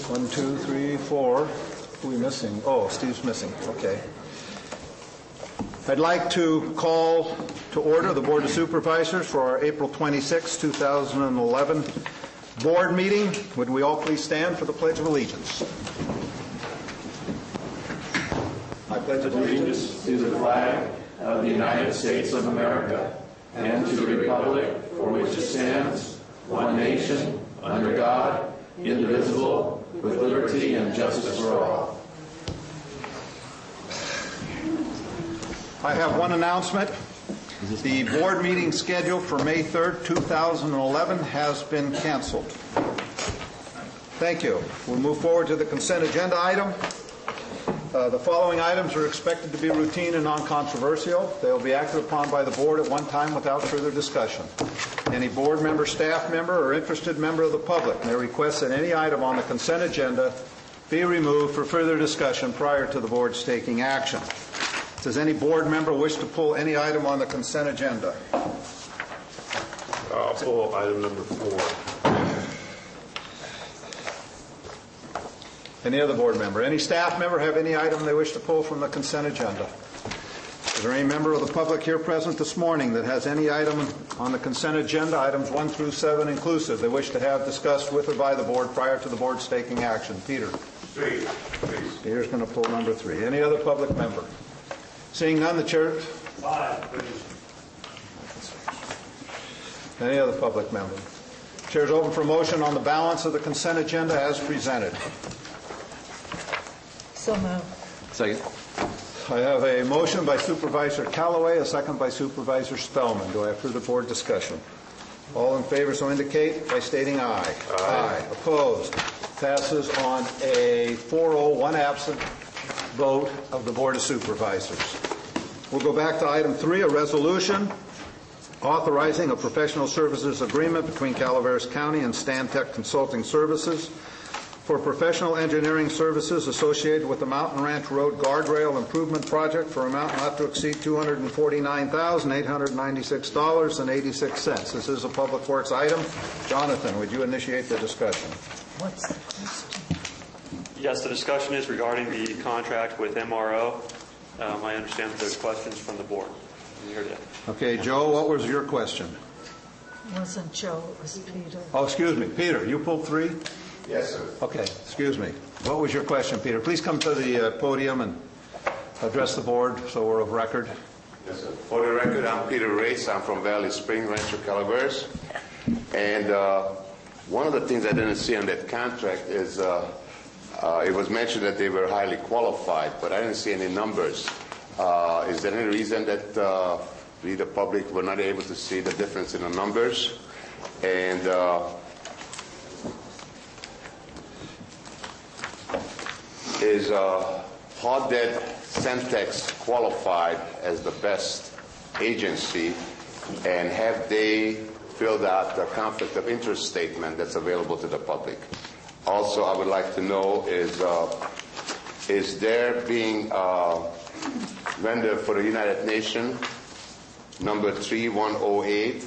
1, 2, 3, 4. Who are we missing? Oh, Steve's missing. Okay. I'd like to call to order the Board of Supervisors for our April 26, 2011 board meeting. Would we all please stand for the Pledge of Allegiance? I pledge allegiance to the flag of the United States of America and to the republic for which it stands, one nation, under God, indivisible, with liberty and justice for all. I have one announcement. The board meeting scheduled for May 3rd, 2011 has been canceled. Thank you. We'll move forward to the consent agenda item. The following items are expected to be routine and non-controversial. They will be acted upon by the board at one time without further discussion. Any board member, staff member, or interested member of the public may request that any item on the consent agenda be removed for further discussion prior to the board's taking action. Does any board member wish to pull any item on the consent agenda? I'll pull item number 4. Any other board member? Any staff member have any item they wish to pull from the consent agenda? Is there any member of the public here present this morning that has any item on the consent agenda, items 1 through 7 inclusive, they wish to have discussed with or by the board prior to the board's taking action? Peter? 3, please. Peter's going to pull number 3. Any other public member? Seeing none, the chair. 5, please. Any other public member? Chair is open for motion on the balance of the consent agenda as presented. So moved. Second. I have a motion by Supervisor Callaway, a second by Supervisor Spellman. Do I have further board discussion? All in favor so indicate by stating aye. Aye. Opposed? Passes on a 4-0, 1 absent vote of the Board of Supervisors. We'll go back to item 3, a resolution authorizing a professional services agreement between Calaveras County and Stantec Consulting Services for professional engineering services associated with the Mountain Ranch Road Guardrail Improvement Project for an amount not to exceed $249,896.86. This is a Public Works item. Jonathan, would you initiate the discussion? What's the question? Yes, the discussion is regarding the contract with MRO. I understand that there's questions from the board. Okay, Joe, what was your question? It wasn't Joe, it was Peter. Oh, excuse me. Peter, you pulled 3? Yes, sir. Okay, excuse me. What was your question, Peter? Please come to the podium and address the board so we're of record. Yes, sir. For the record, I'm Peter Race. I'm from Valley Spring, Rancho Calaveras. And one of the things I didn't see on that contract is it was mentioned that they were highly qualified, but I didn't see any numbers. Is there any reason that we, the public, were not able to see the difference in the numbers? And is how that Centex qualified as the best agency, and have they filled out the conflict of interest statement that's available to the public? Also, I would like to know is there being vendor for the United Nations, number 3108,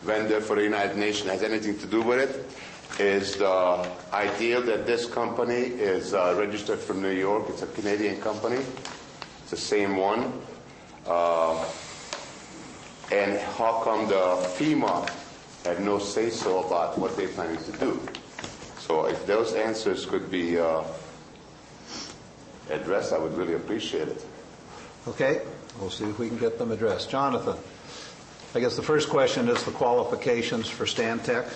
vendor for the United Nations, has anything to do with it? Is the idea that this company is registered from New York? It's a Canadian company. It's the same one. And how come the FEMA had no say-so about what they're planning to do? So if those answers could be addressed, I would really appreciate it. Okay, we'll see if we can get them addressed. Jonathan, I guess the first question is the qualifications for Stantec.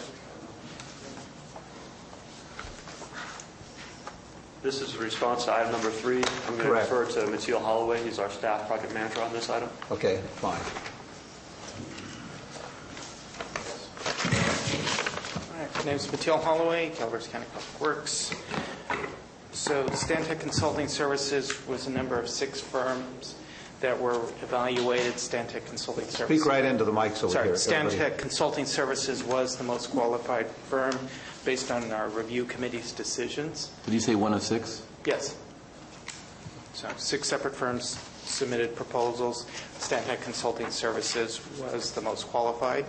This is a response to item number 3. I'm going to refer to Matthieu Holloway. He's our staff project manager on this item. Okay, fine. All right, my name is Matthieu Holloway, Calaveras County Public Works. So Stantec Consulting Services was a number of 6 firms that were evaluated. Stantec Consulting Services. Speak right into the mic so we hear it. Stantec Consulting Services was the most qualified firm based on our review committee's decisions. Did you say 1 of 6? Yes. So 6 separate firms submitted proposals. Stantec Consulting Services was the most qualified.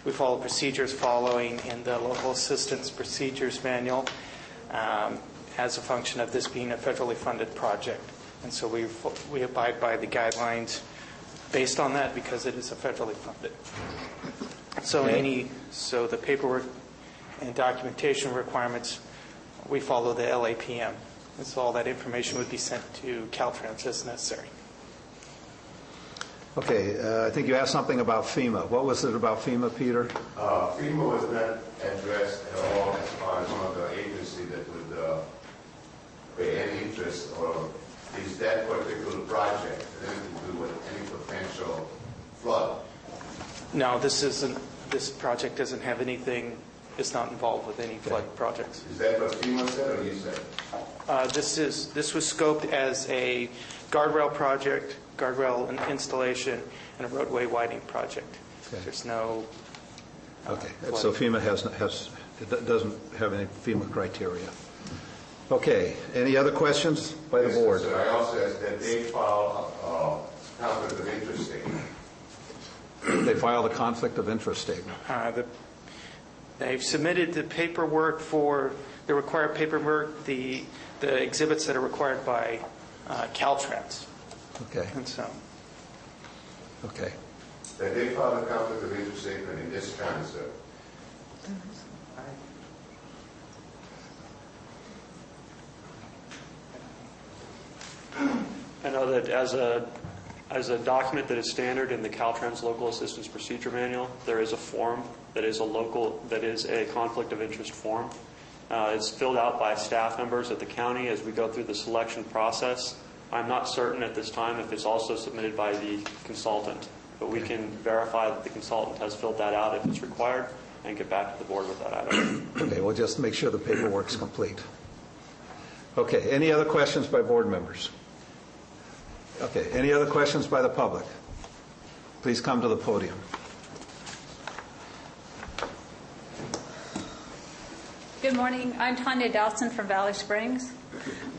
We followed procedures following in the Local Assistance Procedures Manual. as a function of this being a federally funded project. And so we abide by the guidelines based on that because it is a federally funded. So so the paperwork and documentation requirements, we follow the LAPM. And so all that information would be sent to Caltrans as necessary. Okay, I think you asked something about FEMA. What was it about FEMA, Peter? FEMA was not addressed at all as far as one of the agencies that would pay any interest, or is that particular project anything to do with any potential flood? No, this project doesn't have anything, it's not involved with any flood projects. Is that what FEMA said or you said? This was scoped as a guardrail project, guardrail installation, and a roadway widening project. Okay. There's no... Okay, so FEMA doesn't have any FEMA criteria. Okay, any other questions by the board? Sir, I also asked that they file a conflict of interest statement. They filed a conflict of interest statement. They've submitted the paperwork for the required paperwork, the exhibits that are required by Caltrans. Okay, And so, okay. That they filed a conflict of interest statement in this county, sir. I know that as a document that is standard in the Caltrans Local Assistance Procedure Manual, there is a form that is a conflict of interest form. It's filled out by staff members at the county as we go through the selection process. I'm not certain at this time if it's also submitted by the consultant, but we can verify that the consultant has filled that out if it's required and get back to the board with that item. Okay, we'll just make sure the paperwork's complete. Okay, any other questions by board members? Okay, any other questions by the public? Please come to the podium. Good morning. I'm Tanya Dowson from Valley Springs.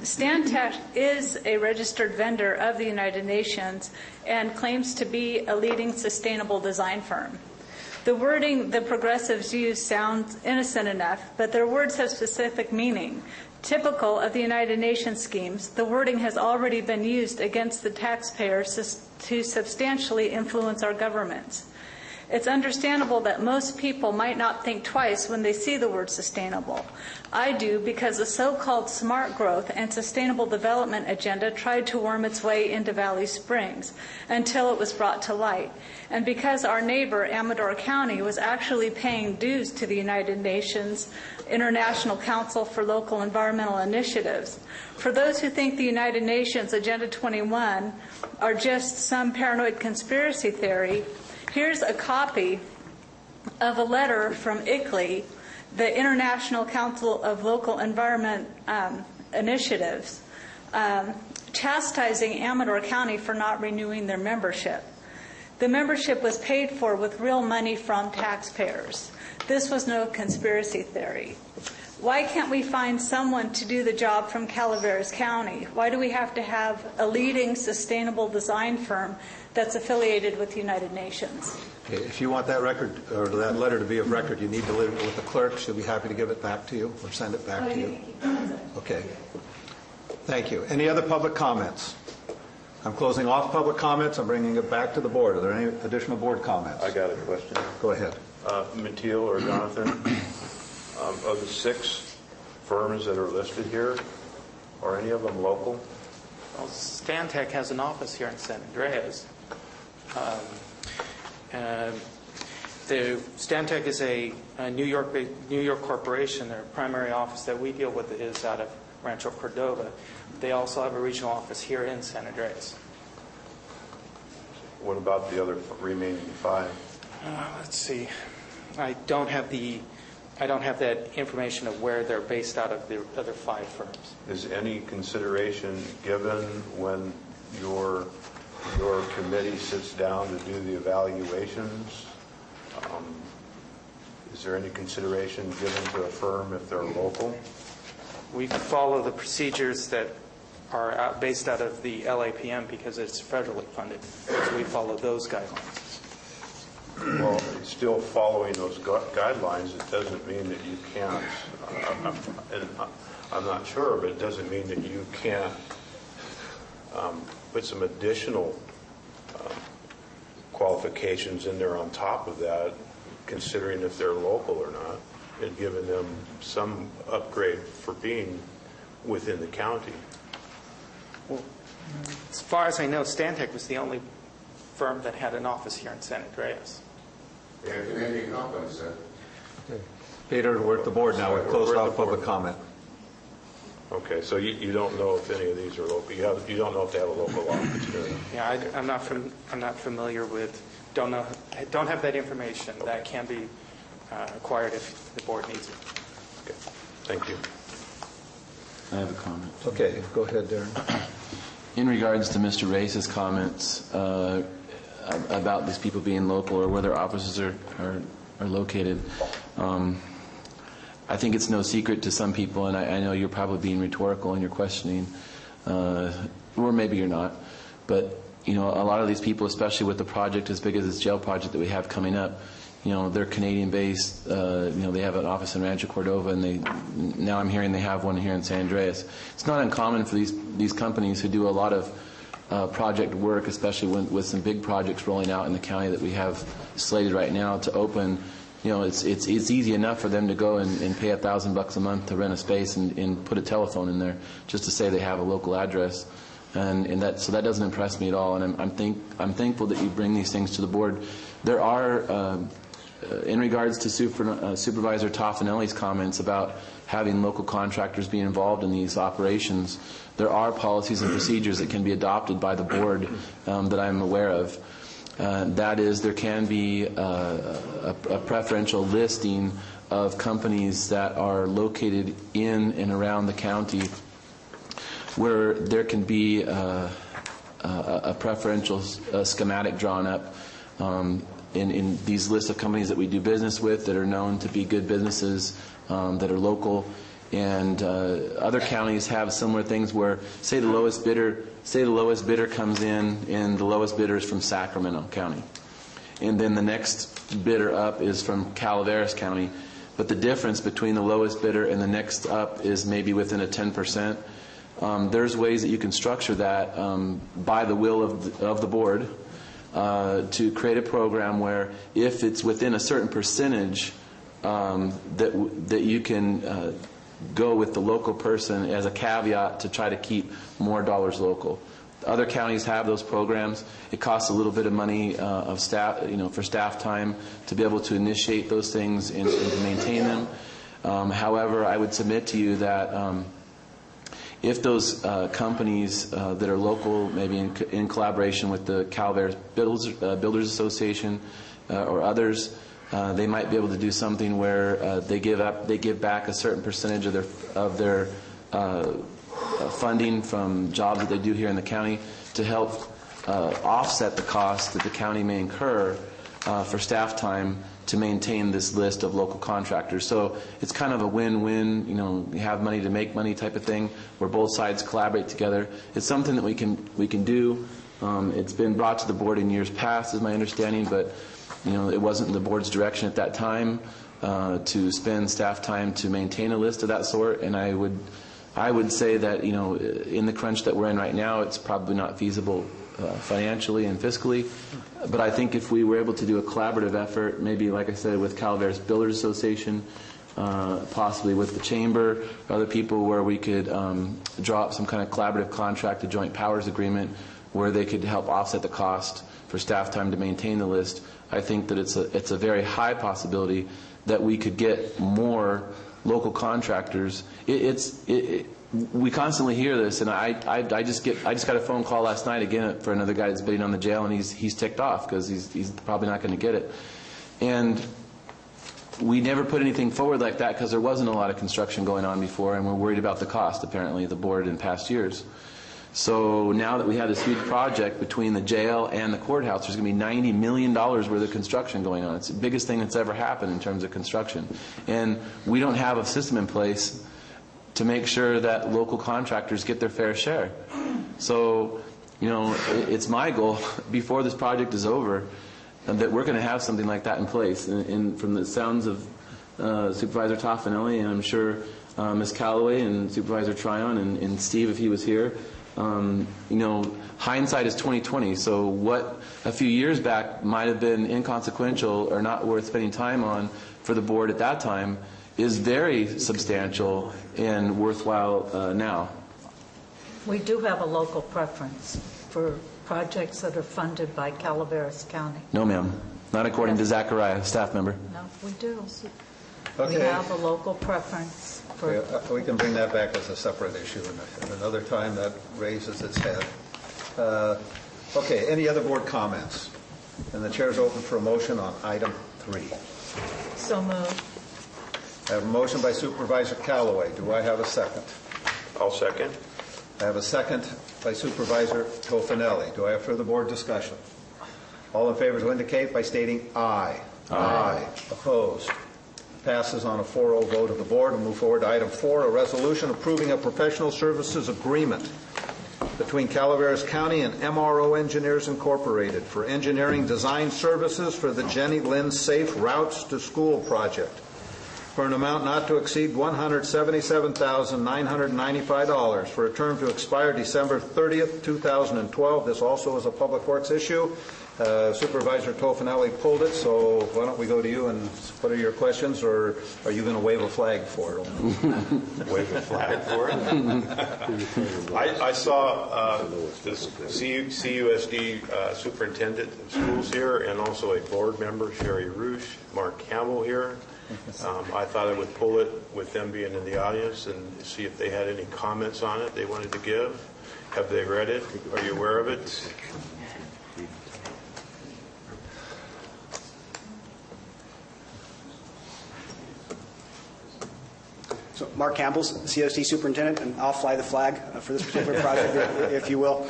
Stantec is a registered vendor of the United Nations and claims to be a leading sustainable design firm. The wording the progressives use sounds innocent enough, but their words have specific meaning. Typical of the United Nations schemes, the wording has already been used against the taxpayers to substantially influence our governments. It's understandable that most people might not think twice when they see the word sustainable. I do, because the so-called smart growth and sustainable development agenda tried to worm its way into Valley Springs until it was brought to light. And because our neighbor, Amador County, was actually paying dues to the United Nations International Council for Local Environmental Initiatives. For those who think the United Nations Agenda 21 are just some paranoid conspiracy theory, here's a copy of a letter from ICLEI, the International Council of Local Environment Initiatives, chastising Amador County for not renewing their membership. The membership was paid for with real money from taxpayers. This was no conspiracy theory. Why can't we find someone to do the job from Calaveras County? Why do we have to have a leading sustainable design firm that's affiliated with the United Nations? Okay, if you want that record or that letter to be of record, you need to leave it with the clerk. She'll be happy to give it back to you or send it back to you. Okay. Thank you. Any other public comments? I'm closing off public comments. I'm bringing it back to the board. Are there any additional board comments? I got a question. Go ahead. Mateel or Jonathan, of the 6 firms that are listed here, are any of them local? well, Stantec has an office here in San Andreas. Stantec is a New York corporation. Their primary office that we deal with is out of Rancho Cordova. They also have a regional office here in San Andreas. What about the other remaining 5? Let's see. I don't have that information of where they're based out of the other 5 firms. Is any consideration given when your committee sits down to do the evaluations? Is there any consideration given to a firm if they're local? We follow the procedures that are based out of the LAPM because it's federally funded. So we follow those guidelines. Well, it still following those guidelines, it doesn't mean that you can't, and I'm not sure, but it doesn't mean that you can't put some additional qualifications in there on top of that, considering if they're local or not, and giving them some upgrade for being within the county. Well, as far as I know, Stantec was the only firm that had an office here in San Andreas. Yeah, Canadian company, sir. Peter, we're at the board now. We've closed off public comment. Okay, so you don't know if any of these are local. You don't know if they have a local office here. Yeah, I'm not familiar with. Don't have that information. Okay. That can be acquired if the board needs it. Okay, thank you. I have a comment. Okay, go ahead, Darren. In regards to Mr. Race's comments about these people being local or where their offices are located, I think it's no secret to some people, and I know you're probably being rhetorical in your questioning, or maybe you're not, but a lot of these people, especially with the project as big as this jail project that we have coming up, they're Canadian-based. They have an office in Rancho Cordova, and now I'm hearing they have one here in San Andreas. It's not uncommon for these companies who do a lot of project work, especially with some big projects rolling out in the county that we have slated right now to open. It's easy enough for them to go and pay $1,000 a month to rent a space and put a telephone in there just to say they have a local address, so that doesn't impress me at all. And I'm thankful that you bring these things to the board. There are, in regards to Supervisor Toffanelli's comments about having local contractors be involved in these operations, there are policies and procedures that can be adopted by the board that I'm aware of. That is, there can be a preferential listing of companies that are located in and around the county where there can be a preferential schematic drawn up in these lists of companies that we do business with that are known to be good businesses that are local. And other counties have similar things where, say the lowest bidder comes in, and the lowest bidder is from Sacramento County, and then the next bidder up is from Calaveras County, but the difference between the lowest bidder and the next up is maybe within a 10%. There's ways that you can structure that by the will of the board to create a program where, if it's within a certain percentage, that you can go with the local person as a caveat to try to keep more dollars local. Other counties have those programs. It costs a little bit of money of staff, for staff time to be able to initiate those things and to maintain them. However, I would submit to you that if those companies that are local, maybe in collaboration with the Calaveras Builders Association or others, they might be able to do something where they give back a certain percentage of their funding from jobs that they do here in the county to help offset the cost that the county may incur for staff time to maintain this list of local contractors. So it's kind of a win-win, you have money to make money type of thing where both sides collaborate together. It's something that we can do. It's been brought to the board in years past, is my understanding, but it wasn't the board's direction at that time to spend staff time to maintain a list of that sort. And I would say that in the crunch that we're in right now, it's probably not feasible financially and fiscally. But I think if we were able to do a collaborative effort, maybe like I said with Calaveras Builders Association, possibly with the chamber, other people, where we could draw up some kind of collaborative contract, a joint powers agreement, where they could help offset the cost for staff time to maintain the list. I think that it's a very high possibility that we could get more local contractors. We constantly hear this, and I just got a phone call last night again for another guy that's bidding on the jail, and he's ticked off because he's probably not going to get it. And we never put anything forward like that because there wasn't a lot of construction going on before, and we're worried about the cost, apparently, the board in past years. So now that we have this huge project between the jail and the courthouse, there's going to be $90 million worth of construction going on. It's the biggest thing that's ever happened in terms of construction. And we don't have a system in place to make sure that local contractors get their fair share. So, it's my goal before this project is over that we're going to have something like that in place. And from the sounds of Supervisor Toffanelli, and I'm sure Ms. Callaway and Supervisor Tryon and Steve, if he was here, hindsight is 20/20. So what a few years back might have been inconsequential or not worth spending time on for the board at that time is very substantial and worthwhile now. We do have a local preference for projects that are funded by Calaveras County. No, ma'am. Not according to Zachariah, staff member. No, we do. Okay. We have a local preference for... Okay, we can bring that back as a separate issue and another time that raises its head. Okay, any other board comments? And the chair is open for a motion on item 3. So moved. I have a motion by Supervisor Callaway. Do I have a second? I'll second. I have a second by Supervisor Toffanelli. Do I have further board discussion? All in favor will indicate by stating aye. Aye. Opposed? Passes on a 4-0 vote of the board. We'll move forward to item 4, a resolution approving a professional services agreement between Calaveras County and MRO Engineers Incorporated for engineering design services for the Jenny Lynn Safe Routes to School project for an amount not to exceed $177,995 for a term to expire December 30th, 2012. This also is a Public Works issue. Supervisor Toffanelli pulled it, so why don't we go to you and what are your questions, or are you going to wave a flag for it? Wave a flag for it. I saw this CUSD superintendent of schools here and also a board member, Sherry Roosh, Mark Campbell here. I thought I would pull it with them being in the audience and see if they had any comments on it they wanted to give. Have they read it? Are you aware of it? So Mark Campbell's COC superintendent, and I'll fly the flag for this particular project, if you will.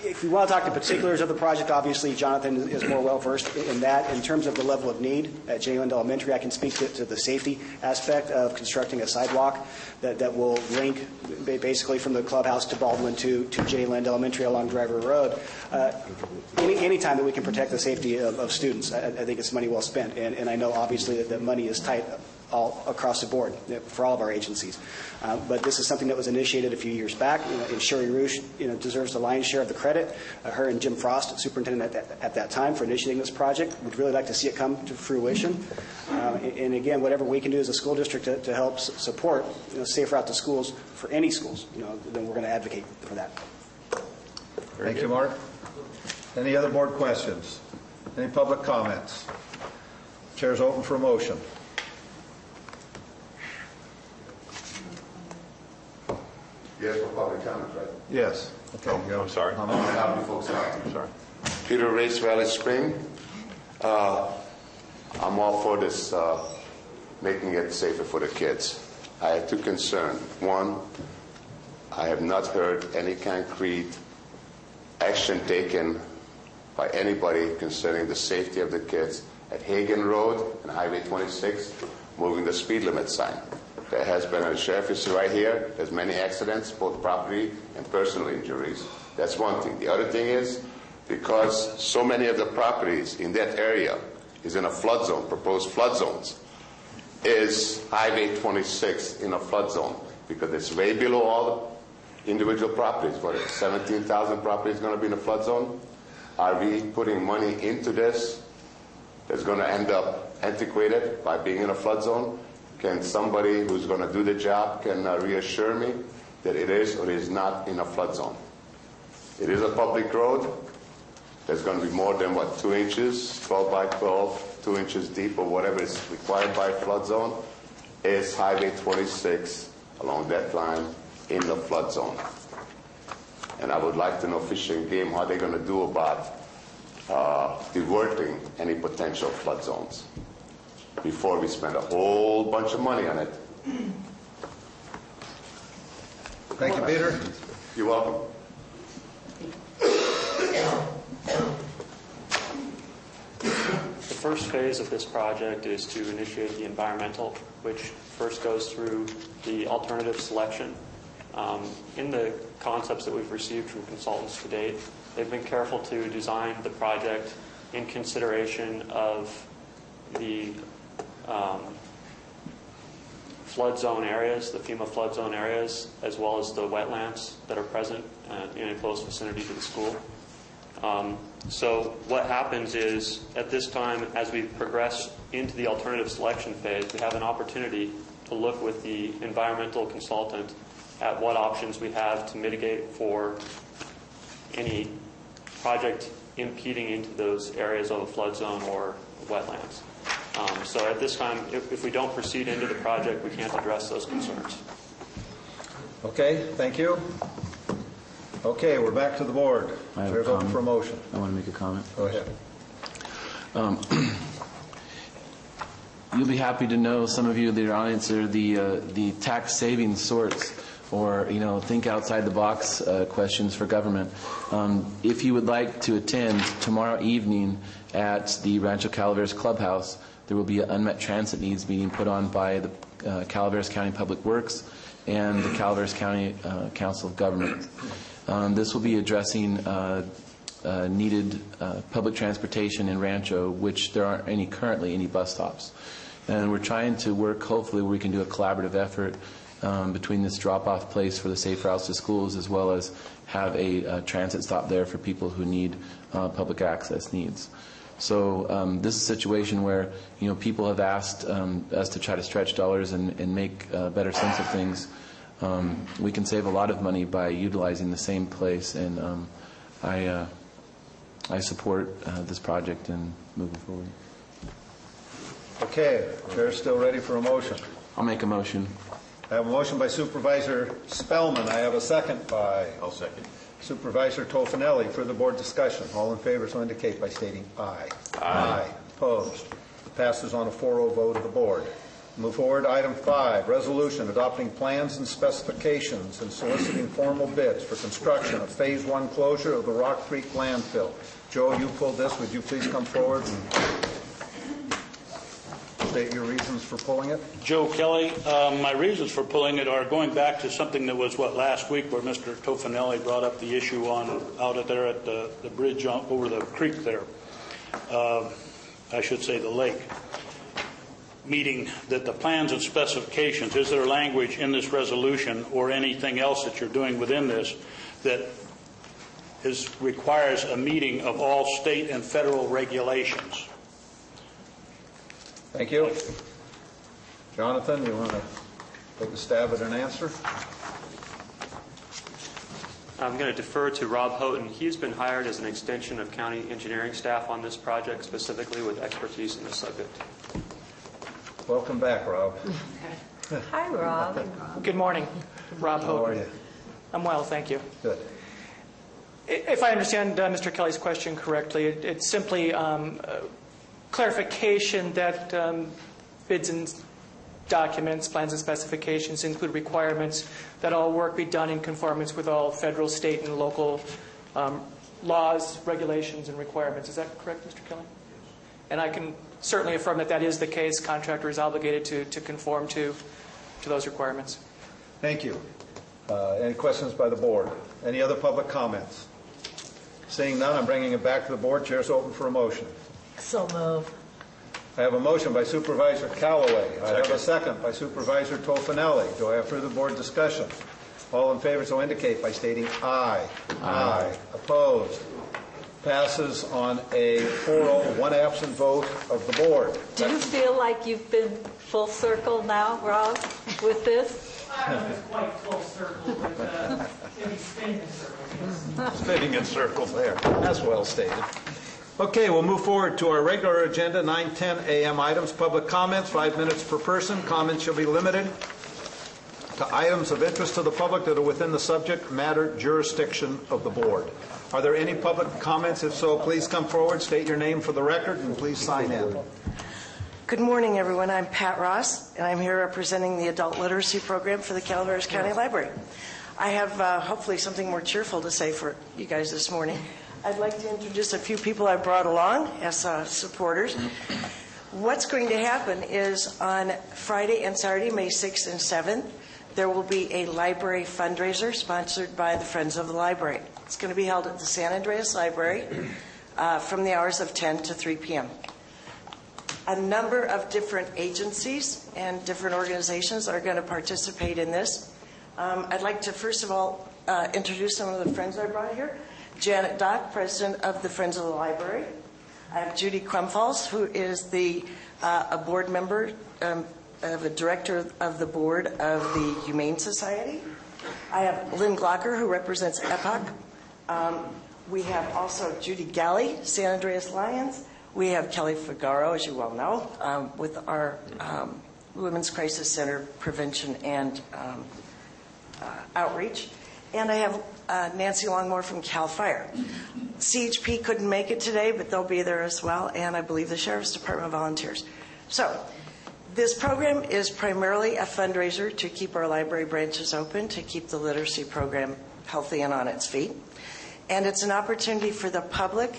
If you want to talk to particulars of the project, obviously Jonathan is more well-versed in that. In terms of the level of need at Jenny Lind Elementary, I can speak to the safety aspect of constructing a sidewalk that will link basically from the clubhouse to Baldwin to Jenny Lind Elementary along Driver Road. Any time that we can protect the safety of students, I think it's money well spent. And I know obviously that money is tight all across the board for all of our agencies. But this is something that was initiated a few years back, and Sherry Roosh deserves the lion's share of the credit. Her and Jim Frost, superintendent at that time, for initiating this project. We'd really like to see it come to fruition. And again, whatever we can do as a school district to help support safe route to schools for any schools, then we're going to advocate for that. Thank you, Mark. Any other board questions? Any public comments? Chair is open for a motion. Yes, for public comment, right? Yes. Okay. Oh, I'm sorry. I'm going to help you folks out. I'm sorry. Peter Race, Valley Spring. I'm all for this, making it safer for the kids. I have two concerns. One, I have not heard any concrete action taken by anybody concerning the safety of the kids at Hagen Road and Highway 26, moving the speed limit sign. There has been a sheriff is right here. There's many accidents, both property and personal injuries. That's one thing. The other thing is, because so many of the properties in that area is in a flood zone, proposed flood zones, is Highway 26 in a flood zone, because it's way below all the individual properties. What, 17,000 properties going to be in a flood zone? Are we putting money into this that's going to end up antiquated by being in a flood zone? Can somebody who's going to do the job can reassure me that it is or is not in a flood zone? It is a public road. There's going to be more than, 2 inches, 12 by 12, 2 inches deep, or whatever is required by flood zone. Is Highway 26 along that line in the flood zone? And I would like to know, Fish and Game, how they're going to do about diverting any potential flood zones before we spend a whole bunch of money on it. Thank you, Peter. You're welcome. The first phase of this project is to initiate the environmental, which first goes through the alternative selection. In the concepts that we've received from consultants to date, they've been careful to design the project in consideration of the flood zone areas, the FEMA flood zone areas, as well as the wetlands that are present in a close vicinity to the school. So what happens is, at this time, as we progress into the alternative selection phase, we have an opportunity to look with the environmental consultant at what options we have to mitigate for any project impeding into those areas of a flood zone or wetlands. So at this time, if we don't proceed into the project, we can't address those concerns. Okay, thank you. Okay, we're back to the board. I have a Chair's open comment. for a motion. I want to make a comment. Go ahead. You'll be happy to know, some of you that are audience, are the tax saving sorts, or think outside the box questions for government. If you would like to attend tomorrow evening at the Rancho Calaveras Clubhouse, there will be an unmet transit needs meeting put on by the Calaveras County Public Works and the Calaveras County Council of Government. This will be addressing needed public transportation in Rancho, which there aren't currently any bus stops. And we're trying to work, hopefully, where we can do a collaborative effort between this drop-off place for the safe routes to schools, as well as have a transit stop there for people who need public access needs. So this is a situation where people have asked us to try to stretch dollars and make better sense of things. We can save a lot of money by utilizing the same place, and I support this project and moving forward. Okay, Chair's still ready for a motion. I'll make a motion. I have a motion by Supervisor Spellman. I have a second by I'll second. Supervisor Tofinelli. Further board discussion. All in favor so indicate by stating aye. Aye. Opposed? Passes on a 4-0 vote of the board. Move forward. Item 5, resolution adopting plans and specifications and soliciting formal bids for construction of Phase 1 closure of the Rock Creek landfill. Joe, you pulled this. Would you please come forward and state your reasons for pulling it? Joe Kelly. My reasons for pulling it are going back to something that was, last week, where Mr. Tofinelli brought up the issue out there at the bridge over the creek there. I should say the lake. Meeting that the plans and specifications, is there language in this resolution or anything else that you're doing within this that requires a meeting of all state and federal regulations? Thank you. Jonathan, you want to take a stab at an answer? I'm going to defer to Rob Houghton. He's been hired as an extension of county engineering staff on this project, specifically with expertise in this subject. Welcome back, Rob. Hi, Rob. Good morning. Rob How are Hogan. you? I'm well, thank you. Good. If I understand Mr. Kelly's question correctly, it's simply clarification that bids and documents, plans and specifications include requirements that all work be done in conformance with all federal, state, and local laws, regulations, and requirements. Is that correct, Mr. Kelly? And I can certainly affirm that that is the case. Contractor is obligated to conform to those requirements. Thank you. Any questions by the board? Any other public comments? Seeing none, I'm bringing it back to the board. Chair's open for a motion. So move. I have a motion by Supervisor Callaway. I have a second by Supervisor Tofinelli. Do I have further board discussion? All in favor so indicate by stating aye. Aye. Opposed? Passes on a 4-0, one absent vote of the board. Do you feel like you've been full circle now, Rob, with this? I was quite full circle, but maybe spinning in circles. Spinning in circles there. That's well stated. Okay, we'll move forward to our regular agenda, 9:10 a.m. items. Public comments, 5 minutes per person. Comments shall be limited to items of interest to the public that are within the subject matter jurisdiction of the board. Are there any public comments? If so, please come forward, state your name for the record, and please sign in. Good morning, everyone. I'm Pat Ross, and I'm here representing the Adult Literacy Program for the Calaveras County Library. I have hopefully something more cheerful to say for you guys this morning. I'd like to introduce a few people I brought along as supporters. What's going to happen is on Friday and Saturday, May 6th and 7th, there will be a library fundraiser sponsored by the Friends of the Library. It's going to be held at the San Andreas Library from the hours of 10 to 3 p.m. A number of different agencies and different organizations are going to participate in this. I'd like to first of all introduce some of the friends I brought here. Janet Dock, president of the Friends of the Library. I have Judy Crumfalls, who is a board member, a director of the board of the Humane Society. I have Lynn Glocker, who represents EPOC. We have also Judy Galley, San Andreas Lions. We have Kelly Figaro, as you well know, with our Women's Crisis Center Prevention and Outreach. And I have Nancy Longmore from CAL FIRE. CHP couldn't make it today, but they'll be there as well, and I believe the Sheriff's Department volunteers. So this program is primarily a fundraiser to keep our library branches open, to keep the literacy program healthy and on its feet. And it's an opportunity for the public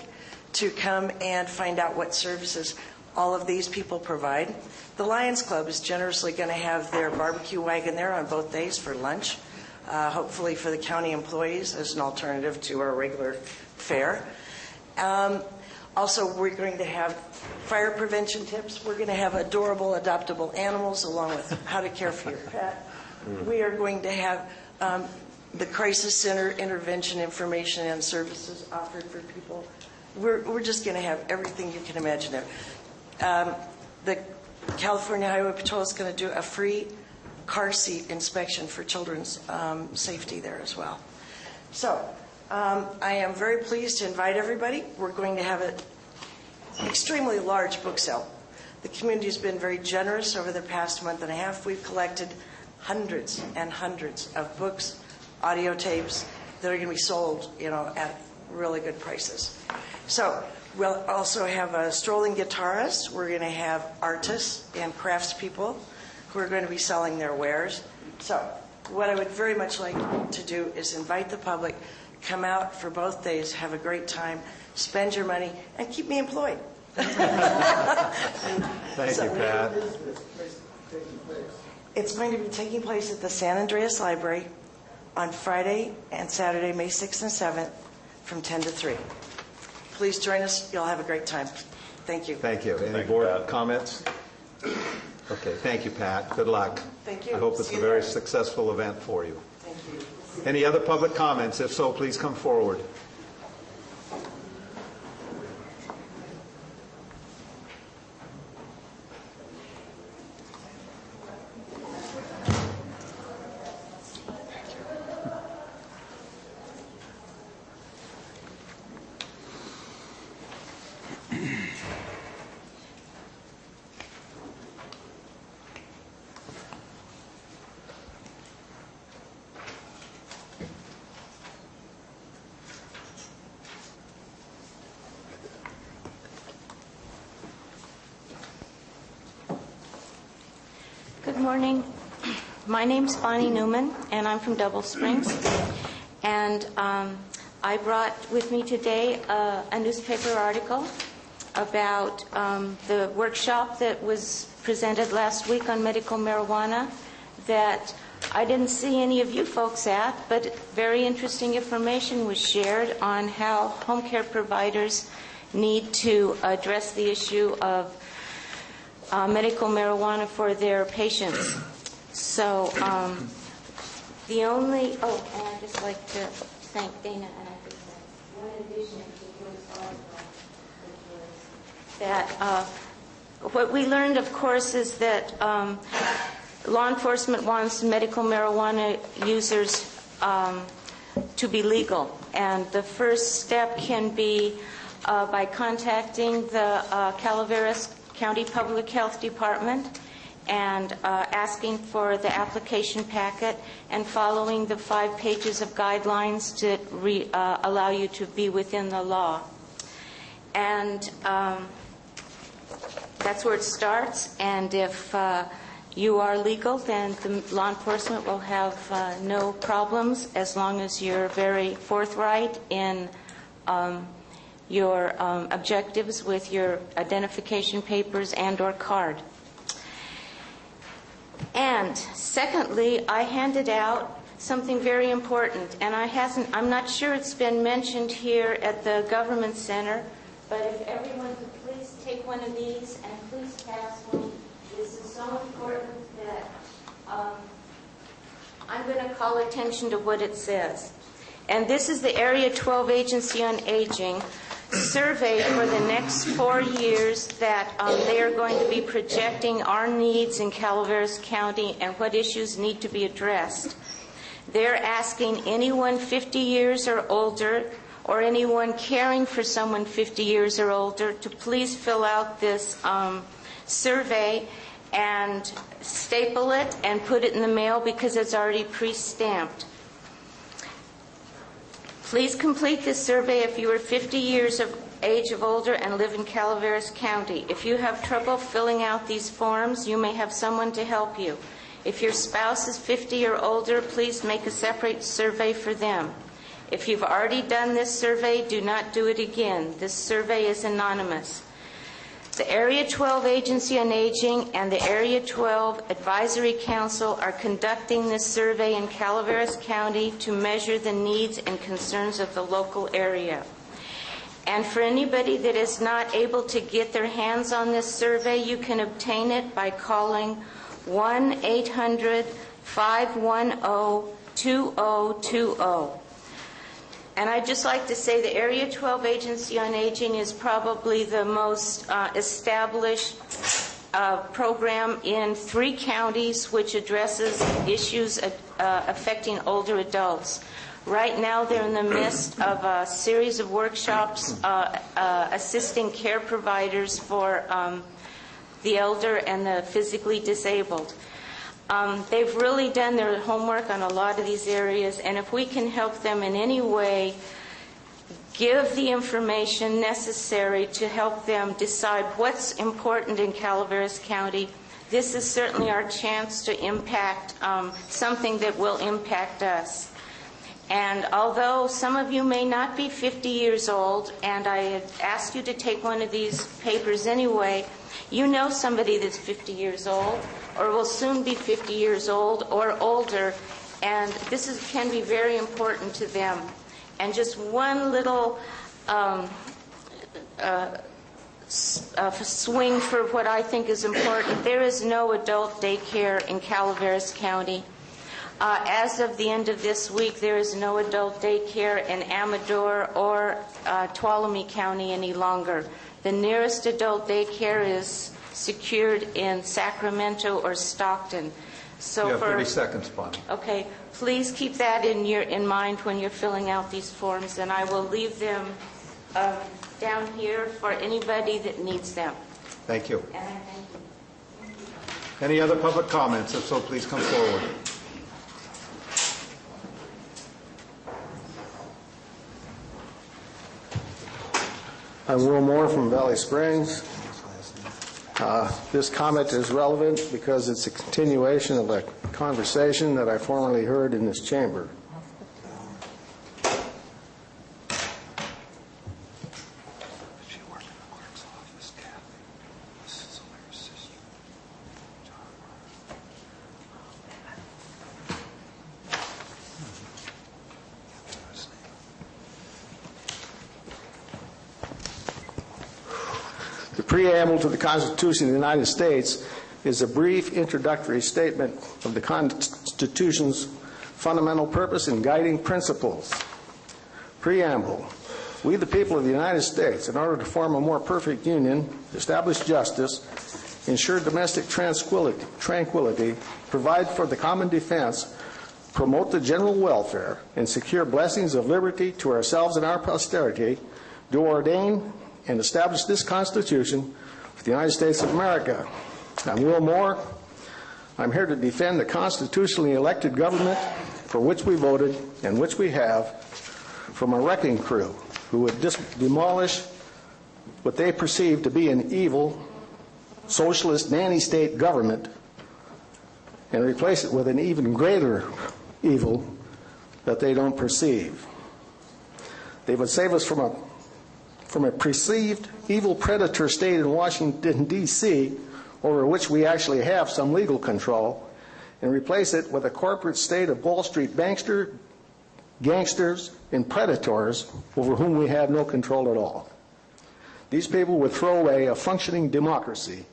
to come and find out what services all of these people provide. The Lions Club is generously going to have their barbecue wagon there on both days for lunch, hopefully for the county employees as an alternative to our regular fare. Also, we're going to have fire prevention tips. We're going to have adorable adoptable animals along with how to care for your pet. We are going to have the Crisis Center intervention information and services offered for people. We're just going to have everything you can imagine there. The California Highway Patrol is going to do a free car seat inspection for children's safety there as well. So I am very pleased to invite everybody. We're going to have an extremely large book sale. The community has been very generous over the past month and a half. We've collected hundreds and hundreds of books, audio tapes that are going to be sold, at really good prices. So we'll also have a strolling guitarist. We're going to have artists and craftspeople who are going to be selling their wares. So what I would very much like to do is invite the public, come out for both days, have a great time, spend your money, and keep me employed. Thank you, Pat. It's going to be taking place at the San Andreas Library on Friday and Saturday, May 6th and 7th, from 10 to 3. Please join us. You'll have a great time. Thank you. Thank you. Any board comments? Okay, thank you, Pat. Good luck. Thank you. I hope it's a very successful event for you. Thank you. Any other public comments? If so, please come forward. Good morning. My name's Bonnie Newman, and I'm from Double Springs. And I brought with me today a newspaper article about the workshop that was presented last week on medical marijuana that I didn't see any of you folks at, but very interesting information was shared on how home care providers need to address the issue of medical marijuana for their patients. So the only, and I'd just like to thank Dana, and I think that one addition to this article that what we learned, of course, is that law enforcement wants medical marijuana users to be legal. And the first step can be by contacting the Calaveras County Public Health Department and asking for the application packet and following the 5 pages of guidelines to allow you to be within the law. And that's where it starts. And if you are legal, then the law enforcement will have no problems as long as you're very forthright in your objectives with your identification papers and or card. And secondly, I handed out something very important, and I'm not sure it's been mentioned here at the Government Center, But if everyone could please take one of these and please pass one. This is so important that I'm going to call attention to what it says. And this is the Area 12 Agency on Aging survey for the next 4 years that they are going to be projecting our needs in Calaveras County and what issues need to be addressed. They're asking anyone 50 years or older or anyone caring for someone 50 years or older to please fill out this survey and staple it and put it in the mail because it's already pre-stamped. Please complete this survey if you are 50 years of age of older and live in Calaveras County. If you have trouble filling out these forms, you may have someone to help you. If your spouse is 50 or older, please make a separate survey for them. If you've already done this survey, do not do it again. This survey is anonymous. The Area 12 Agency on Aging and the Area 12 Advisory Council are conducting this survey in Calaveras County to measure the needs and concerns of the local area. And for anybody that is not able to get their hands on this survey, you can obtain it by calling 1-800-510-2020. And I'd just like to say the Area 12 Agency on Aging is probably the most established program in 3 counties which addresses issues affecting older adults. Right now they're in the midst of a series of workshops assisting care providers for the elder and the physically disabled. They've really done their homework on a lot of these areas, and if we can help them in any way, give the information necessary to help them decide what's important in Calaveras County, this is certainly our chance to impact something that will impact us. And although some of you may not be 50 years old, and I had asked you to take one of these papers anyway, you know somebody that's 50 years old or will soon be 50 years old or older, and this can be very important to them. And just one little swing for what I think is important. There is no adult daycare in Calaveras County. As of the end of this week, there is no adult daycare in Amador or Tuolumne County any longer. The nearest adult daycare is secured in Sacramento or Stockton. So you have 30 seconds, Bonnie. Okay, please keep that in mind when you're filling out these forms, and I will leave them down here for anybody that needs them. Thank you. And I thank you. Any other public comments? If so, please come forward. I'm Will Moore from Valley Springs. This comment is relevant because it's a continuation of a conversation that I formerly heard in this chamber. The preamble to the Constitution of the United States is a brief introductory statement of the Constitution's fundamental purpose and guiding principles. Preamble. We, the people of the United States, in order to form a more perfect union, establish justice, ensure domestic tranquility, provide for the common defense, promote the general welfare, and secure blessings of liberty to ourselves and our posterity, do ordain and establish this Constitution for the United States of America. I'm Will Moore. I'm here to defend the constitutionally elected government for which we voted and which we have from a wrecking crew who would demolish what they perceive to be an evil, socialist, nanny-state government and replace it with an even greater evil that they don't perceive. They would save us from a perceived evil predator state in Washington, D.C., over which we actually have some legal control, and replace it with a corporate state of Wall Street gangsters, and predators over whom we have no control at all. These people would throw away a functioning democracy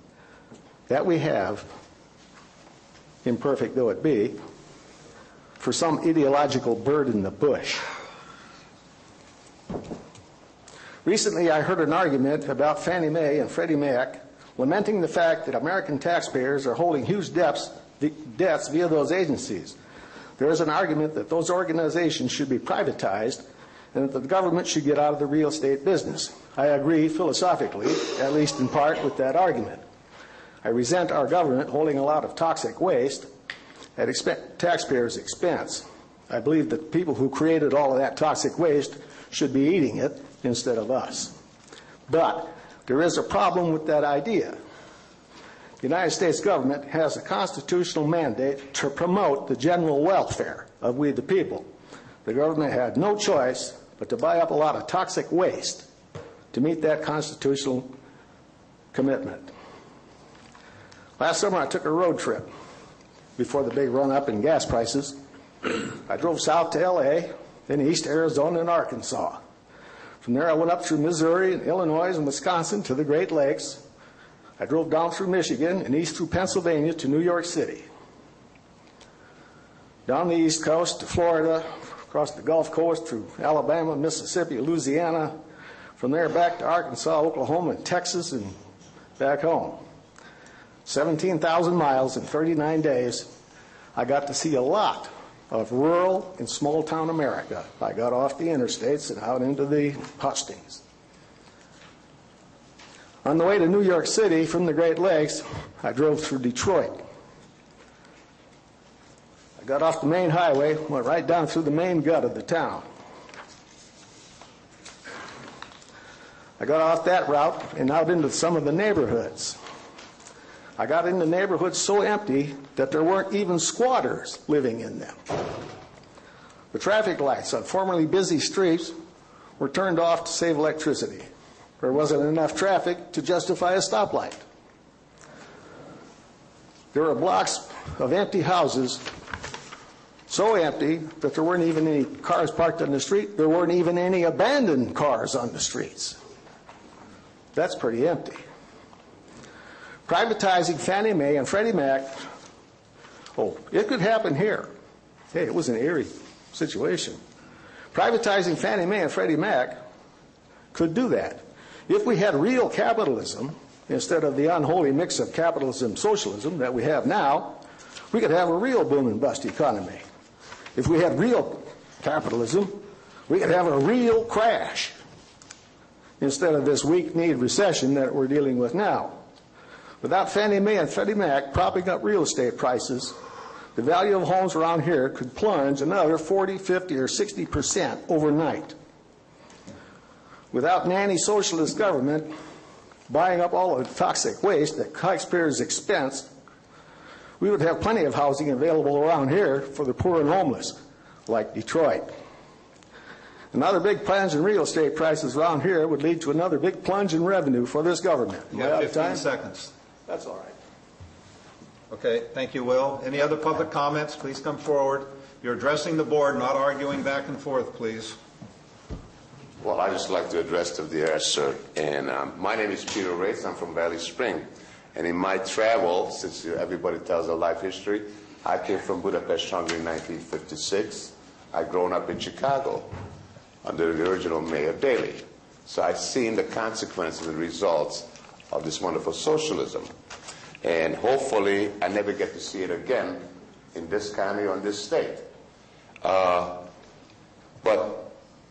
that we have, imperfect though it be, for some ideological bird in the bush. Recently, I heard an argument about Fannie Mae and Freddie Mac lamenting the fact that American taxpayers are holding huge debts via those agencies. There is an argument that those organizations should be privatized and that the government should get out of the real estate business. I agree philosophically, at least in part, with that argument. I resent our government holding a lot of toxic waste at taxpayers' expense. I believe that people who created all of that toxic waste should be eating it instead of us. But there is a problem with that idea. The United States government has a constitutional mandate to promote the general welfare of we the people. The government had no choice but to buy up a lot of toxic waste to meet that constitutional commitment. Last summer I took a road trip before the big run-up in gas prices. I drove south to L.A., then east to Arizona and Arkansas. From there I went up through Missouri and Illinois and Wisconsin to the Great Lakes. I drove down through Michigan and east through Pennsylvania to New York City. Down the East Coast to Florida, across the Gulf Coast through Alabama, Mississippi, Louisiana. From there back to Arkansas, Oklahoma, and Texas, and back home. 17,000 miles in 39 days. I got to see a lot of rural and small-town America. I got off the interstates and out into the hustings. On the way to New York City from the Great Lakes, I drove through Detroit. I got off the main highway, went right down through the main gut of the town. I got off that route and out into some of the neighborhoods. I got into neighborhoods so empty that there weren't even squatters living in them. The traffic lights on formerly busy streets were turned off to save electricity. There wasn't enough traffic to justify a stoplight. There were blocks of empty houses, so empty that there weren't even any cars parked on the street. There weren't even any abandoned cars on the streets. That's pretty empty. Privatizing Fannie Mae and Freddie Mac, it could happen here. Hey, it was an eerie situation. Privatizing Fannie Mae and Freddie Mac could do that. If we had real capitalism, instead of the unholy mix of capitalism and socialism that we have now, we could have a real boom and bust economy. If we had real capitalism, we could have a real crash instead of this weak-kneed recession that we're dealing with now. Without Fannie Mae and Freddie Mac propping up real estate prices, the value of homes around here could plunge another 40, 50, or 60% overnight. Without nanny socialist government buying up all of the toxic waste at taxpayers' expense, we would have plenty of housing available around here for the poor and homeless, like Detroit. Another big plunge in real estate prices around here would lead to another big plunge in revenue for this government. You have 15 seconds. That's all right. Okay, thank you, Will. Any other public comments? Please come forward. You're addressing the board, not arguing back and forth, please. Well, I'd just like to address to the air, sir. And my name is Peter Race. I'm from Valley Spring. And in my travel, since everybody tells their life history, I came from Budapest, Hungary in 1956. I'd grown up in Chicago under the original Mayor Daley. So I've seen the consequences and the results of this wonderful socialism. And hopefully I never get to see it again in this county or in this state. But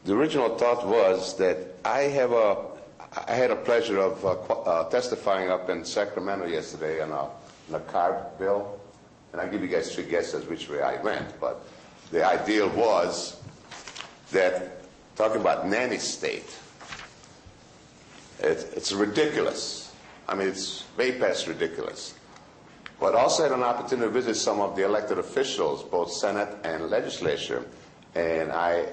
the original thought was that I had a pleasure of testifying up in Sacramento yesterday on a CARB bill. And I'll give you guys 3 guesses which way I went. But the ideal was that, talking about nanny state, it's ridiculous. I mean, it's way past ridiculous. But also had an opportunity to visit some of the elected officials, both Senate and legislature, and I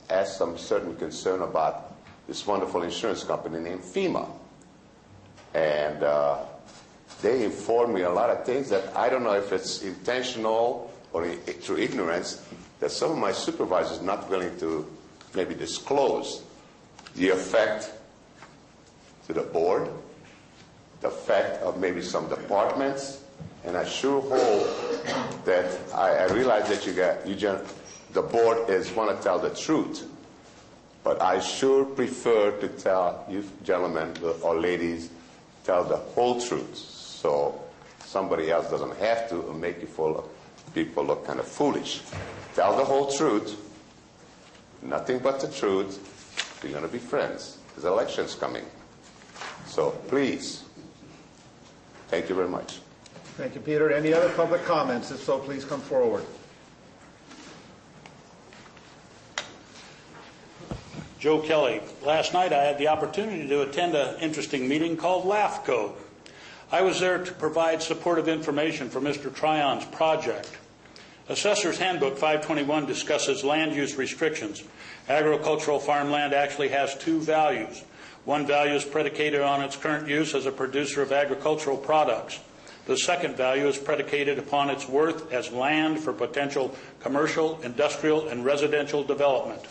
asked some certain concern about this wonderful insurance company named FEMA. And they informed me a lot of things that I don't know if it's intentional or through ignorance, that some of my supervisors are not willing to maybe disclose the effect to the board, the fact of maybe some departments, and I sure hope that I realize that the board want to tell the truth, but I sure prefer to tell you gentlemen or ladies, tell the whole truth, so somebody else doesn't have to make people look kind of foolish. Tell the whole truth, nothing but the truth. We're going to be friends. There's elections coming. So please, thank you very much. Thank you, Peter. Any other public comments? If so, please come forward. Joe Kelly. Last night I had the opportunity to attend an interesting meeting called LAFCO. I was there to provide supportive information for Mr. Tryon's project. Assessor's Handbook 521 discusses land use restrictions. Agricultural farmland actually has two values. One value is predicated on its current use as a producer of agricultural products. The second value is predicated upon its worth as land for potential commercial, industrial, and residential development.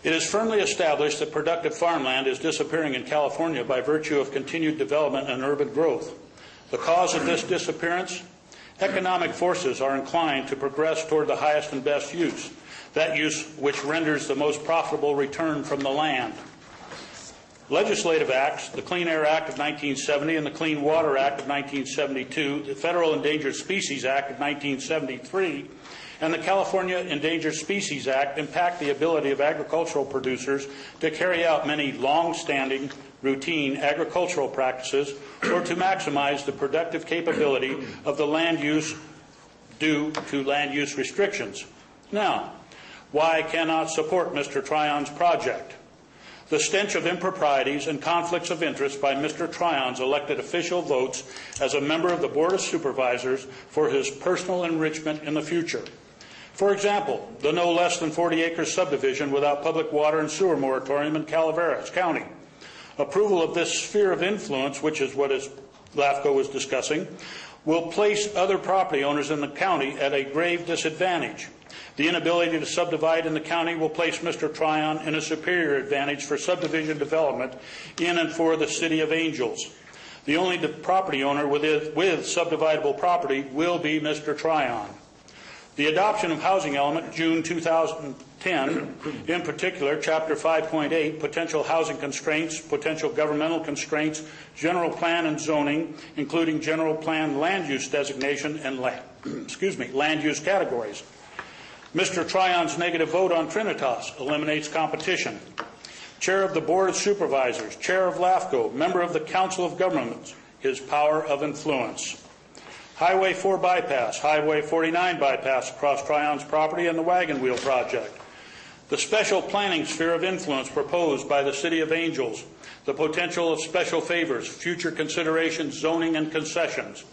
It is firmly established that productive farmland is disappearing in California by virtue of continued development and urban growth. The cause of this disappearance? Economic forces are inclined to progress toward the highest and best use, that use which renders the most profitable return from the land. Legislative acts, the Clean Air Act of 1970 and the Clean Water Act of 1972, the Federal Endangered Species Act of 1973, and the California Endangered Species Act impact the ability of agricultural producers to carry out many long-standing, routine agricultural practices or to maximize the productive capability of the land use due to land use restrictions. Now, why cannot support Mr. Tryon's project? The stench of improprieties and conflicts of interest by Mr. Tryon's elected official votes as a member of the Board of Supervisors for his personal enrichment in the future. For example, the no less than 40-acre subdivision without public water and sewer moratorium in Calaveras County. Approval of this sphere of influence, which is what LAFCO was discussing, will place other property owners in the county at a grave disadvantage. The inability to subdivide in the county will place Mr. Tryon in a superior advantage for subdivision development in and for the City of Angels. The only property owner with subdividable property will be Mr. Tryon. The adoption of housing element, June 2010, in particular, Chapter 5.8, potential housing constraints, potential governmental constraints, general plan and zoning, including general plan land use designation and land use categories. Mr. Tryon's negative vote on Trinitas eliminates competition. Chair of the Board of Supervisors, Chair of LAFCO, member of the Council of Governments, his power of influence. Highway 4 bypass, Highway 49 bypass across Tryon's property and the Wagon Wheel project. The special planning sphere of influence proposed by the City of Angels. The potential of special favors, future considerations, zoning and concessions.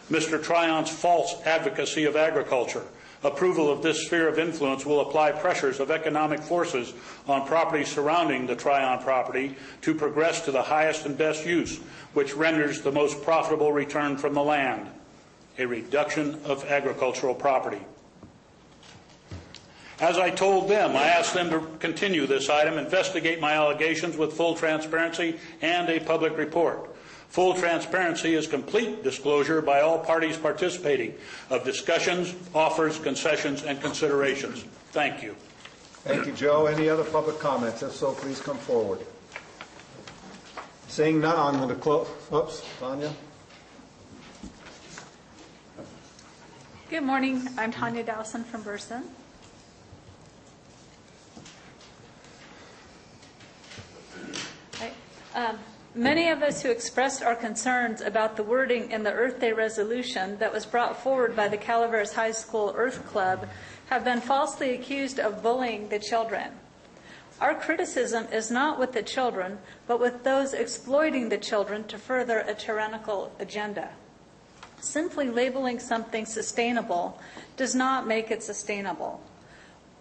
Mr. Tryon's false advocacy of agriculture. Approval of this sphere of influence will apply pressures of economic forces on property surrounding the Tryon property to progress to the highest and best use, which renders the most profitable return from the land. A reduction of agricultural property. As I told them, I asked them to continue this item, investigate my allegations with full transparency and a public report. Full transparency is complete disclosure by all parties participating of discussions, offers, concessions, and considerations. Thank you. Thank you, Joe. Any other public comments? If so, please come forward. Seeing none, I'm going to close. Oops, Tanya. Good morning. I'm Tanya Dowson from Burson. Many of us who expressed our concerns about the wording in the Earth Day resolution that was brought forward by the Calaveras High School Earth Club have been falsely accused of bullying the children. Our criticism is not with the children, but with those exploiting the children to further a tyrannical agenda. Simply labeling something sustainable does not make it sustainable.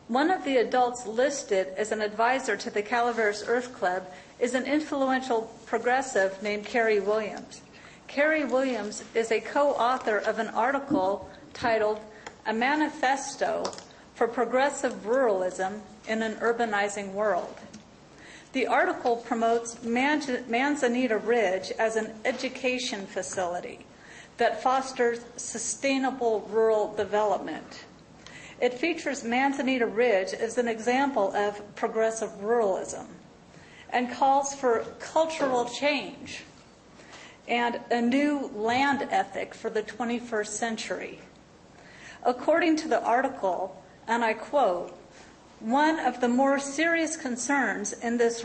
One of the adults listed as an advisor to the Calaveras Earth Club is an influential progressive named Carrie Williams. Carrie Williams is a co-author of an article titled A Manifesto for Progressive Ruralism in an Urbanizing World. The article promotes Manzanita Ridge as an education facility that fosters sustainable rural development. It features Manzanita Ridge as an example of progressive ruralism and calls for cultural change and a new land ethic for the 21st century. According to the article, and I quote, "One of the more serious concerns in this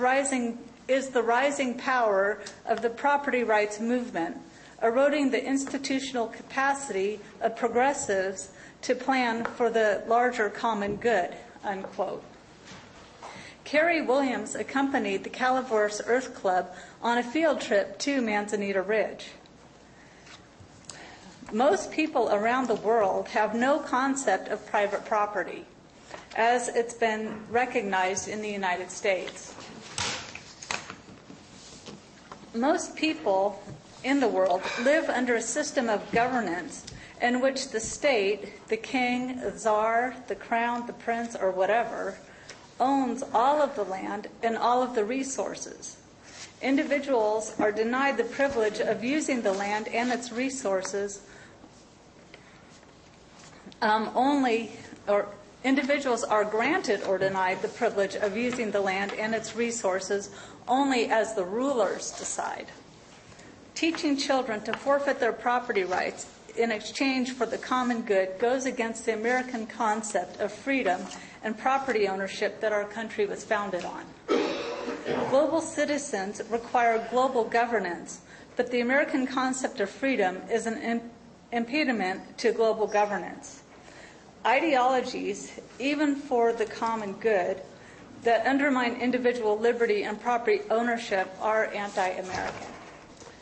is the rising power of the property rights movement, eroding the institutional capacity of progressives to plan for the larger common good," unquote. Carrie Williams accompanied the Calaveras Earth Club on a field trip to Manzanita Ridge. Most people around the world have no concept of private property, as it's been recognized in the United States. Most people in the world live under a system of governance in which the state, the king, the czar, the crown, the prince, or whatever, owns all of the land and all of the resources. Individuals are denied the privilege of using the land and its resources individuals are granted or denied the privilege of using the land and its resources only as the rulers decide. Teaching children to forfeit their property rights in exchange for the common good goes against the American concept of freedom and property ownership that our country was founded on. Global citizens require global governance, but the American concept of freedom is an impediment to global governance. Ideologies, even for the common good, that undermine individual liberty and property ownership are anti-American.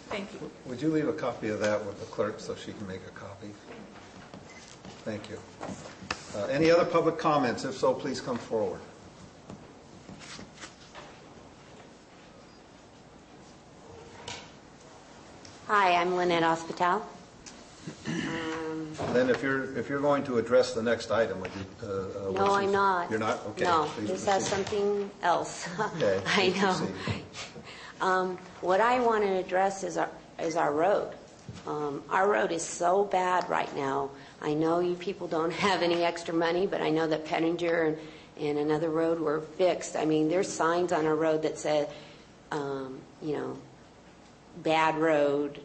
Thank you. Would you leave a copy of that with the clerk so she can make a copy? Thank you. Any other public comments? If so, please come forward. Hi, I'm Lynette Hospital. Then if you're going to address the next item, would you? No, I'm not. You're not? Okay. No, Please this proceed. has something else. Okay. I Please know. proceed. What I want to address is our road. Our road is so bad right now. I know you people don't have any extra money, but I know that Pettinger and another road were fixed. I mean, there's signs on our road that say, bad road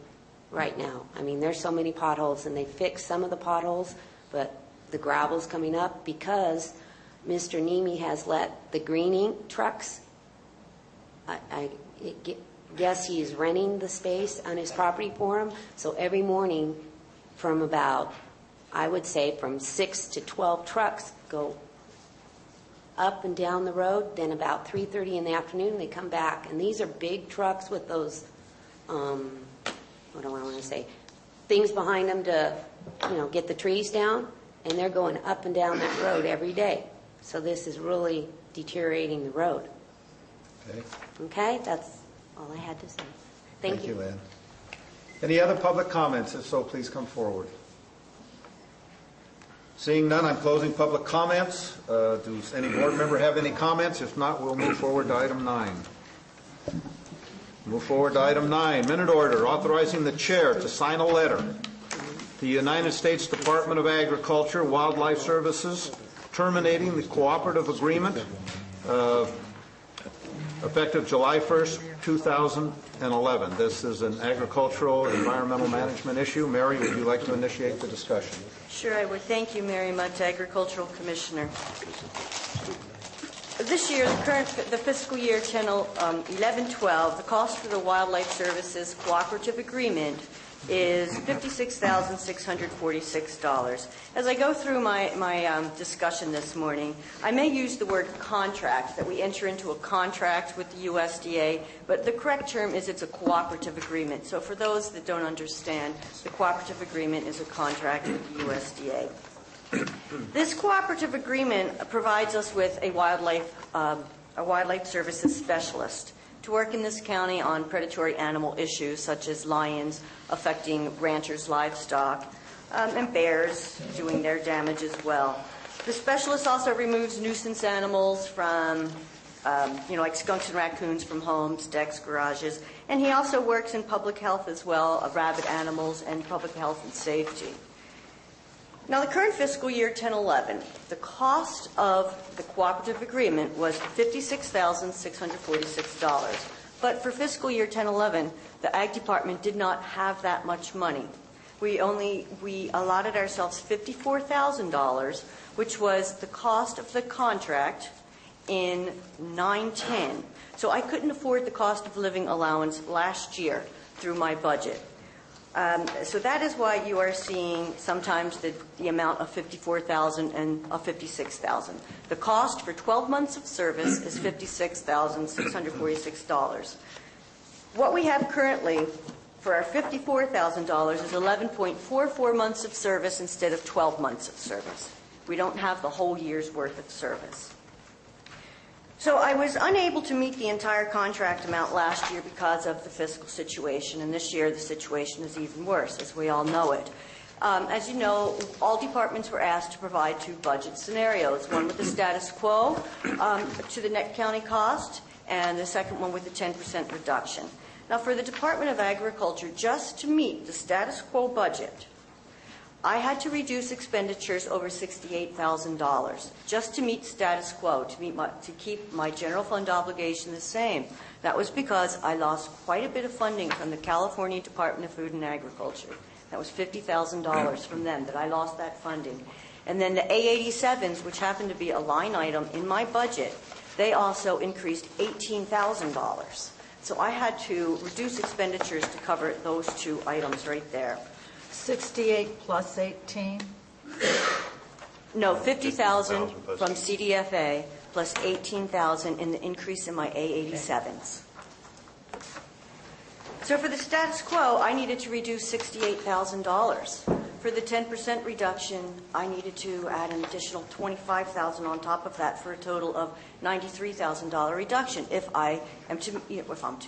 right now. I mean, there's so many potholes, and they fixed some of the potholes, but the gravel's coming up because Mr. Nemi has let the green ink trucks, I guess he's renting the space on his property for him. So every morning from about, I would say, from 6 to 12 trucks go up and down the road. Then about 3:30 in the afternoon, they come back. And these are big trucks with those, what do I want to say, things behind them to, get the trees down. And they're going up and down that road every day. So this is really deteriorating the road. Okay, that's all I had to say. Thank you. Lynn. Any other public comments? If so, please come forward. Seeing none, I'm closing public comments. Does any board member have any comments? If not, we'll move forward to item 9. Move forward to item 9, minute order authorizing the chair to sign a letter to the United States Department of Agriculture, Wildlife Services, terminating the cooperative agreement effective July 1st, 2011. This is an agricultural environmental management issue. Mary, would you like to initiate the discussion? Sure, I would. Thank you, Mary Mutt, Agricultural Commissioner. This year, the fiscal year 11-12, the cost for the Wildlife Services Cooperative Agreement is $56,646. As I go through my discussion this morning, I may use the word contract, that we enter into a contract with the USDA, but the correct term is it's a cooperative agreement. So for those that don't understand, the cooperative agreement is a contract with the USDA. This cooperative agreement provides us with a wildlife services specialist to work in this county on predatory animal issues such as lions affecting ranchers' livestock and bears doing their damage as well. The specialist also removes nuisance animals from like skunks and raccoons from homes, decks, garages. And he also works in public health as well, rabid animals and public health and safety. Now, the current fiscal year 10-11, the cost of the cooperative agreement was $56,646. But for fiscal year 10-11, the Ag Department did not have that much money. We allotted ourselves $54,000, which was the cost of the contract in 9-10. So I couldn't afford the cost of living allowance last year through my budget. So that is why you are seeing sometimes the amount of $54,000 and of $56,000. The cost for 12 months of service is $56,646. What we have currently for our $54,000 is 11.44 months of service instead of 12 months of service. We don't have the whole year's worth of service. So I was unable to meet the entire contract amount last year because of the fiscal situation, and this year the situation is even worse, as we all know it. As you know, all departments were asked to provide 2 budget scenarios, one with the status quo to the net county cost, and the second one with the 10% reduction. Now, for the Department of Agriculture, just to meet the status quo budget, I had to reduce expenditures over $68,000 just to meet status quo, to keep my general fund obligation the same. That was because I lost quite a bit of funding from the California Department of Food and Agriculture. That was $50,000 from them that I lost that funding. And then the A87s, which happened to be a line item in my budget, they also increased $18,000. So I had to reduce expenditures to cover those 2 items right there. 68 plus 18? No, 50,000 from CDFA plus 18,000 in the increase in my A87s. So for the status quo, I needed to reduce $68,000. For the 10% reduction, I needed to add an additional $25,000 on top of that for a total of $93,000 reduction if I'm to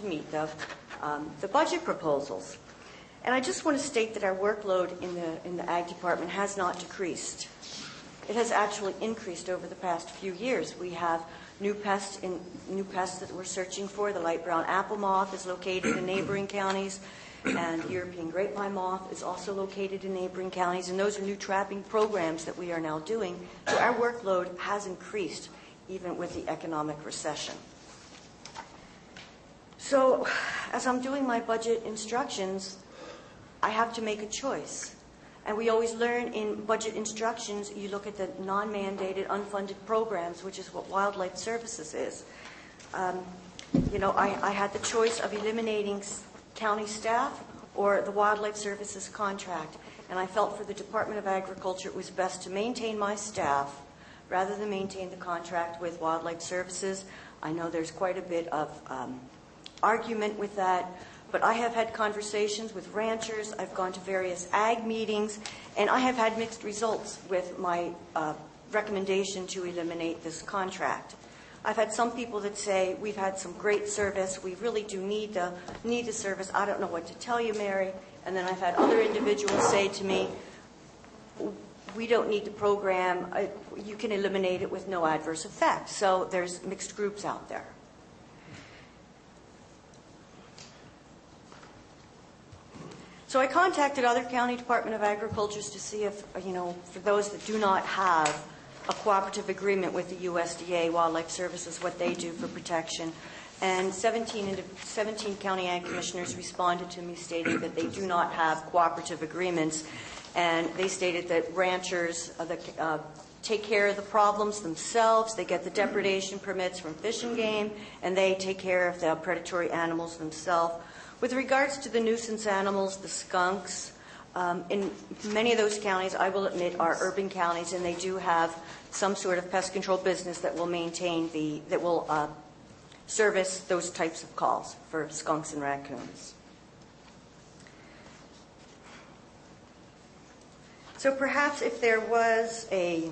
meet the budget proposals. And I just want to state that our workload in the Ag Department has not decreased. It has actually increased over the past few years. We have new pests that we're searching for. The light brown apple moth is located in neighboring counties, and the European grapevine moth is also located in neighboring counties. And those are new trapping programs that we are now doing. So our workload has increased even with the economic recession. So as I'm doing my budget instructions, I have to make a choice. And we always learn in budget instructions, you look at the non-mandated, unfunded programs, which is what Wildlife Services is. I had the choice of eliminating county staff or the Wildlife Services contract. And I felt for the Department of Agriculture it was best to maintain my staff rather than maintain the contract with Wildlife Services. I know there's quite a bit of argument with that. But I have had conversations with ranchers, I've gone to various ag meetings, and I have had mixed results with my recommendation to eliminate this contract. I've had some people that say, we've had some great service, we really do need the service, I don't know what to tell you, Mary. And then I've had other individuals say to me, we don't need the program, you can eliminate it with no adverse effect. So there's mixed groups out there. So I contacted other county Department of Agricultures to see if, for those that do not have a cooperative agreement with the USDA, Wildlife Services, what they do for protection. And 17 county ag commissioners responded to me stating that they do not have cooperative agreements. And they stated that ranchers take care of the problems themselves. They get the depredation permits from Fish and Game, and they take care of the predatory animals themselves. With regards to the nuisance animals, the skunks, in many of those counties, I will admit, are urban counties, and they do have some sort of pest control business that will service those types of calls for skunks and raccoons. So perhaps if there was a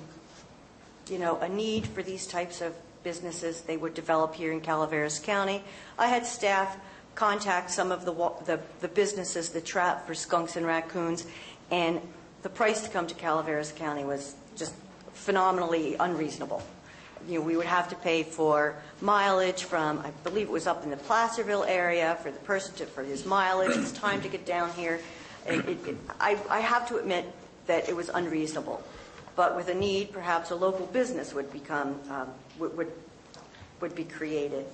need for these types of businesses, they would develop here in Calaveras County. I had staff contact some of the businesses that trap for skunks and raccoons, and the price to come to Calaveras County was just phenomenally unreasonable. we would have to pay for mileage from, I believe it was up in the Placerville area, for the person for his mileage, his time to get down here. I have to admit that it was unreasonable. But with a need, perhaps a local business would become, would be created.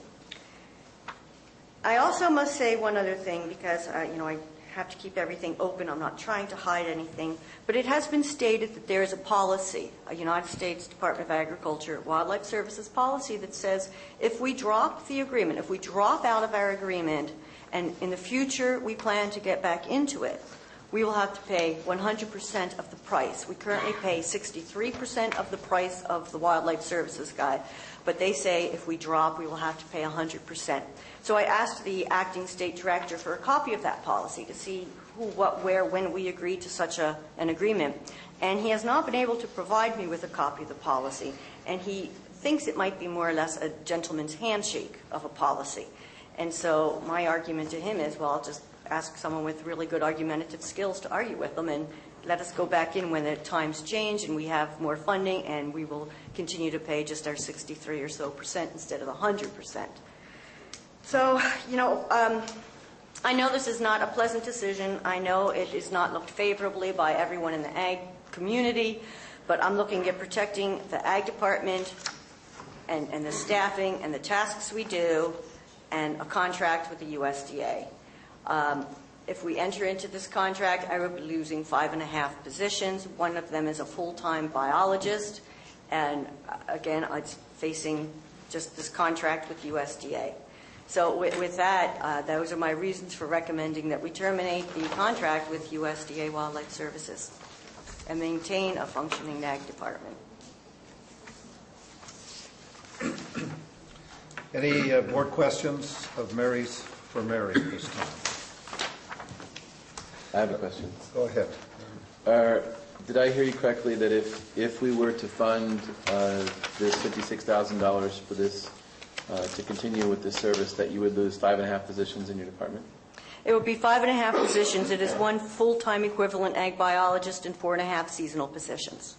I also must say one other thing, because I have to keep everything open. I'm not trying to hide anything. But it has been stated that there is a policy, a United States Department of Agriculture, Wildlife Services policy that says if we drop the agreement, if we drop out of our agreement, and in the future we plan to get back into it, we will have to pay 100% of the price. We currently pay 63% of the price of the Wildlife Services guide, but they say if we drop, we will have to pay 100%. So I asked the acting state director for a copy of that policy to see who, what, where, when we agreed to such an agreement. And he has not been able to provide me with a copy of the policy, and he thinks it might be more or less a gentleman's handshake of a policy. And so my argument to him is, well, I'll just ask someone with really good argumentative skills to argue with them, and let us go back in when the times change and we have more funding, and we will continue to pay just our 63 or so % instead of the 100%. So, I know this is not a pleasant decision. I know it is not looked favorably by everyone in the ag community, but I'm looking at protecting the ag department and the staffing and the tasks we do, and a contract with the USDA. If we enter into this contract, I will be losing 5.5 positions. One of them is a full-time biologist, and again, it's facing just this contract with USDA. So with that, those are my reasons for recommending that we terminate the contract with USDA Wildlife Services and maintain a functioning ag department. Any board questions of Mary's for Mary this time? I have a question. Go ahead. Did I hear you correctly that if we were to fund this $56,000 for this to continue with this service, that you would lose 5.5 positions in your department? It would be 5.5 positions. It is 1 full-time equivalent ag biologist and 4.5 seasonal positions.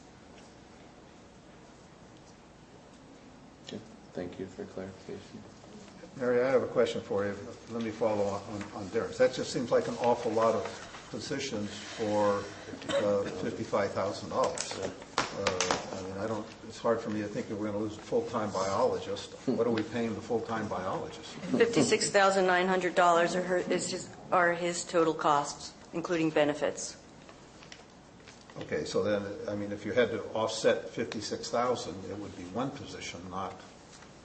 Okay. Thank you for clarification. Mary, I have a question for you. Let me follow on Derek's. That just seems like an awful lot of positions for $55,000. I mean, it's hard for me to think that we're going to lose a full-time biologist. What are we paying the full-time biologist? $56,900 are his total costs, including benefits. Okay, so then, I mean, if you had to offset $56,000, it would be 1 position, not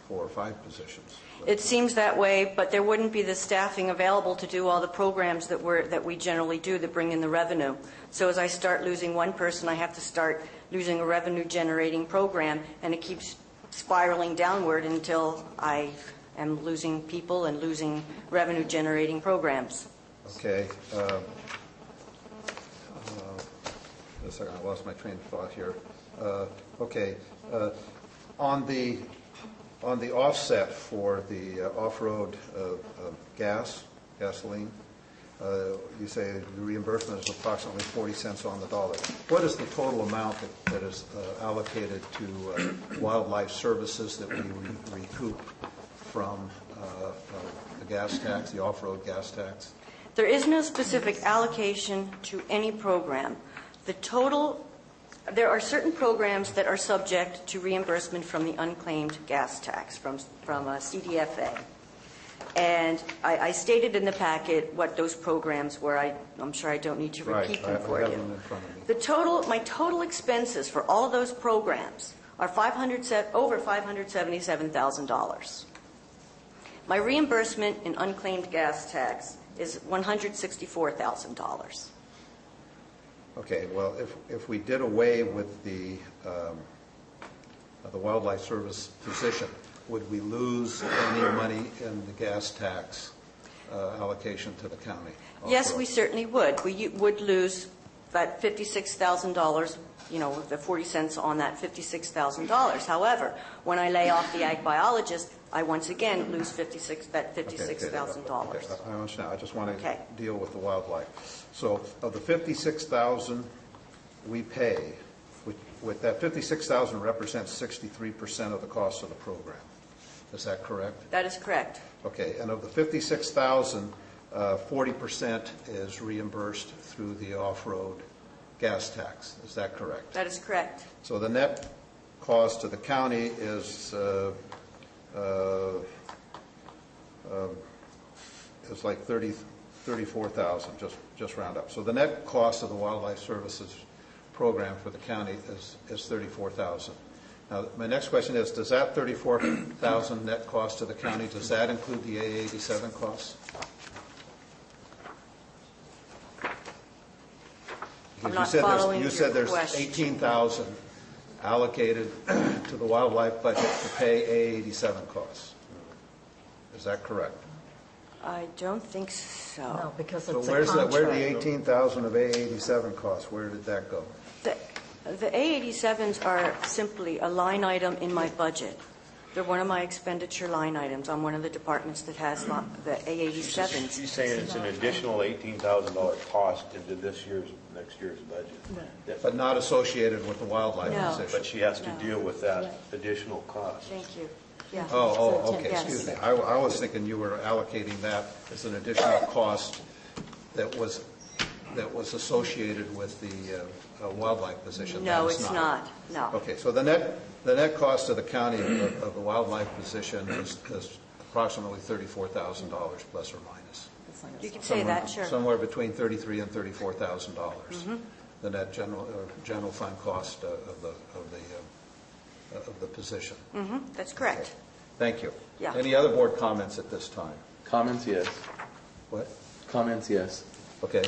4 or 5 positions. It seems that way, but there wouldn't be the staffing available to do all the programs that we generally do that bring in the revenue. So as I start losing 1 person, I have to start losing a revenue-generating program, and it keeps spiraling downward until I am losing people and losing revenue-generating programs. Okay. A second, I lost my train of thought here. Okay. On the offset for the off-road gasoline, you say the reimbursement is approximately 40 cents on the dollar. What is the total amount that is allocated to wildlife services that we recoup from the gas tax, the off-road gas tax? There is no specific allocation to any program. There are certain programs that are subject to reimbursement from the unclaimed gas tax, from CDFA. And I stated in the packet what those programs were. I'm sure I don't need to repeat them for you. My total expenses for all of those programs are over $577,000. My reimbursement in unclaimed gas tax is $164,000. Okay, well, if we did away with the wildlife service position, would we lose any money in the gas tax allocation to the county? Yes, we certainly would. We would lose that $56,000, the 40 cents on that $56,000. However, when I lay off the ag biologist, I once again lose $56,000. Okay, I understand. I just want to deal with the wildlife. So of the $56,000 we pay with that 56,000 represents 63% of the cost of the program. Is that correct? That is correct. Okay, and of the 56,000, 40% is reimbursed through the off-road gas tax. Is that correct? That is correct. So the net cost to the county is like 34,000, just round up. So the net cost of the Wildlife Services program for the county is 34,000. Now, my next question is, does that 34,000 net cost to the county, does that include the A87 costs? I'm not following you said your there's question. 18,000 allocated to the wildlife budget to pay A87 costs. Is that correct? I don't think so. No, because So it's a where's contract. where the 18,000 of A87 costs? Where did that go? The A87s are simply a line item in my budget. They're one of my expenditure line items. I'm one of the departments that has the A87s. She's saying it's an additional $18,000 cost into next year's budget. But not associated with the wildlife No. position. But she has to deal with that additional cost. Thank you. Yeah. Oh, okay, Yes. excuse me. I was thinking you were allocating that as an additional cost that was associated with the wildlife position. No, That is it's not. No. Okay, so the net cost of the county of the wildlife position is approximately $34,000 plus or minus. You can say that, sure. Somewhere between $33,000 and $34,000. The net general fund cost of the position. That's correct. Thank you. Yeah. Any other board comments at this time? Comments, yes. What? Comments, yes. Okay.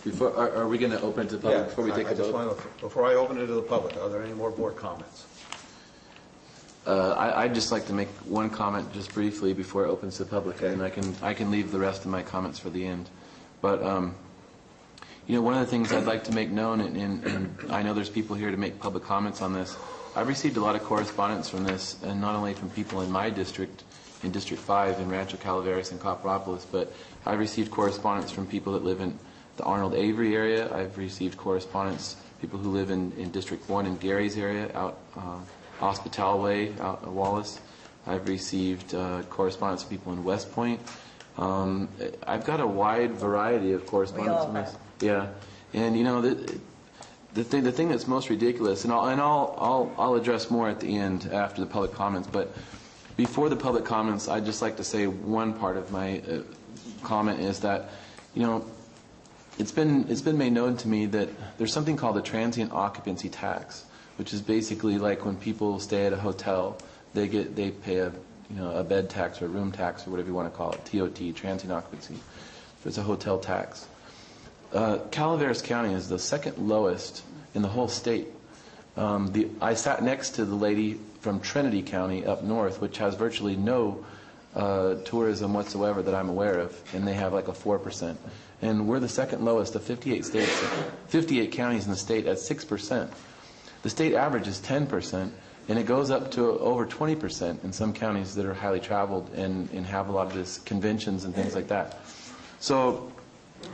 Before, are we going to open it to the public before we take a vote? Before I open it to the public, are there any more board comments? I'd just like to make one comment just briefly before it opens to the public, and I can leave the rest of my comments for the end. But one of the things I'd like to make known, and I know there's people here to make public comments on this. I've received a lot of correspondence from this, and not only from people in my district, in District 5, in Rancho Calaveras and Copperopolis, but I've received correspondence from people that live in the Arnold Avery area. I've received correspondence, people who live in District 1 in Gary's area, out Hospital Way, out in Wallace. I've received correspondence from people in West Point. I've got a wide variety of correspondence from this. Yeah, and the thing that's most ridiculous, and I'll address more at the end after the public comments, but before the public comments, I'd just like to say one part of my comment is that, it's been made known to me that there's something called a transient occupancy tax, which is basically like when people stay at a hotel, they pay a bed tax or a room tax or whatever you want to call it, TOT, transient occupancy. There's a hotel tax. Calaveras County is the second lowest in the whole state. I sat next to the lady from Trinity County up north, which has virtually no tourism whatsoever that I'm aware of, and they have like a 4%. And we're the second lowest of 58 counties in the state at 6%. The state average is 10%, and it goes up to over 20% in some counties that are highly traveled and have a lot of this conventions and things like that. So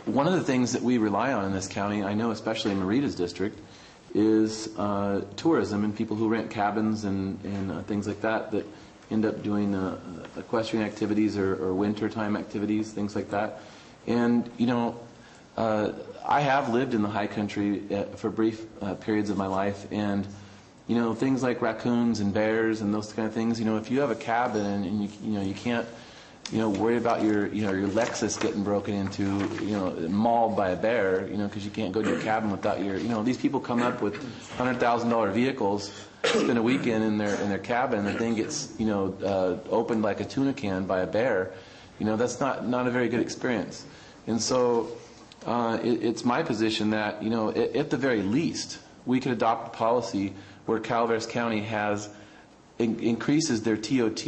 one of the things that we rely on in this county, I know especially in Marita's district, is tourism and people who rent cabins and things like that end up doing equestrian activities or wintertime activities, things like that. And, I have lived in the high country for brief periods of my life, and, things like raccoons and bears and those kind of things, if you have a cabin and you can't, worry about your Lexus getting broken into, mauled by a bear, because you can't go to your cabin without your, these people come up with $100,000 vehicles, spend a weekend in their cabin, and the thing gets, opened like a tuna can by a bear. That's not a very good experience. And so it's my position that, at the very least, we could adopt a policy where Calaveras County increases their TOT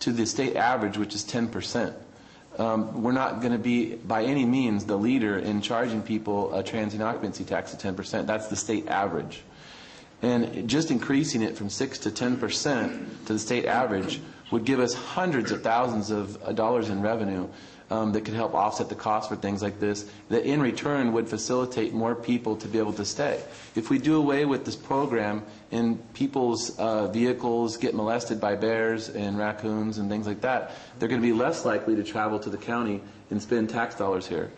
to the state average, which is 10%. We're not going to be, by any means, the leader in charging people a transient occupancy tax of 10%. That's the state average. And just increasing it from 6 to 10% to the state average would give us hundreds of thousands of dollars in revenue. that could help offset the cost for things like this, that in return would facilitate more people to be able to stay. If we do away with this program and people's vehicles get molested by bears and raccoons and things like that, they're going to be less likely to travel to the county and spend tax dollars here.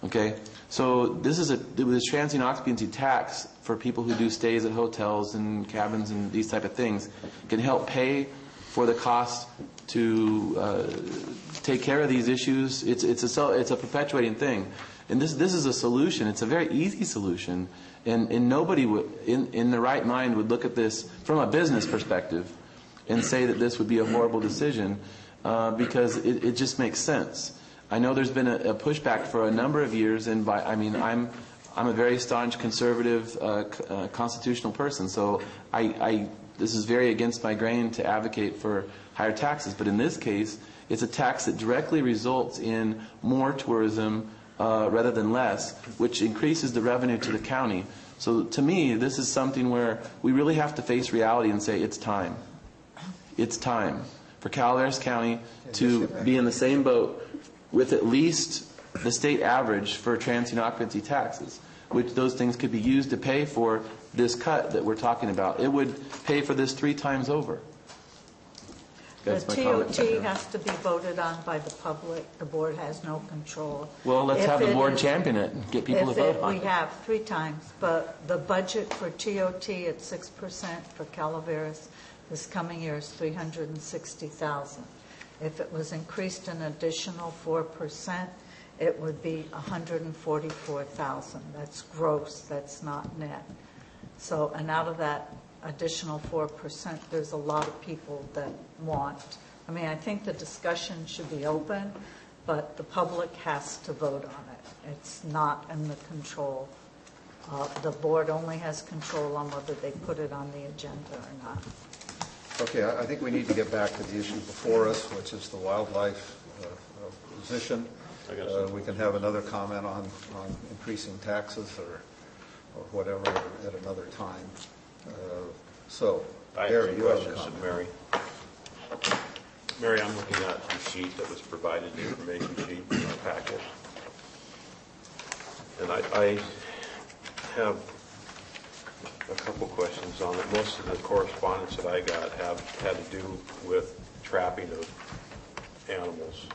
Okay, so this is the transient occupancy tax for people who do stays at hotels and cabins and these type of things can help pay for the cost to take care of these issues. It's a perpetuating thing, and this is a solution. It's a very easy solution, and nobody would in their right mind would look at this from a business perspective and say that this would be a horrible decision because it just makes sense. I know there's been a pushback for a number of years, and I'm a very staunch conservative constitutional person, so this is very against my grain to advocate for higher taxes. But in this case, it's a tax that directly results in more tourism rather than less, which increases the revenue to the county. So to me, this is something where we really have to face reality and say it's time. It's time for Calaveras County to be in the same boat with at least the state average for transient occupancy taxes, which those things could be used to pay for this cut that we're talking about. It would pay for this 3 times over. The TOT has to be voted on by the public. The board has no control. Well, let's have the board champion it and get people to vote on it. We have 3 times, but the budget for TOT at 6% for Calaveras this coming year is $360,000. If it was increased an additional 4%, it would be $144,000. That's gross. That's not net. So, and out of that additional 4%, there's a lot of people that want. I mean, I think the discussion should be open, but the public has to vote on it. It's not in the control. The board only has control on whether they put it on the agenda or not. Okay, I think we need to get back to the issue before us, which is the wildlife position. We can have another comment on increasing taxes or whatever at another time. I have some questions of Mary. Mary, I'm looking at the sheet that was provided, the information sheet in our packet. And I have a couple questions on it. Most of the correspondence that I got had to do with trapping of animals.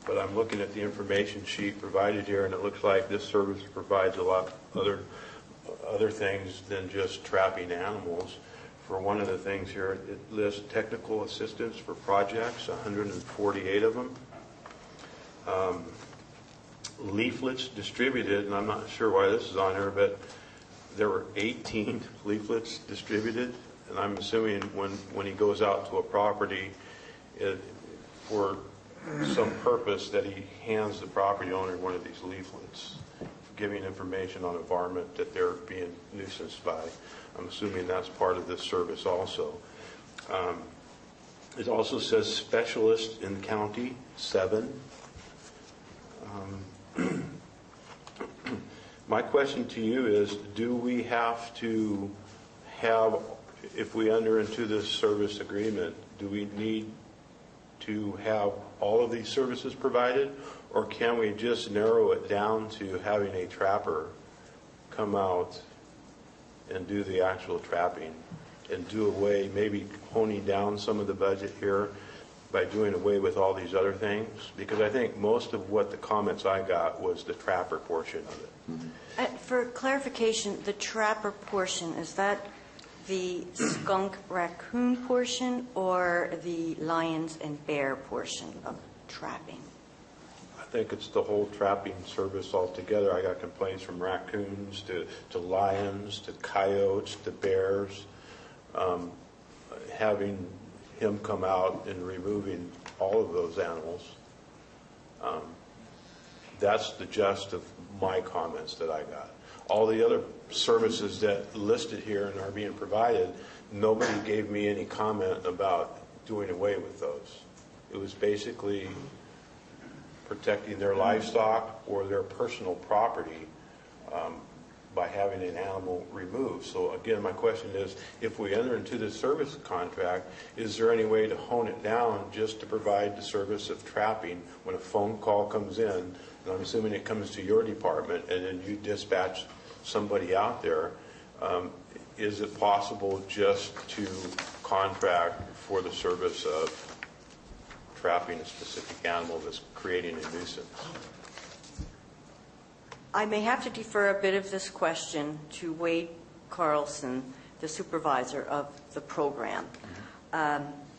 But I'm looking at the information sheet provided here, and it looks like this service provides a lot other things than just trapping animals. For one of the things here, it lists technical assistance for projects, 148 of them. Leaflets distributed, and I'm not sure why this is on here, but there were 18 leaflets distributed, and I'm assuming when he goes out to a property for some purpose that he hands the property owner one of these leaflets, giving information on environment that they're being nuisanced by. I'm assuming that's part of this service also. It also says specialist in county, 7. My question to you is, do we have to have, if we enter into this service agreement, do we need to have all of these services provided, or can we just narrow it down to having a trapper come out and do the actual trapping and do away, maybe honing down some of the budget here by doing away with all these other things? Because I think most of what the comments I got was the trapper portion of it. Mm-hmm. For clarification, the trapper portion, is that the skunk raccoon portion or the lions and bear portion of trapping? I think it's the whole trapping service altogether. I got complaints from raccoons to lions to coyotes to bears. Having him come out and removing all of those animals, that's the gist of my comments that I got. All the other services that listed here and are being provided, nobody gave me any comment about doing away with those. It was basically protecting their livestock or their personal property by having an animal removed. So again, my question is, if we enter into this service contract, is there any way to hone it down just to provide the service of trapping when a phone call comes in, and I'm assuming it comes to your department, and then you dispatch somebody out there? Is it possible just to contract for the service of trapping a specific animal that's creating a nuisance? I may have to defer a bit of this question to Wade Carlson, the supervisor of the program,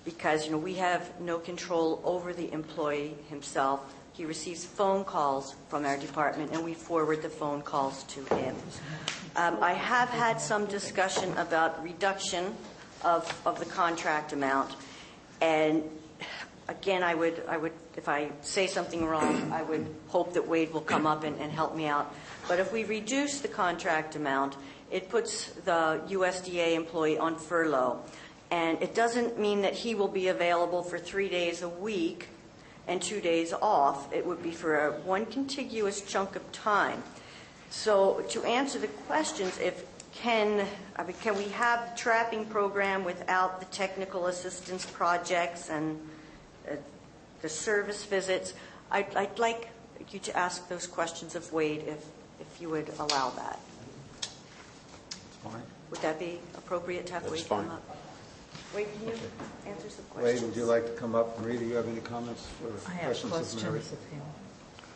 because we have no control over the employee himself. He receives phone calls from our department, and we forward the phone calls to him. I have had some discussion about reduction of the contract amount, and again, I would, if I say something wrong, I would hope that Wade will come up and help me out. But if we reduce the contract amount, it puts the USDA employee on furlough. And it doesn't mean that he will be available for 3 days a week and 2 days off. It would be for one contiguous chunk of time. So to answer the questions, can we have the trapping program without the technical assistance projects and the service visits? I'd like you to ask those questions of Wade if you would allow that. Fine. Would that be appropriate to have Wade come up? Wade, can you answer some questions? Wade, would you like to come up? Rita, you have any comments or I have questions questions of Mary? of him.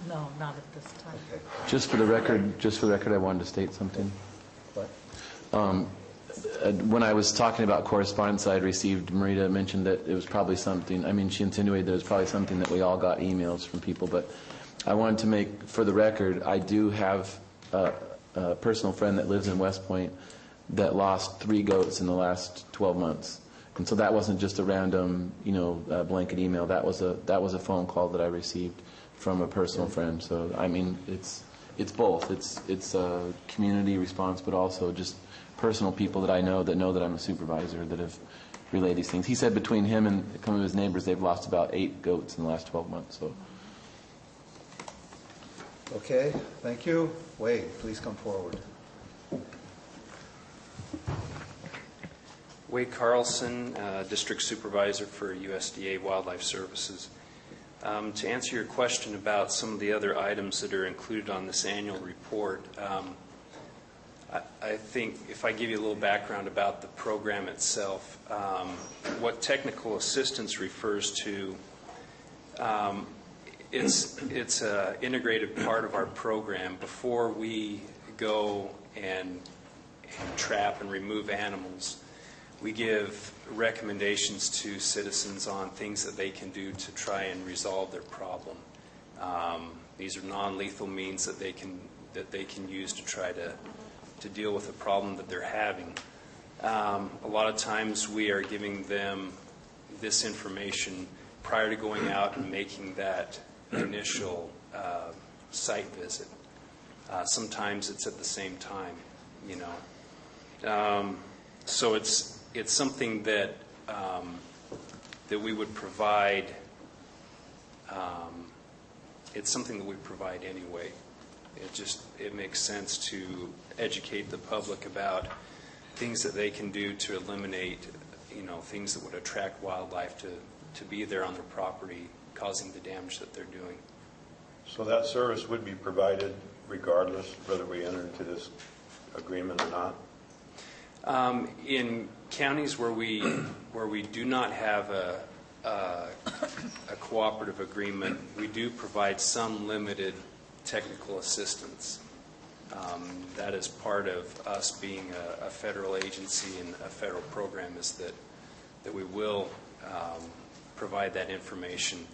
No, not at this time. Okay. Just for the record, I wanted to state something. What? When I was talking about correspondence I had received, Marita mentioned that it was probably something, she insinuated that it was probably something that we all got emails from people, but I wanted to make, for the record, I do have a personal friend that lives in West Point that lost 3 goats in the last 12 months. And so that wasn't just a random, blanket email. That was a phone call that I received from a personal friend. So, it's both. It's a community response, but also just personal people that I know that I'm a supervisor that have relayed these things. He said between him and some of his neighbors, they've lost about 8 goats in the last 12 months. So. Okay, thank you. Wade, please come forward. Wade Carlson, District Supervisor for USDA Wildlife Services. To answer your question about some of the other items that are included on this annual report, I think if I give you a little background about the program itself, what technical assistance refers to, it's an integrated part of our program. Before we go and trap and remove animals, we give recommendations to citizens on things that they can do to try and resolve their problem. These are non-lethal means that they can use to try to deal with the problem that they're having. A lot of times we are giving them this information prior to going out and making that initial site visit. Sometimes it's at the same time, So it's something that that we would provide. It's something that we provide anyway. It makes sense to educate the public about things that they can do to eliminate, things that would attract wildlife to be there on their property, causing the damage that they're doing. So that service would be provided regardless whether we enter into this agreement or not? In counties where we do not have a cooperative agreement, we do provide some limited technical assistance. That is part of us being a federal agency and a federal program, is that we will provide that information.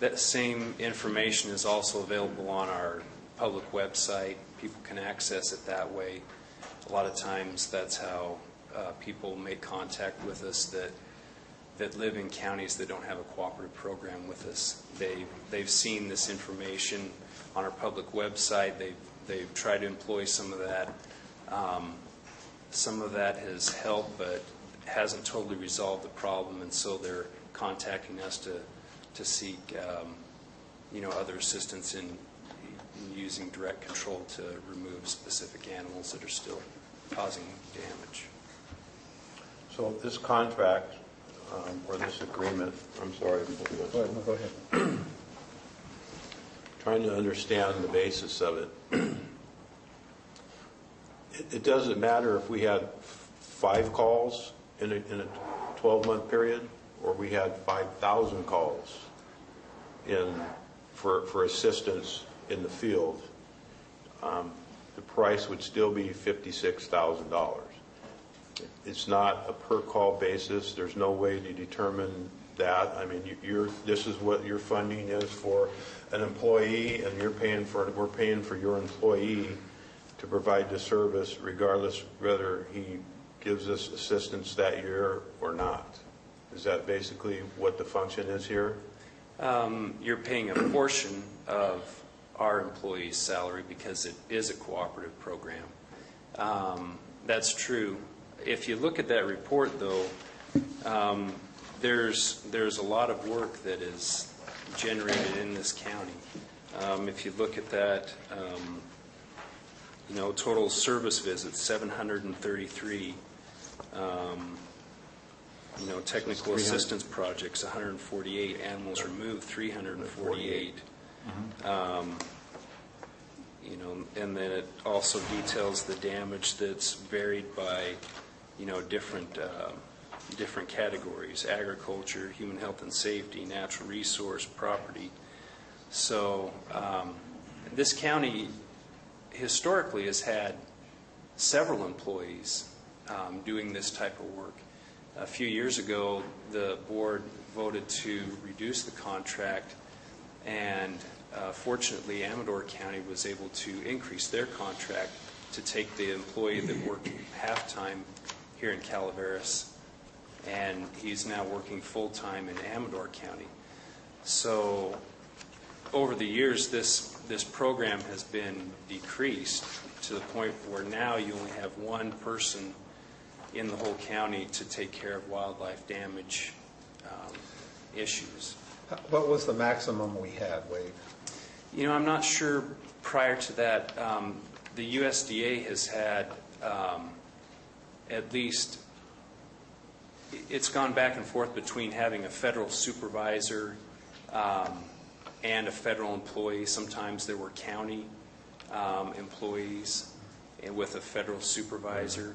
That same information is also available on our public website. People can access it that way. A lot of times that's how people make contact with us that live in counties that don't have a cooperative program with us. They've seen this information on our public website. They've tried to employ some of that. Some of that has helped, but hasn't totally resolved the problem, and so they're contacting us to seek other assistance in using direct control to remove specific animals that are still causing damage. So this contract or this agreement, I'm sorry. Go ahead. Trying to understand the basis of it. It doesn't matter if we had 5 calls in a 12-month period, or we had 5,000 calls for assistance in the field. The price would still be $56,000. It's not a per call basis. There's no way to determine that. I mean, this is what your funding is for an employee, and we're paying for your employee to provide the service, regardless whether he gives us assistance that year or not. Is that basically what the function is here? You're paying a portion of our employee's salary because it is a cooperative program. That's true. If you look at that report, though, there's a lot of work that is generated in this county. If you look at that, total service visits, 733. Technical assistance projects, 148. Animals removed, 348. And then it also details the damage that's varied by, different categories: agriculture, human health and safety, natural resource, property. So this county historically has had several employees doing this type of work. A few years ago, the board voted to reduce the contract, and fortunately, Amador County was able to increase their contract to take the employee that worked half-time here in Calaveras, and he's now working full-time in Amador County. So over the years, this program has been decreased to the point where now you only have one person in the whole county to take care of wildlife damage issues. What was the maximum we had, Wade? I'm not sure prior to that. The USDA has had at least, it's gone back and forth between having a federal supervisor and a federal employee. Sometimes there were county employees and with a federal supervisor.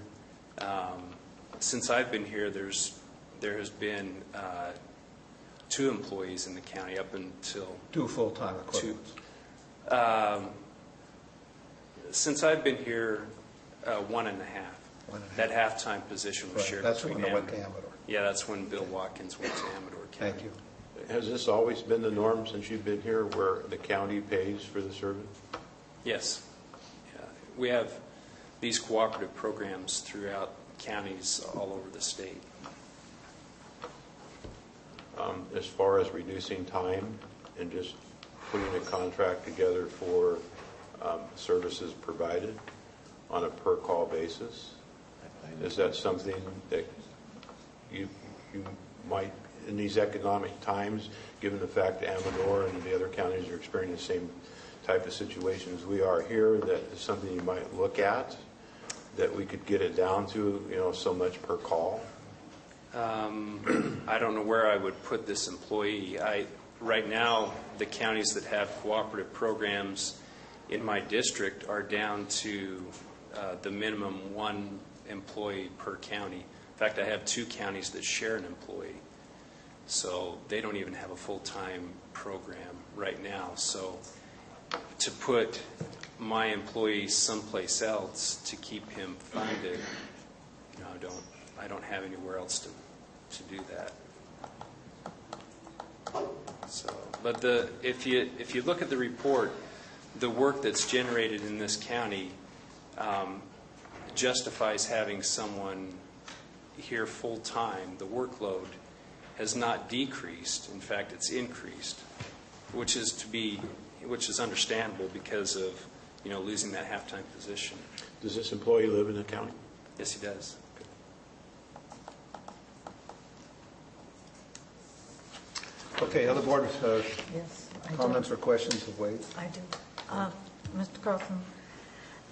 Since I've been here, there has been 2 employees in the county up until 2 full-time equivalents. Since I've been here, 1.5. That half-time position was shared. That's when I went to Amador. Yeah, that's when Bill Watkins went to Amador County. Thank you. Has this always been the norm since you've been here, where the county pays for the service? Yes. Yeah. We have these cooperative programs throughout counties all over the state. As far as reducing time and just putting a contract together for services provided on a per-call basis, is that something that you might, in these economic times, given the fact that Amador and the other counties are experiencing the same type of situations we are here, that is something you might look at, that we could get it down to, so much per call? I don't know where I would put this employee. Right now, the counties that have cooperative programs in my district are down to the minimum 1 employee per county. In fact, I have 2 counties that share an employee. So they don't even have a full-time program right now. So to put my employee someplace else to keep him funded, I don't have anywhere else to do that. So, but if you look at the report, the work that's generated in this county justifies having someone here full time. The workload has not decreased. In fact, it's increased, which is understandable because of losing that half-time position. Does this employee live in the county? Yes, he does. Okay, other board Yes, I comments or questions of Wade? I do. Mr. Carlson,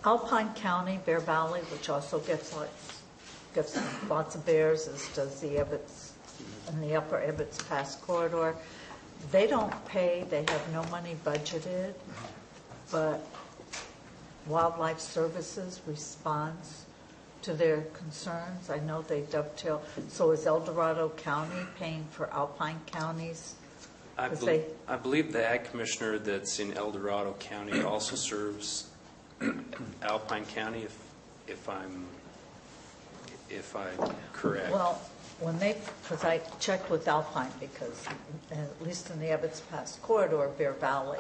Alpine County, Bear Valley, which also gets lots of bears, as does the Ebbets and the upper Ebbets Pass corridor. They don't pay, they have no money budgeted, but Wildlife Services responds to their concerns. I know they dovetail. So is El Dorado County paying for Alpine counties? I believe the Ag Commissioner that's in El Dorado County also serves Alpine County, if I'm correct. Well, because I checked with Alpine, because at least in the Ebbets Pass corridor, Bear Valley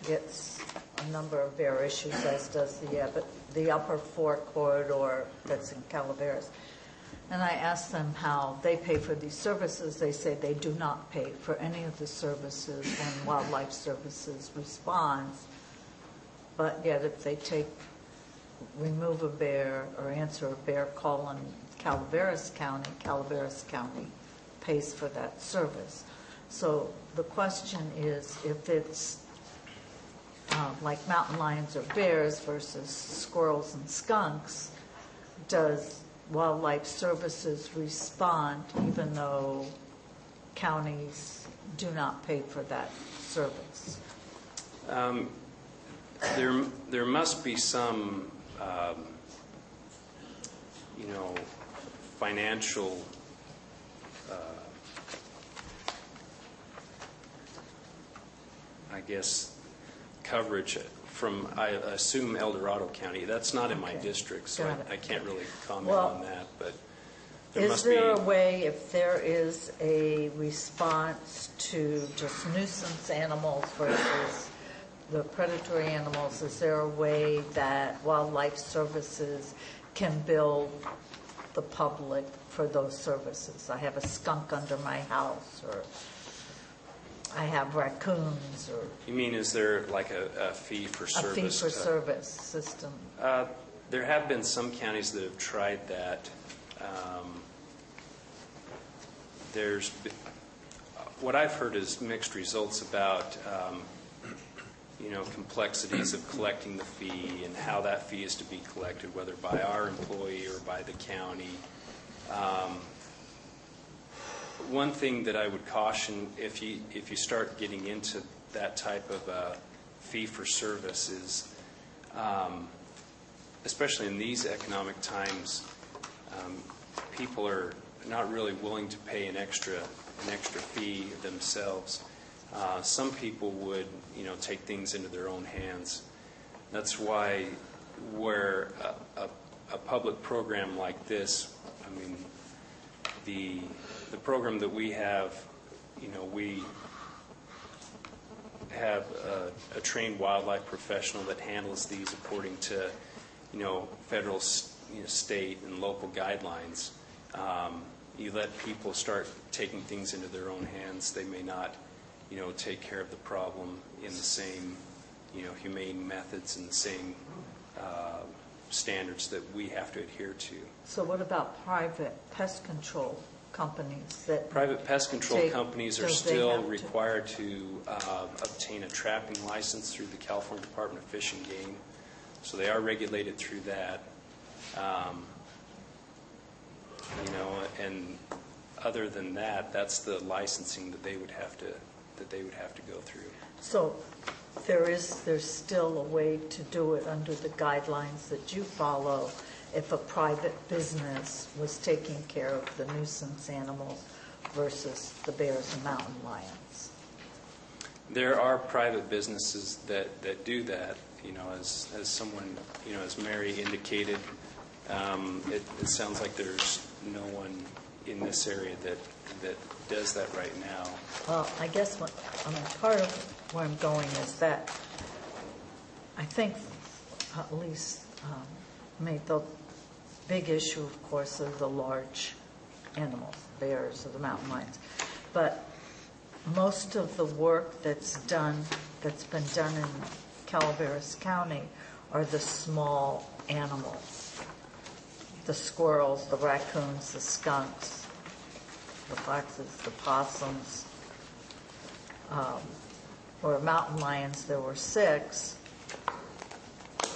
gets a number of bear issues, as does the Upper Fork corridor that's in Calaveras. And I asked them how they pay for these services. They say they do not pay for any of the services when Wildlife Services responds. But yet if they remove a bear or answer a bear call in Calaveras County pays for that service. So the question is, if it's like mountain lions or bears versus squirrels and skunks, does Wildlife Services respond even though counties do not pay for that service? There must be some, financial coverage from, I assume, El Dorado County. That's not in my district, so I can't really comment on that. But there must be. Is there a way, if there is a response to just nuisance animals versus the predatory animals, is there a way that Wildlife Services can bill the public for those services? I have a skunk under my house, or I have raccoons, or... You mean, is there like a fee-for-service? A fee-for-service system. There have been some counties that have tried that. What I've heard is mixed results about complexities of collecting the fee and how that fee is to be collected, whether by our employee or by the county. One thing that I would caution, if you start getting into that type of fee for service, is, especially in these economic times, people are not really willing to pay an extra fee themselves. Some people would, take things into their own hands. That's why, where a public program like this, I mean, the program that we have, we have a trained wildlife professional that handles these according to, federal, state, and local guidelines. You let people start taking things into their own hands, they may not, take care of the problem in the same, humane methods and the same standards that we have to adhere to. So what about private pest control companies that... Private pest control companies are still required to obtain a trapping license through the California Department of Fish and Game. So they are regulated through that. And other than that, that's the licensing that they would have to go through. So there's still a way to do it under the guidelines that you follow if a private business was taking care of the nuisance animals versus the bears and mountain lions. There are private businesses that do that. As someone, as Mary indicated, it sounds like there's no one in this area that does that right now. Well, I guess part of where I'm going is that I think at least the big issue, of course, are the large animals, bears or the mountain lions. But most of the work that's been done in Calaveras County are the small animals. The squirrels, the raccoons, the skunks, the foxes, the possums. For mountain lions, there were 6.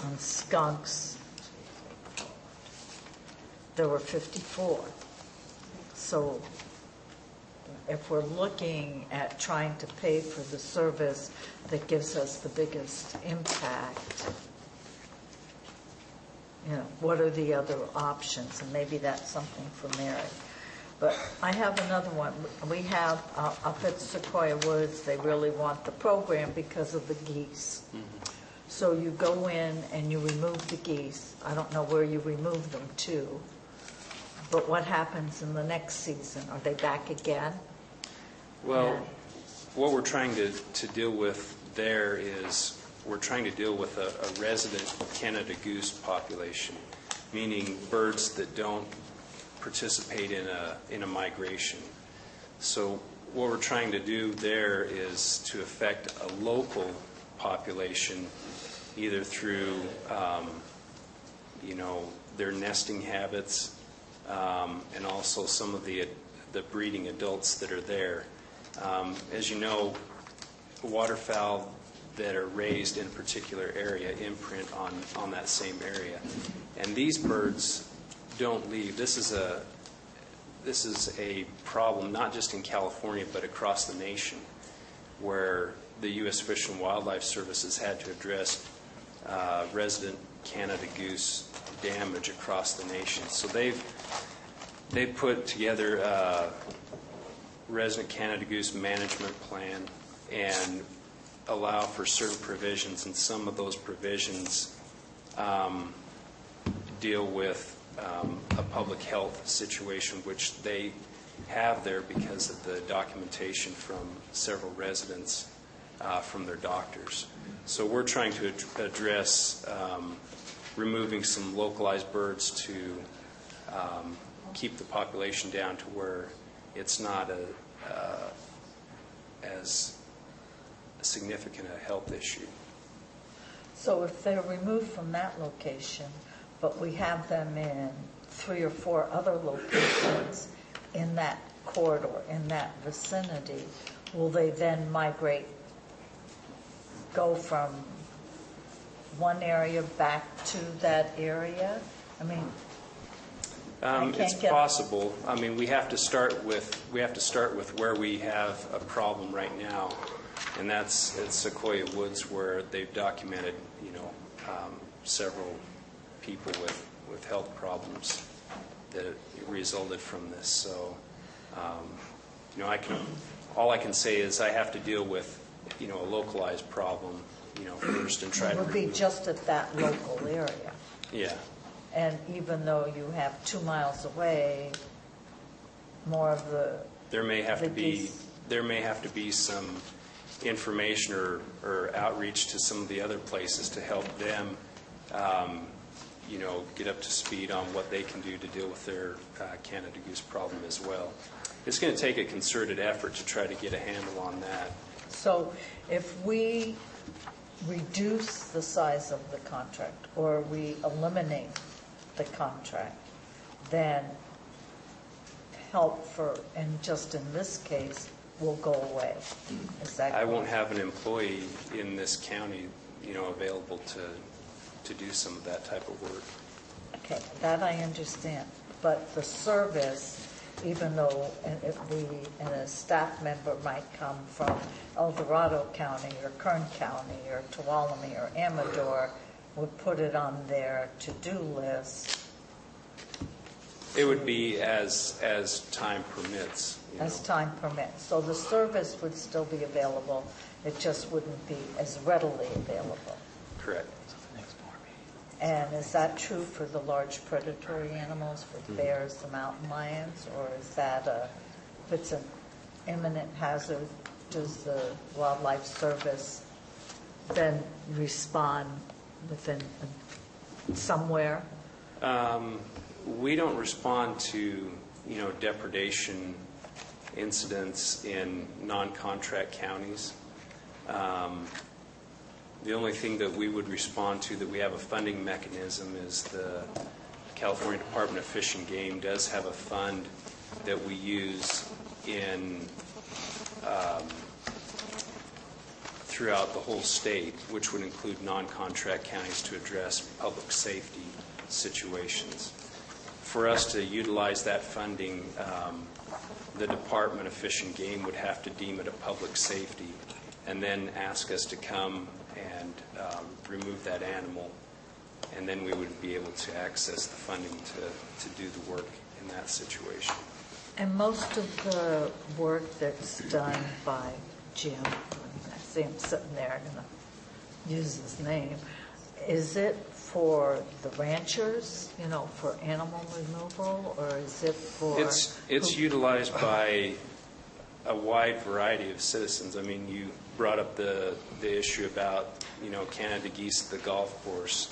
On skunks, there were 54. So if we're looking at trying to pay for the service that gives us the biggest impact, what are the other options? And maybe that's something for Mary. But I have another one. We have up at Sequoia Woods, they really want the program because of the geese. Mm-hmm. So you go in and you remove the geese. I don't know where you remove them to, but what happens in the next season? Are they back again? Well, what we're trying to deal with there is we're trying to deal with a resident Canada goose population, meaning birds that don't participate in a migration. So what we're trying to do there is to affect a local population, either through their nesting habits, and also some of the breeding adults that are there. As you know, waterfowl that are raised in a particular area imprint on that same area, and these birds don't leave. This is a problem not just in California but across the nation, where the U.S. Fish and Wildlife Service has had to address resident Canada goose damage across the nation. So they've put together a resident Canada goose management plan and allow for certain provisions, and some of those provisions deal with a public health situation, which they have there because of the documentation from several residents from their doctors. So we're trying to address removing some localized birds to keep the population down to where it's not as significant a health issue. So if they're removed from that location, but we have them in 3 or 4 other locations in that corridor, in that vicinity, will they then migrate, go from one area back to that area? I mean, it's possible. I mean, we have to start with where we have a problem right now, and that's at Sequoia Woods, where they've documented, several people with health problems that resulted from this. So, all I can say is I have to deal with, a localized problem, first, and try to. It would be just at that local area. Yeah. And even though you have 2 miles away, more of the there may have to be some information or outreach to some of the other places to help them, get up to speed on what they can do to deal with their Canada goose problem as well. It's going to take a concerted effort to try to get a handle on that. So if we reduce the size of the contract or we eliminate the contract, then help and just in this case, will go away. Is that correct? I won't have an employee in this county, available to do some of that type of work. Okay, that I understand. But the service, even though a staff member might come from El Dorado County or Kern County or Tuolumne or Amador, would put it on their to-do list. It would be as time permits. As time permits. So the service would still be available. It just wouldn't be as readily available. Correct. And is that true for the large predatory animals, for bears and mountain lions, or is that if it's an imminent hazard, does the Wildlife Service then respond within somewhere? We don't respond to, depredation incidents in non-contract counties. The only thing that we would respond to that we have a funding mechanism is the California Department of Fish and Game does have a fund that we use in throughout the whole state, which would include non-contract counties to address public safety situations. For us to utilize that funding, the Department of Fish and Game would have to deem it a public safety and then ask us to come and remove that animal, and then we would be able to access the funding to do the work in that situation. And most of the work that's done by Jim, I see him sitting there, I'm going to use his name, is it for the ranchers, for animal removal, or is it for... It's utilized by a wide variety of citizens. I mean, you brought up the issue about, Canada geese at the golf course.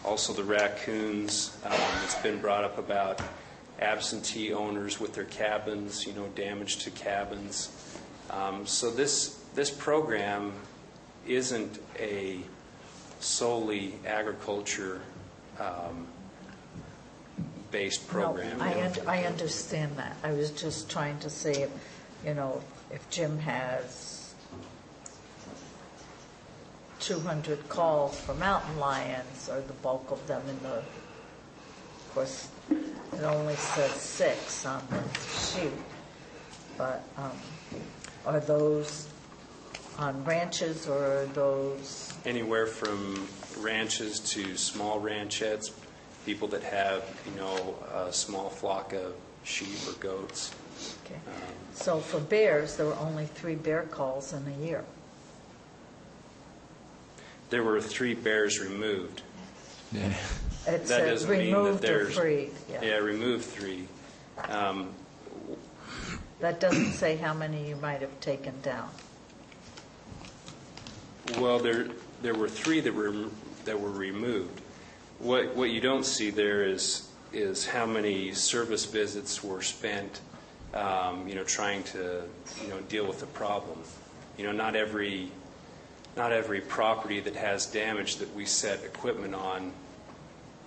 Also the raccoons. It's been brought up about absentee owners with their cabins, damage to cabins. So this program isn't a solely agriculture based program. No, I understand that. I was just trying to see if Jim has 200 calls for mountain lions, or the bulk of them of course, it only says 6 on the sheet, but are those on ranches, or are those... Anywhere from ranches to small ranchettes, people that have, a small flock of sheep or goats. Okay. So for bears, there were only 3 bear calls in a year. There were 3 bears removed. Yeah. It That doesn't mean that there's... freed. Yeah, removed 3. That doesn't say how many you might have taken down. Well, there were 3 that were removed. What you don't see there is how many service visits were spent, trying to deal with the problem. Not every property that has damage that we set equipment on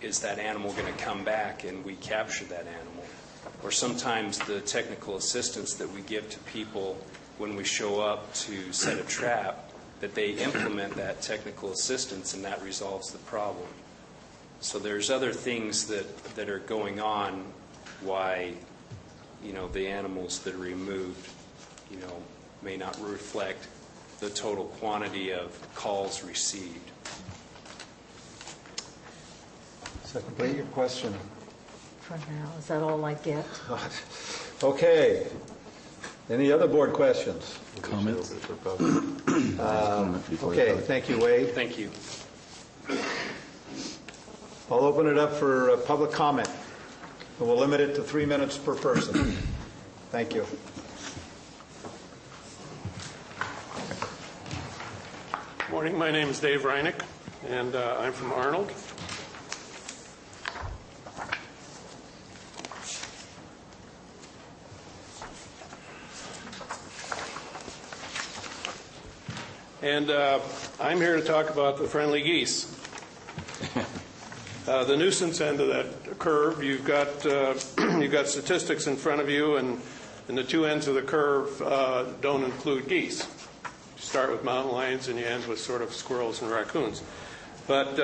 is that animal going to come back and we capture that animal. Or sometimes the technical assistance that we give to people when we show up to set a trap, that they implement that technical assistance and that resolves the problem. So there's other things that are going on why, the animals that are removed, may not reflect the total quantity of calls received. Does that complete your question? For now, is that all I get? Okay. Any other board questions? Comments? Okay, thank you, Wade. Thank you. I'll open it up for public comment. And we'll limit it to 3 minutes per person. Thank you. Morning, my name is Dave Reinick, and I'm from Arnold. And I'm here to talk about the friendly geese. The nuisance end of that curve, you've got statistics in front of you, and the 2 ends of the curve don't include geese. You start with mountain lions and you end with sort of squirrels and raccoons. But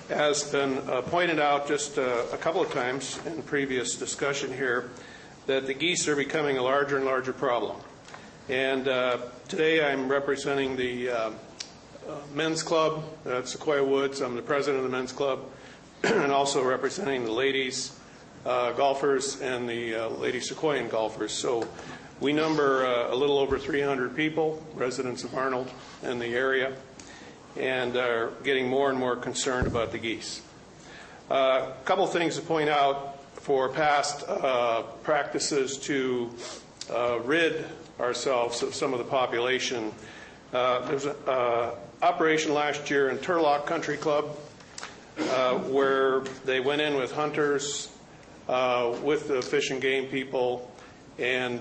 as been pointed out just a couple of times in previous discussion here, that the geese are becoming a larger and larger problem. And today I'm representing the men's club at Sequoia Woods. I'm the president of the men's club, and also representing the ladies golfers and the lady Sequoian golfers. So we number a little over 300 people, residents of Arnold and the area, and are getting more and more concerned about the geese. A couple things to point out for past practices to rid ourselves of some of the population. There's an operation last year in Turlock Country Club where they went in with hunters, with the fish and game people, and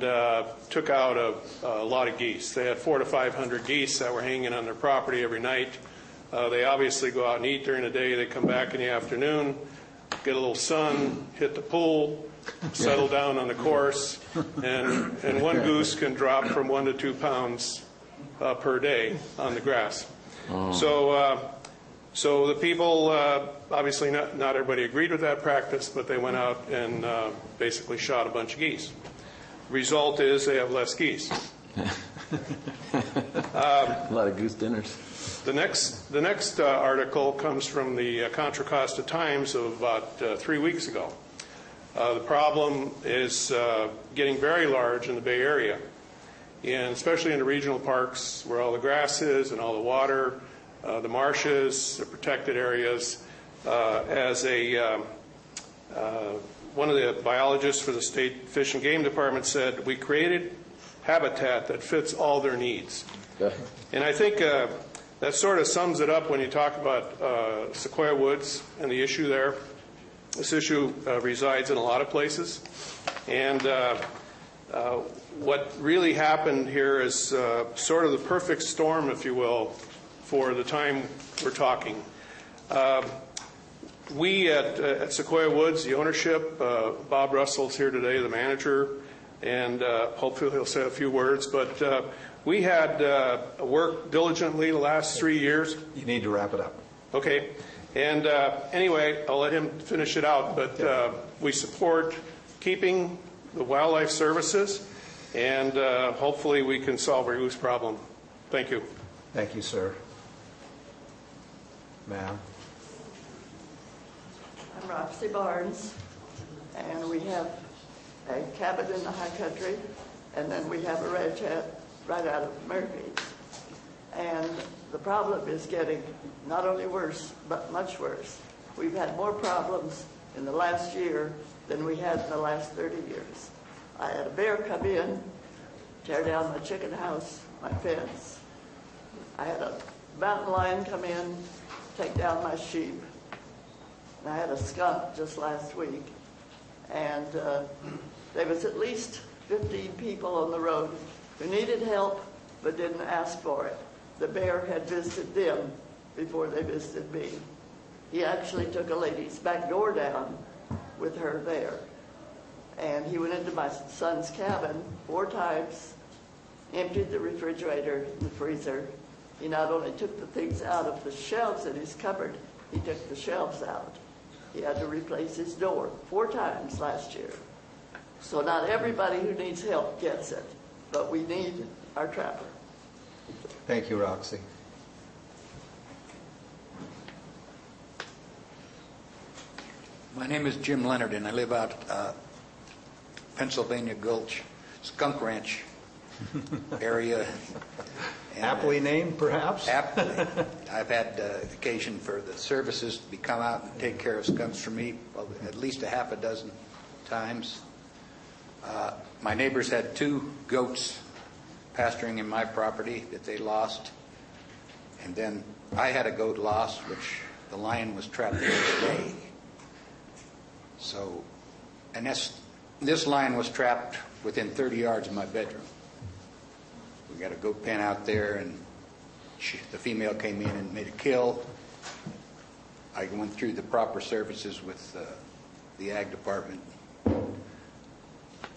took out a lot of geese. They had 400 to 500 geese that were hanging on their property every night. They obviously go out and eat during the day. They come back in the afternoon, get a little sun, hit the pool, settle down on the course, and one goose can drop from 1 to 2 pounds per day on the grass. So the people, obviously not everybody agreed with that practice, but they went out and basically shot a bunch of geese. Result is they have less geese. A lot of goose dinners. The next article comes from the Contra Costa Times of about 3 weeks ago. The problem is getting very large in the Bay Area, and especially in the regional parks where all the grass is and all the water, the marshes, the protected areas. One of the biologists for the State Fish and Game Department said, we created habitat that fits all their needs. And I think that sort of sums it up when you talk about Sequoia Woods and the issue there. This issue resides in a lot of places. And what really happened here is sort of the perfect storm, if you will, for the time we're talking. We at Sequoia Woods, the ownership, Bob Russell's here today, the manager, and hopefully he'll say a few words, but we had worked diligently the last 3 years. You need to wrap it up. Okay. And anyway, I'll let him finish it out, but we support keeping the wildlife services, and hopefully we can solve our goose problem. Thank you. Thank you, sir. Ma'am. I'm Roxy Barnes, and we have a cabin in the high country, and then we have a ranchette right out of Murphy's. And the problem is getting not only worse, but much worse. We've had more problems in the last year than we had in the last 30 years. I had a bear come in, tear down my chicken house, my fence. I had a mountain lion come in, take down my sheep. And I had a skunk just last week. And there was at least 15 people on the road who needed help but didn't ask for it. The bear had visited them before they visited me. He actually took a lady's back door down with her there. And he went into my son's cabin 4 times, emptied the refrigerator, the freezer. He not only took the things out of the shelves in his cupboard, he took the shelves out. He had to replace his door 4 times last year. So not everybody who needs help gets it, but we need our trapper. Thank you, Roxy. My name is Jim Leonard, and I live out Pennsylvania Gulch, Skunk Ranch area. And, aptly named, perhaps? Aptly. I've had occasion for the services to come out and take care of skunks for me at least a half a dozen times. My neighbors had 2 goats pasturing in my property that they lost. And then I had a goat lost, which the lion was trapped the next day. So, and this lion was trapped within 30 yards of my bedroom. We got a goat pen out there, and the female came in and made a kill. I went through the proper services with the ag department.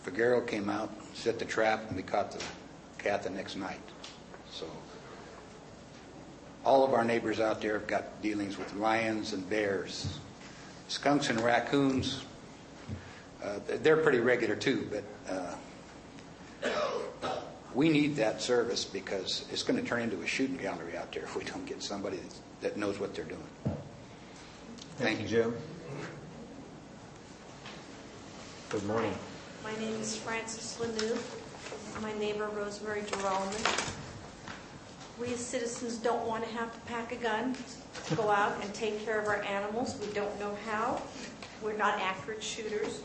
Figueroa came out, set the trap, and we caught the cat the next night. So all of our neighbors out there have got dealings with lions and bears. Skunks and raccoons, they're pretty regular too, but we need that service because it's going to turn into a shooting gallery out there if we don't get somebody that knows what they're doing. Thank you, Jim. Good morning. My name is Frances Lanou. My neighbor, Rosemary Jerome. We as citizens don't want to have to pack a gun to go out and take care of our animals. We don't know how. We're not accurate shooters.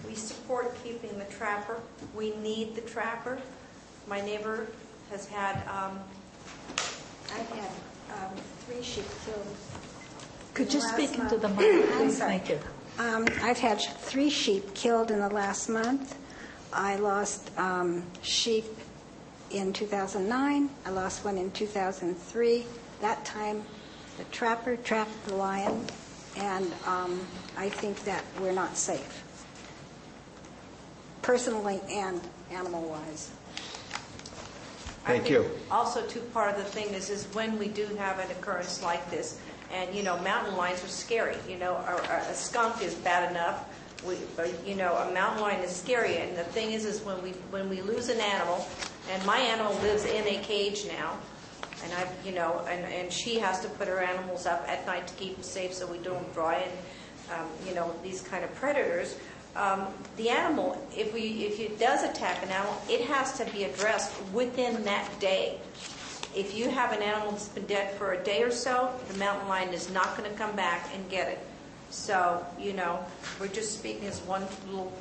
We support keeping the trapper. We need the trapper. My neighbor has had, I've had 3 sheep killed. Could you speak into the microphone? Thank you. I've had 3 sheep killed in the last month. I lost sheep in 2009. I lost one in 2003. That time, the trapper trapped the lion, and I think that we're not safe, personally and animal-wise. Thank you. Also, too, part of the thing is when we do have an occurrence like this, and, mountain lions are scary. A skunk is bad enough. A mountain lion is scary. And the thing is when we lose an animal, and my animal lives in a cage now, and and she has to put her animals up at night to keep safe so we don't draw in, these kind of predators. The animal, if it does attack an animal, it has to be addressed within that day. If you have an animal that's been dead for a day or so, the mountain lion is not going to come back and get it. So, we're just speaking as one little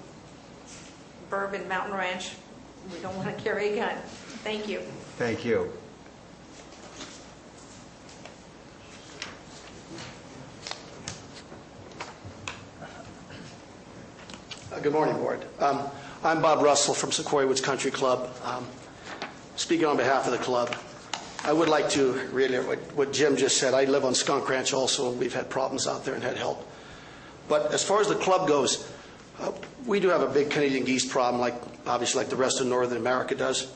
bourbon mountain ranch. We don't want to carry a gun. Thank you. Thank you. Good morning, Board. I'm Bob Russell from Sequoia Woods Country Club. Speaking on behalf of the club, I would like to reiterate what Jim just said. I live on Skunk Ranch also, and we've had problems out there and had help. But as far as the club goes, we do have a big Canadian geese problem, obviously like the rest of Northern America does.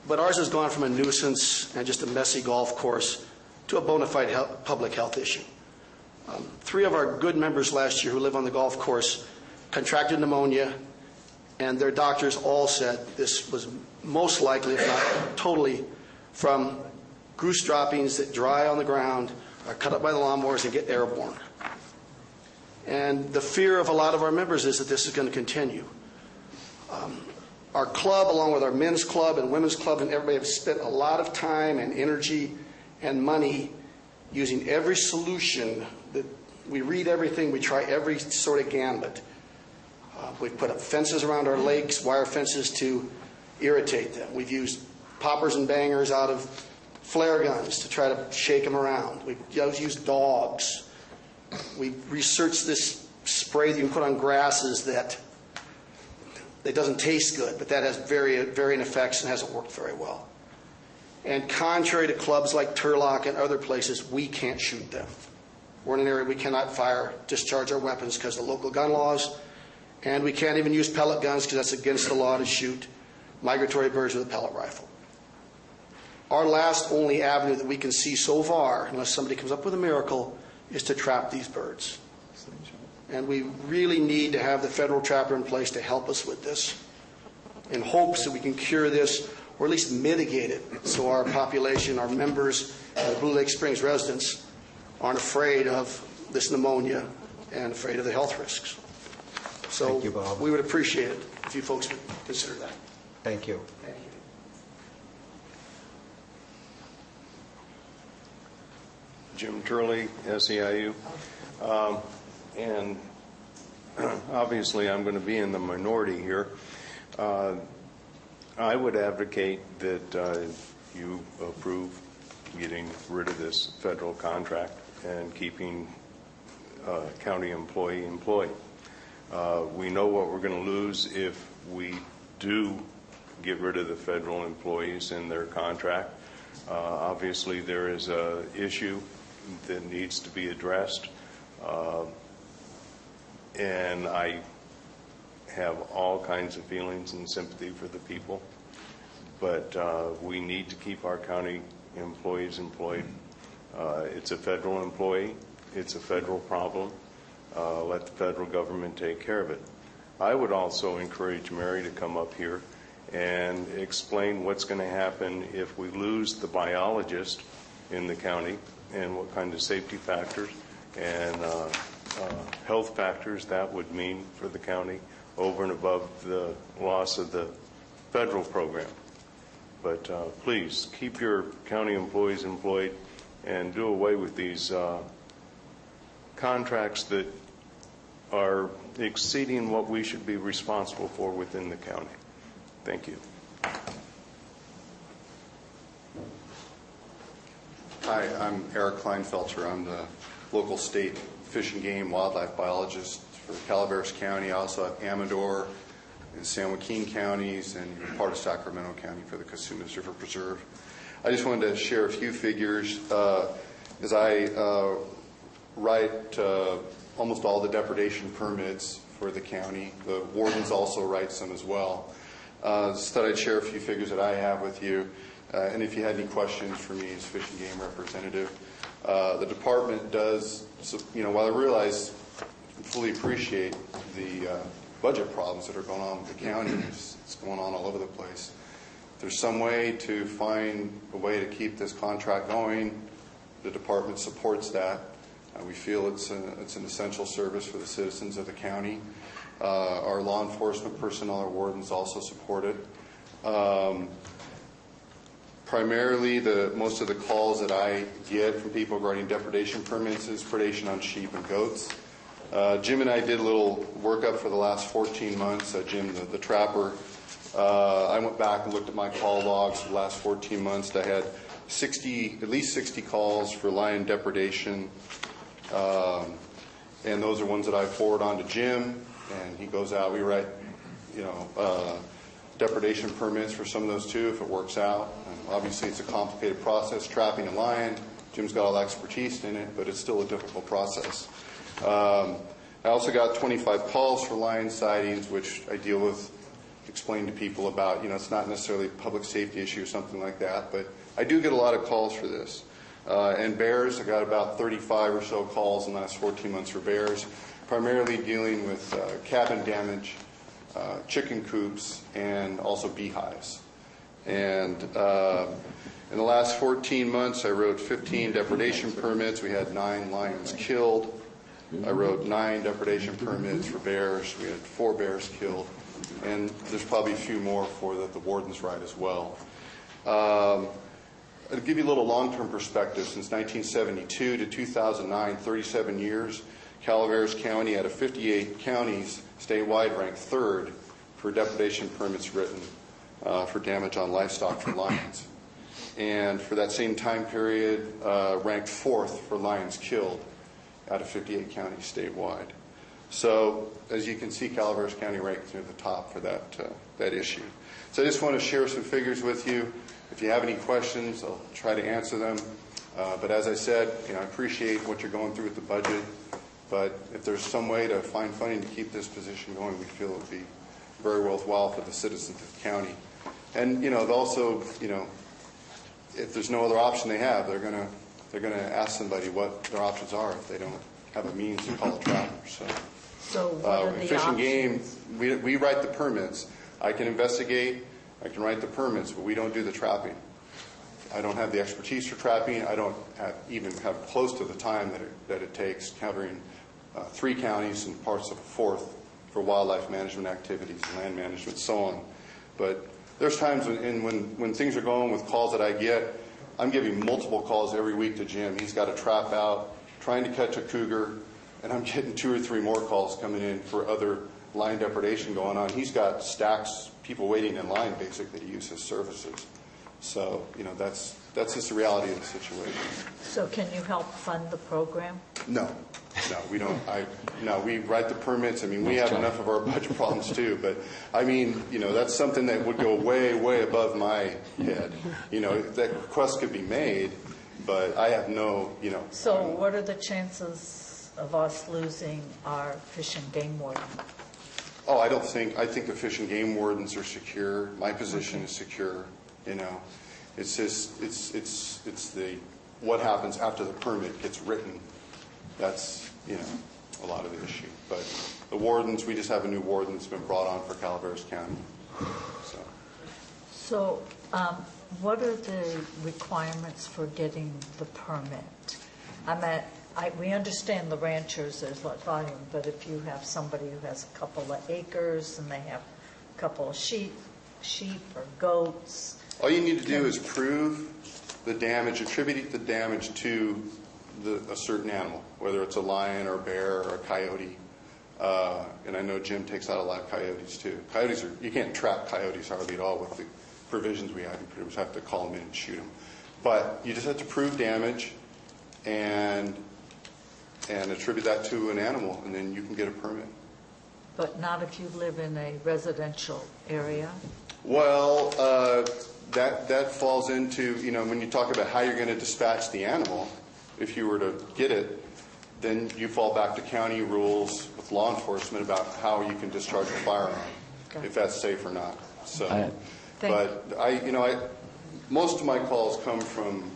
But ours has gone from a nuisance and just a messy golf course to a bona fide public health issue. 3 of our good members last year who live on the golf course contracted pneumonia, and their doctors all said this was most likely, if not totally, from goose droppings that dry on the ground, are cut up by the lawnmowers, and get airborne. And the fear of a lot of our members is that this is going to continue. Our club, along with our men's club and women's club and everybody, have spent a lot of time and energy and money using every solution. That we read everything, we try every sort of gambit. We've put up fences around our lakes, wire fences to irritate them. We've used poppers and bangers out of flare guns to try to shake them around. We've used dogs. We've researched this spray that you can put on grasses that doesn't taste good, but that has varying effects and hasn't worked very well. And contrary to clubs like Turlock and other places, we can't shoot them. We're in an area we cannot discharge our weapons because of the local gun laws. And we can't even use pellet guns because that's against the law to shoot migratory birds with a pellet rifle. Our last only avenue that we can see so far, unless somebody comes up with a miracle, is to trap these birds. And we really need to have the federal trapper in place to help us with this in hopes that we can cure this or at least mitigate it so our population, our members, and the Blue Lake Springs residents aren't afraid of this pneumonia and afraid of the health risks. So Thank you, Bob. We would appreciate it if you folks would consider that. Thank you. Thank you. Jim Turley, SEIU. And obviously I'm going to be in the minority here. I would advocate that you approve getting rid of this federal contract and keeping county employee employed. We know what we're going to lose if we do get rid of the federal employees in their contract. Obviously, there is an issue that needs to be addressed, and I have all kinds of feelings and sympathy for the people, but we need to keep our county employees employed. It's a federal employee. It's a federal problem. Let the federal government take care of it. I would also encourage Mary to come up here and explain what's going to happen if we lose the biologist in the county and what kind of safety factors and health factors that would mean for the county over and above the loss of the federal program. But please keep your county employees employed and do away with these contracts that are exceeding what we should be responsible for within the county. Thank you. Hi, I'm Eric Kleinfelter. I'm the local state fish and game wildlife biologist for Calaveras County. I also have Amador and San Joaquin counties and part of Sacramento County for the Casumas River Preserve. I just wanted to share a few figures. As I write almost all the depredation permits for the county, the wardens also write some as well. Just thought I'd share a few figures that I have with you, and if you had any questions for me as Fish and Game representative. The department does, while I realize and fully appreciate the budget problems that are going on with the county, it's going on all over the place. If there's some way to find a way to keep this contract going, the department supports that. We feel it's an essential service for the citizens of the county. Our law enforcement personnel, our wardens, also support it. Primarily, most of the calls that I get from people regarding depredation permits is predation on sheep and goats. Jim and I did a little workup for the last 14 months. Jim, the trapper, I went back and looked at my call logs for the last 14 months. I had at least 60 calls for lion depredation, and those are ones that I forward on to Jim, and he goes out. We write, depredation permits for some of those too, if it works out. And obviously, it's a complicated process, trapping a lion. Jim's got all the expertise in it, but it's still a difficult process. I also got 25 calls for lion sightings, which I deal with, explain to people about, it's not necessarily a public safety issue or something like that, but I do get a lot of calls for this. And bears, I got about 35 or so calls in the last 14 months for bears, primarily dealing with cabin damage, chicken coops, and also beehives. And in the last 14 months, I wrote 15 depredation permits. We had 9 lions killed. I wrote 9 depredation permits for bears. We had 4 bears killed. And there's probably a few more that the wardens write as well. I'll give you a little long-term perspective. Since 1972 to 2009, 37 years, Calaveras County, out of 58 counties statewide, ranked 3rd for depredation permits written for damage on livestock for lions. And for that same time period, ranked 4th for lions killed out of 58 counties statewide. So, as you can see, Calaveras County ranked near the top for that issue. So I just want to share some figures with you. If you have any questions, I'll try to answer them. But as I said, I appreciate what you're going through with the budget. But if there's some way to find funding to keep this position going, we feel it would be very worthwhile for the citizens of the county. And also, if there's no other option they have, they're going to ask somebody what their options are if they don't have a means to call a trapper. So what are the Fish and options? Game, we write the permits. I can investigate, I can write the permits, but we don't do the trapping. I don't have the expertise for trapping. I don't even have close to the time that it takes covering 3 counties and parts of a 4th for wildlife management activities, land management, so on. But there's times when things are going with calls that I get, I'm giving multiple calls every week to Jim. He's got a trap out, trying to catch a cougar, and I'm getting 2 or 3 more calls coming in for other lion depredation going on. He's got stacks, people waiting in line basically to use his services. So, that's just the reality of the situation. So can you help fund the program? No, we don't. We write the permits. We have enough of our budget problems too. But that's something that would go way, way above my head. That request could be made, but I have no. So what are the chances of us losing our fish and game warden? Oh, I think the fish and game wardens are secure. My position is secure. It's just it's the what happens after the permit gets written. That's a lot of the issue. But the wardens, we just have a new warden that's been brought on for Calaveras County. So what are the requirements for getting the permit? We understand the ranchers, there's a volume, but if you have somebody who has a couple of acres and they have a couple of sheep or goats. All you need to do is prove the damage, attribute the damage to a certain animal, whether it's a lion or a bear or a coyote. And I know Jim takes out a lot of coyotes too. You can't trap coyotes hardly at all with the provisions we have. You pretty much have to call them in and shoot them. But you just have to prove damage and attribute that to an animal, and then you can get a permit. But not if you live in a residential area? Well, that falls into, when you talk about how you're going to dispatch the animal, if you were to get it, then you fall back to county rules with law enforcement about how you can discharge a firearm. if that's safe or not. So, Thank but most of my calls come from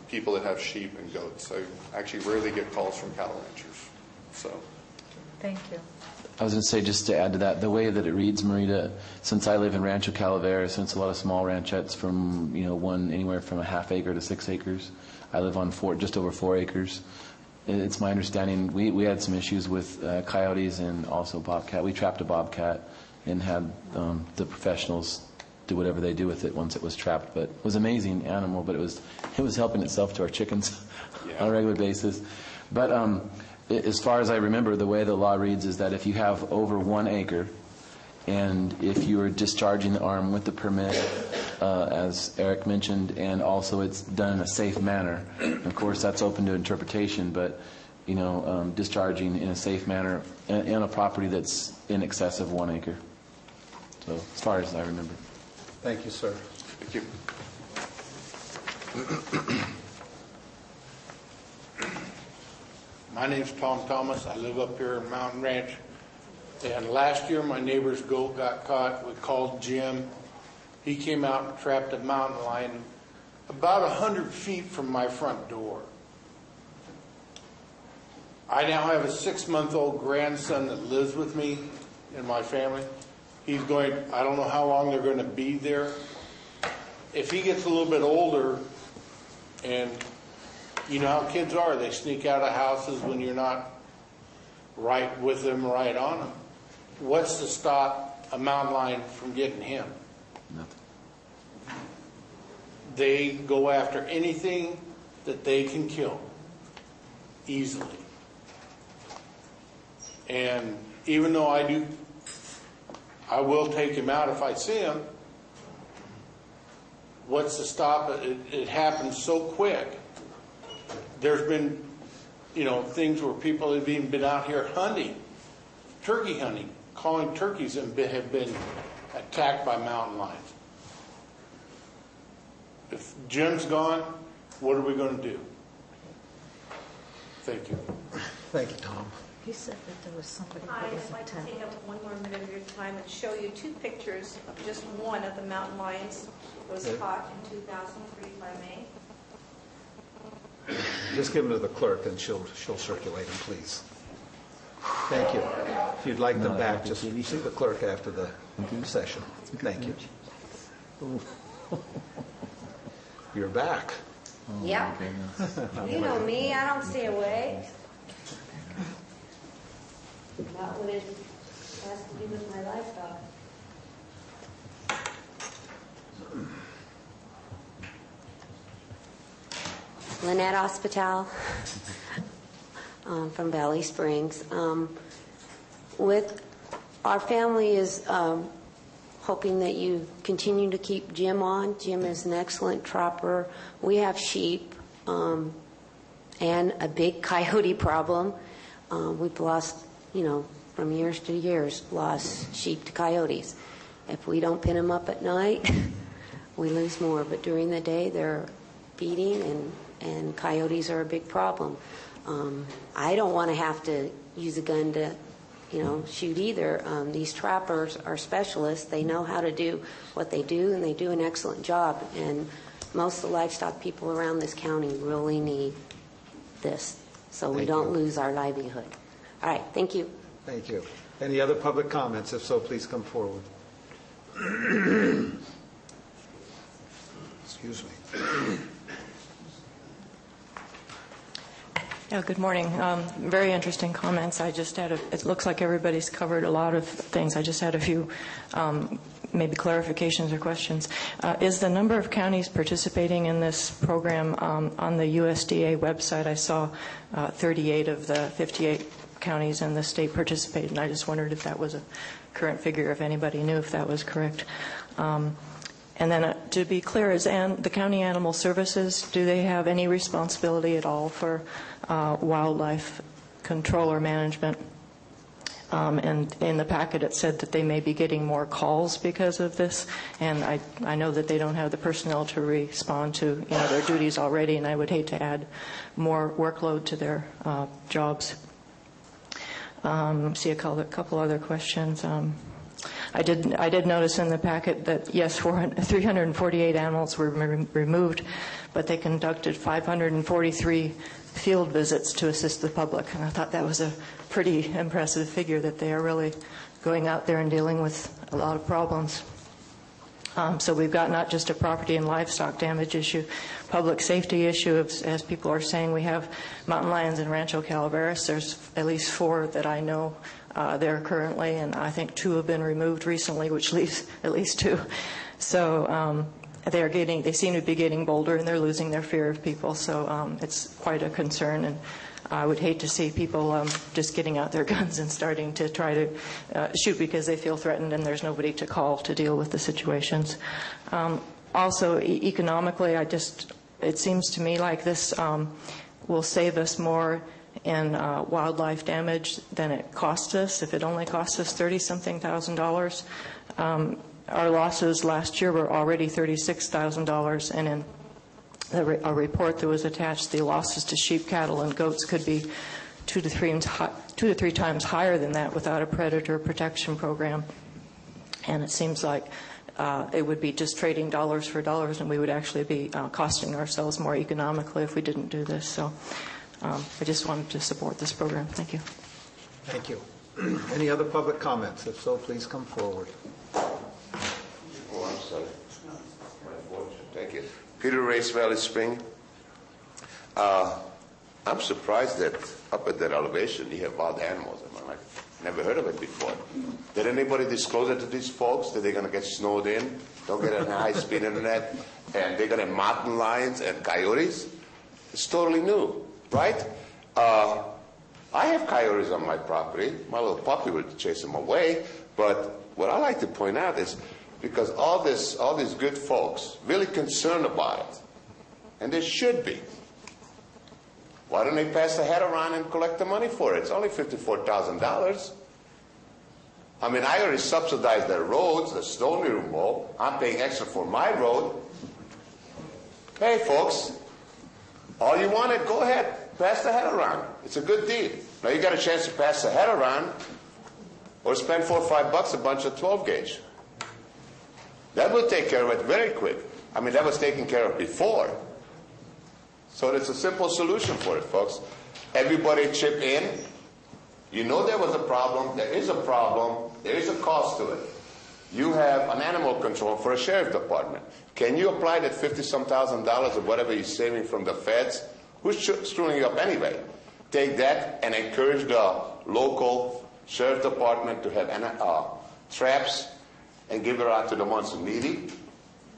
people that have sheep and goats. I actually rarely get calls from cattle ranchers. So, Thank you. I was going to say, just to add to that, the way that it reads, Marita, since I live in Rancho Calaveras, since a lot of small ranchettes from, one anywhere from a half acre to 6 acres. I live on just over 4 acres. It's my understanding we had some issues with coyotes and also bobcat. We trapped a bobcat and had the professionals do whatever they do with it once it was trapped. But it was an amazing animal, but it was helping itself to our chickens on a regular basis. But as far as I remember, the way the law reads is that if you have over 1 acre, and if you are discharging the arm with the permit, as Eric mentioned, and also it's done in a safe manner. Of course, that's open to interpretation, but discharging in a safe manner in a property that's in excess of 1 acre. So, as far as I remember. Thank you, sir. thank you. My name's Tom Thomas. I live up here in Mountain Ranch. And last year, my neighbor's goat got caught. We called Jim. He came out and trapped a mountain lion about 100 feet from my front door. I now have a 6-month-old grandson that lives with me in my family. I don't know how long they're going to be there. If he gets a little bit older, and you know how kids are, they sneak out of houses when you're not right with them, right on them. What's to stop a mountain lion from getting him? Nothing. They go after anything that they can kill easily. And even though I will take him out if I see him. What's to stop it? It happens so quick. There's been, things where people have even been out here hunting, turkey hunting, calling turkeys, and have been attacked by mountain lions. If Jim's gone, what are we going to do? Thank you. Thank you, Tom. He said that there was somebody Hi, that was I'd like to attacked. take up one more minute of your time and show you 2 pictures of just one of the mountain lions that was caught in 2003 by May. Just give them to the clerk, and she'll circulate them, please. Thank you. If you'd like them back, just see the clerk after the session. Thank you. You're back. Yep. You know me, I don't stay away. Not when it has to do with my livestock. Lynette Hospital from Valley Springs. With our family is hoping that you continue to keep Jim on. Jim is an excellent trapper. We have sheep and a big coyote problem. We've lost, from years to years, lost sheep to coyotes. If we don't pin them up at night, we lose more. But during the day, they're feeding, and coyotes are a big problem. I don't want to have to use a gun to, shoot either. These trappers are specialists. They know how to do what they do, and they do an excellent job. And most of the livestock people around this county really need this, so we don't lose our livelihood. All right, thank you. Thank you. Any other public comments? If so, please come forward. Excuse me. Yeah, good morning. Very interesting comments. It looks like everybody's covered a lot of things. I just had a few maybe clarifications or questions. Is the number of counties participating in this program on the USDA website? I saw 38 of the 58 counties in the state participated, and I just wondered if that was a current figure, if anybody knew if that was correct. And then to be clear, the County Animal Services, do they have any responsibility at all for wildlife control or management? And in the packet it said that they may be getting more calls because of this, and I know that they don't have the personnel to respond to their duties already, and I would hate to add more workload to their jobs. See a couple other questions. I did notice in the packet that, yes, 348 animals were removed, but they conducted 543 field visits to assist the public. And I thought that was a pretty impressive figure, that they are really going out there and dealing with a lot of problems. So we've got not just a property and livestock damage issue, public safety issue, as people are saying. We have mountain lions in Rancho Calaveras. There's at least 4 that I know there currently, and I think 2 have been removed recently, which leaves at least 2. So they seem to be getting bolder, and they're losing their fear of people. So it's quite a concern, and I would hate to see people just getting out their guns and starting to try to shoot because they feel threatened and there's nobody to call to deal with the situations. Also, economically, it seems to me like this will save us more in wildlife damage than it cost us. If it only cost us $30-something thousand, our losses last year were already $36,000, and in a report that was attached, the losses to sheep, cattle, and goats could be 2 to 3 times higher than that without a predator protection program. And it seems like it would be just trading dollars for dollars, and we would actually be costing ourselves more economically if we didn't do this. So I just wanted to support this program. Thank you. Thank you. Any other public comments? If so, please come forward. Oh, I'm sorry. Thank you. Peter Race, Valley Spring. I'm surprised that up at that elevation you have wild animals. I've never heard of it before. Did anybody disclose it to these folks that they're going to get snowed in, don't get on high-speed internet, and they're going to have mountain lions and coyotes? It's totally new, right? I have coyotes on my property. My little puppy would chase them away. But what I like to point out is, because all these good folks really concerned about it, and they should be, why don't they pass the hat around and collect the money for it? It's only $54,000. I mean, I already subsidize their roads, the stone removal. I'm paying extra for my road. Hey, folks, all you wanted, go ahead, pass the hat around. It's a good deal. Now you got a chance to pass the hat around, or spend $4 or $5 a bunch of 12 gauge. That will take care of it very quick. I mean, that was taken care of before. So it's a simple solution for it, folks. Everybody chip in. You know there was a problem. There is a problem. There is a cost to it. You have an animal control for a sheriff department. Can you apply that $50-some thousand or whatever you're saving from the feds? Who's screwing you up anyway? Take that and encourage the local sheriff department to have traps and give it out to the ones who need it.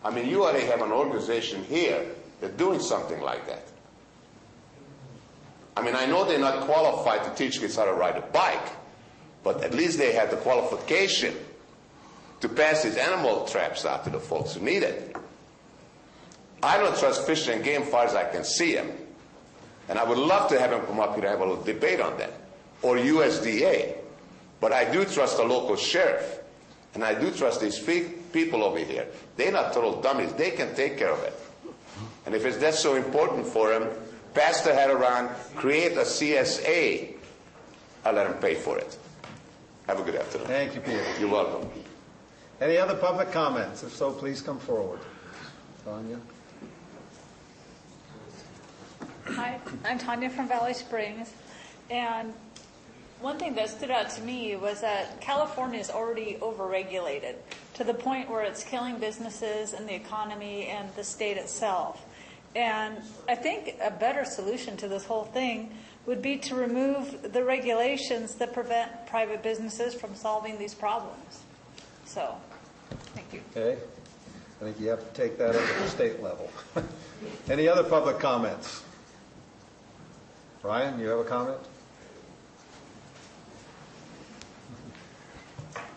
I mean, you already have an organization here that's doing something like that. I mean, I know they're not qualified to teach kids how to ride a bike, but at least they have the qualification to pass these animal traps out to the folks who need it. I don't trust Fish and Game far as I can see them, and I would love to have them come up here to have a little debate on that, or USDA. But I do trust the local sheriff, and I do trust these people over here. They're not total dummies. They can take care of it. And if it's that so important for them, pass the hat around, create a CSA, I'll let them pay for it. Have a good afternoon. Thank you, Peter. You're welcome. Any other public comments? If so, please come forward. Tanya? Hi, I'm Tanya from Valley Springs, and one thing that stood out to me was that California is already overregulated to the point where it's killing businesses and the economy and the state itself. And I think a better solution to this whole thing would be to remove the regulations that prevent private businesses from solving these problems. So, thank you. Okay. I think you have to take that up at the state level. Any other public comments? Ryan, you have a comment?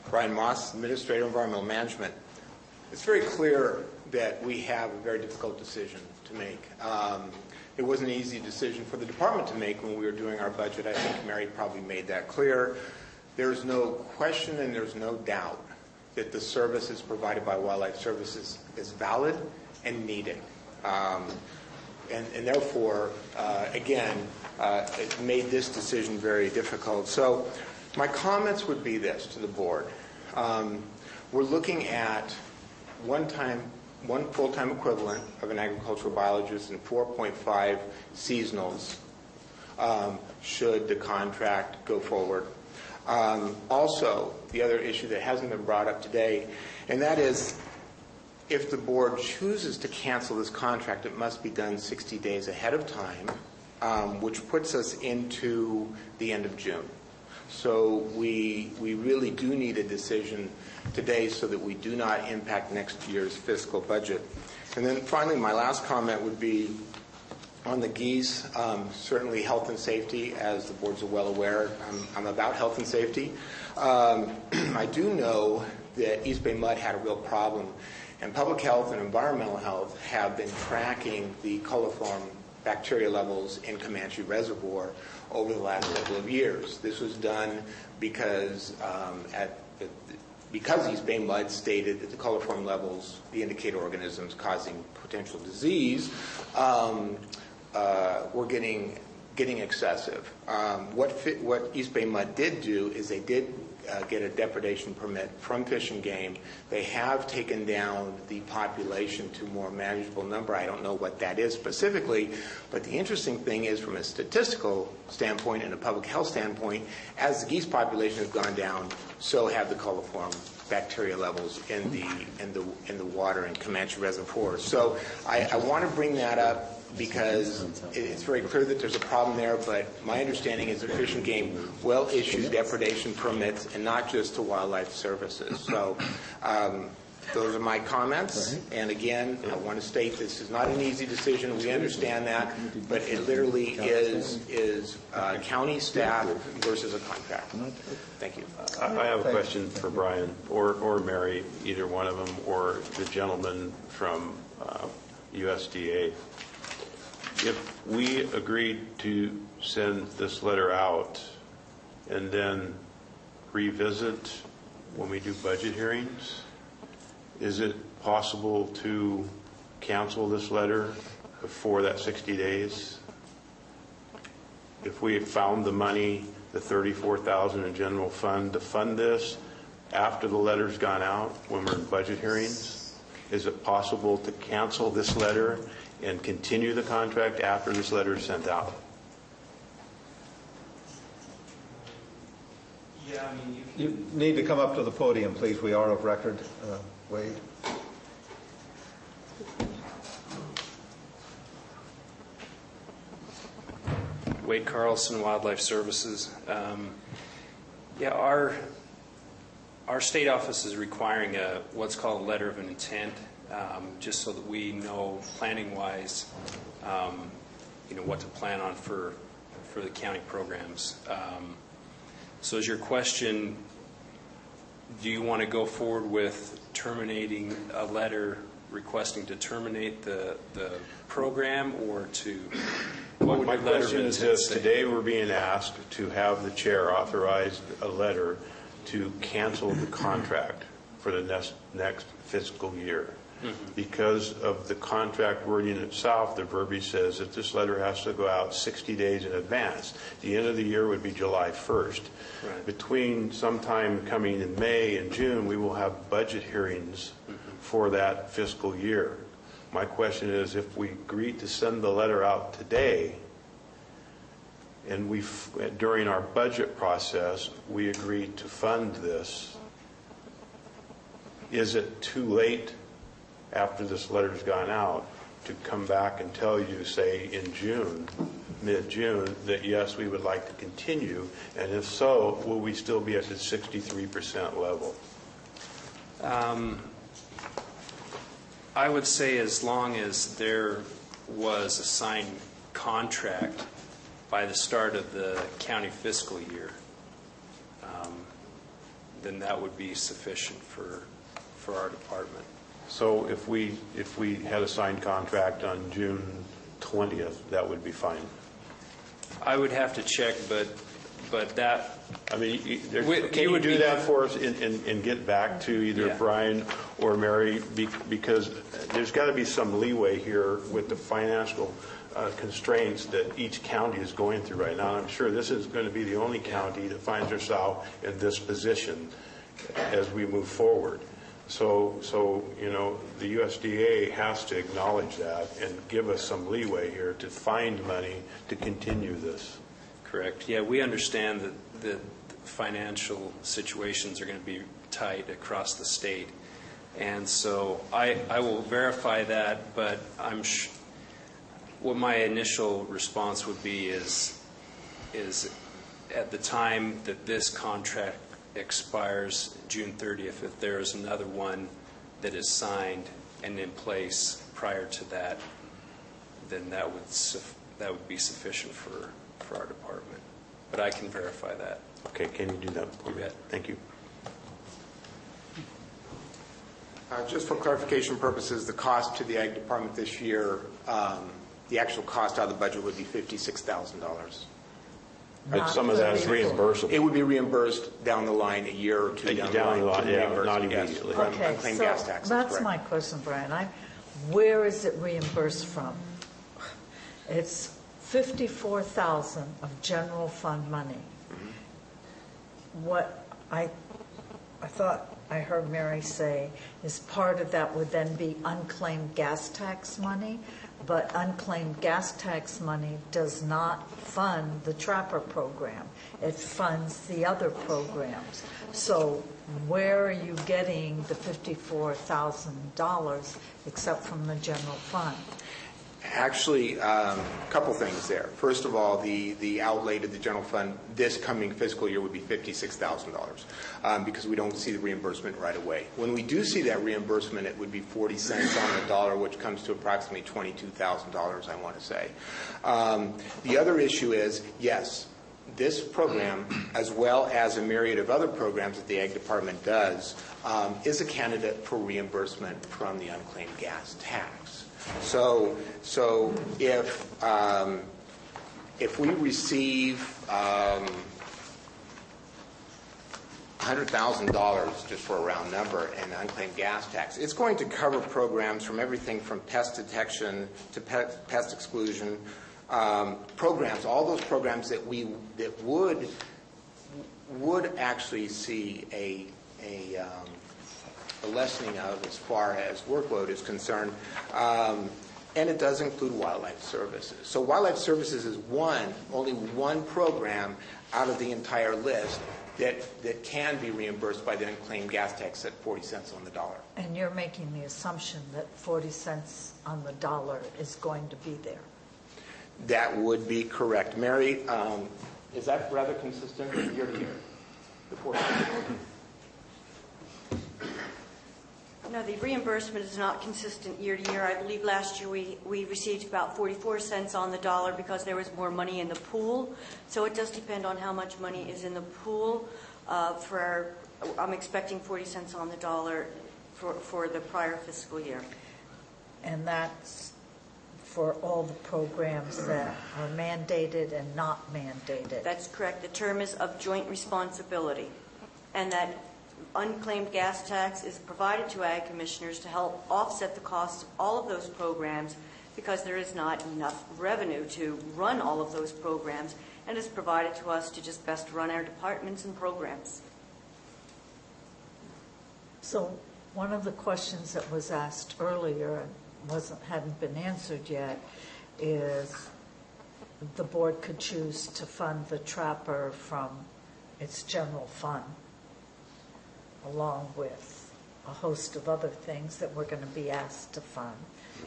Brian Moss, Administrator of Environmental Management. It's very clear that we have a very difficult decision to make. It wasn't an easy decision for the department to make when we were doing our budget. I think Mary probably made that clear. There's no question and there's no doubt that the services provided by Wildlife Services is valid and needed. And therefore, again, it made this decision very difficult. So my comments would be this to the board. we're looking at one full-time equivalent of an agricultural biologist and 4.5 seasonals should the contract go forward. Also, the other issue that hasn't been brought up today, and that is if the board chooses to cancel this contract, it must be done 60 days ahead of time, which puts us into the end of June. So we really do need a decision today so that we do not impact next year's fiscal budget. And then finally, my last comment would be on the geese. Certainly health and safety, as the boards are well aware, I'm about health and safety. I do know that East Bay mud had a real problem, and public health and environmental health have been tracking the coliform bacteria levels in Comanche Reservoir over the last couple of years. This was done because East Bay mud stated that the coliform levels, the indicator organisms causing potential disease, were getting excessive. What East Bay mud did do is they did get a depredation permit from Fish and Game. They have taken down the population to a more manageable number. I don't know what that is specifically, but the interesting thing is, from a statistical standpoint and a public health standpoint, as the geese population has gone down, so have the coliform bacteria levels in the water in Comanche Reservoir. So I want to bring that up because it's very clear that there's a problem there, but my understanding is that Fish and Game will issue depredation permits and not just to wildlife services. So those are my comments. And again, I want to state this is not an easy decision. We understand that, but it literally is county staff versus a contract. Thank you. I have a question for Brian or Mary, either one of them, or the gentleman from USDA. If we agreed to send this letter out and then revisit when we do budget hearings, is it possible to cancel this letter before that 60 days? If we had found the money, the $34,000 in general fund to fund this after the letter's gone out when we're in budget hearings, is it possible to cancel this letter and continue the contract after this letter is sent out? Yeah, I mean, you need to come up to the podium, please. We are of record. Wade. Wade Carlson, Wildlife Services. Our state office is requiring what's called a letter of an intent, just so that we know planning-wise, what to plan on for the county programs. So is your question, do you want to go forward with terminating a letter requesting to terminate the program, or to... My question is this. Today we're being asked to have the chair authorize a letter to cancel the contract for the next fiscal year. Because of the contract wording itself, the verbiage says that this letter has to go out 60 days in advance. The end of the year would be July 1st. Right. Between sometime coming in May and June, we will have budget hearings for that fiscal year. My question is, if we agreed to send the letter out today, and during our budget process, we agreed to fund this, is it too late after this letter's gone out to come back and tell you, say, in June, mid-June, that yes, we would like to continue, and if so, will we still be at the 63% level? I would say as long as there was a signed contract by the start of the county fiscal year, then that would be sufficient for our department. So if we had a signed contract on June 20th, that would be fine? I would have to check, but that... I mean, can you do that for us and get back to either Brian or Mary? Because there's got to be some leeway here with the financial constraints that each county is going through right now. I'm sure this is going to be the only county that finds herself in this position as we move forward. So you know, the USDA has to acknowledge that and give us some leeway here to find money to continue this. Correct. Yeah, we understand that the financial situations are going to be tight across the state. And so I will verify that, but what my initial response would be is at the time that this contract expires, June 30th, if there is another one that is signed and in place prior to that, then that would be sufficient for our department. But I can verify that. Okay, can you do that? You bet. Thank you. Just for clarification purposes, the cost to the Ag Department this year, the actual cost out of the budget would be $56,000. But some of that is reimbursable. It would be reimbursed down the line, a year or two down the line. Yeah, not immediately. Okay, unclaimed so gas taxes, that's correct. my question, Brian. Where is it reimbursed from? It's $54,000 of general fund money. What I thought I heard Mary say is part of that would then be unclaimed gas tax money, but unclaimed gas tax money does not fund the Trapper program. It funds the other programs. So where are you getting the $54,000 except from the general fund? Actually, a couple things there. First of all, the outlay to the general fund this coming fiscal year would be $56,000 because we don't see the reimbursement right away. When we do see that reimbursement, it would be 40 cents on the dollar, which comes to approximately $22,000, I want to say. The other issue is, yes, this program, as well as a myriad of other programs that the Ag Department does, is a candidate for reimbursement from the unclaimed gas tax. So if we receive $100,000, just for a round number, in unclaimed gas tax, it's going to cover programs from everything from pest detection to pest exclusion programs, all those programs that would actually see a lessening of as far as workload is concerned, and it does include wildlife services. So wildlife services is only one program out of the entire list that can be reimbursed by the unclaimed gas tax at 40 cents on the dollar. And you're making the assumption that 40 cents on the dollar is going to be there. That would be correct. Mary, is that rather consistent year to year? The 40 cents? No, the reimbursement is not consistent year to year. I believe last year we received about 44 cents on the dollar because there was more money in the pool. So it does depend on how much money is in the pool. I'm expecting 40 cents on the dollar for the prior fiscal year. And that's for all the programs that are mandated and not mandated. That's correct. The term is of joint responsibility. And that unclaimed gas tax is provided to Ag Commissioners to help offset the costs of all of those programs because there is not enough revenue to run all of those programs, and is provided to us to just best run our departments and programs. So one of the questions that was asked earlier and hadn't been answered yet is the board could choose to fund the Trapper from its general fund, along with a host of other things that we're going to be asked to fund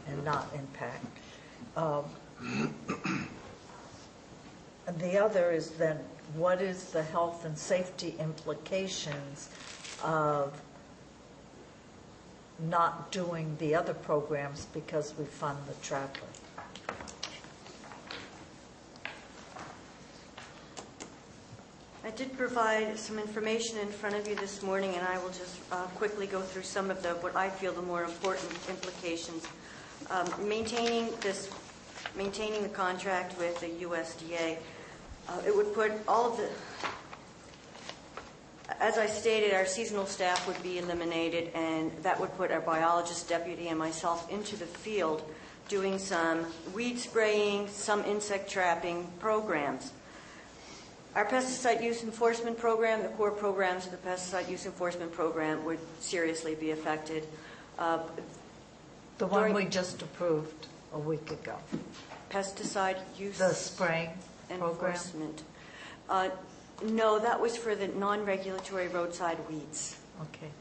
and not impact. And the other is then, what is the health and safety implications of not doing the other programs because we fund the Trapper? I did provide some information in front of you this morning, and I will just quickly go through some of what I feel the more important implications. Maintaining the contract with the USDA, it would put all of the, as I stated, our seasonal staff would be eliminated, and that would put our biologist deputy and myself into the field doing some weed spraying, some insect trapping programs. Our pesticide use enforcement program, the core programs of the pesticide use enforcement program would seriously be affected. The one we just approved a week ago. Pesticide use... The spraying program? Enforcement. No, that was for the non-regulatory roadside weeds. Okay.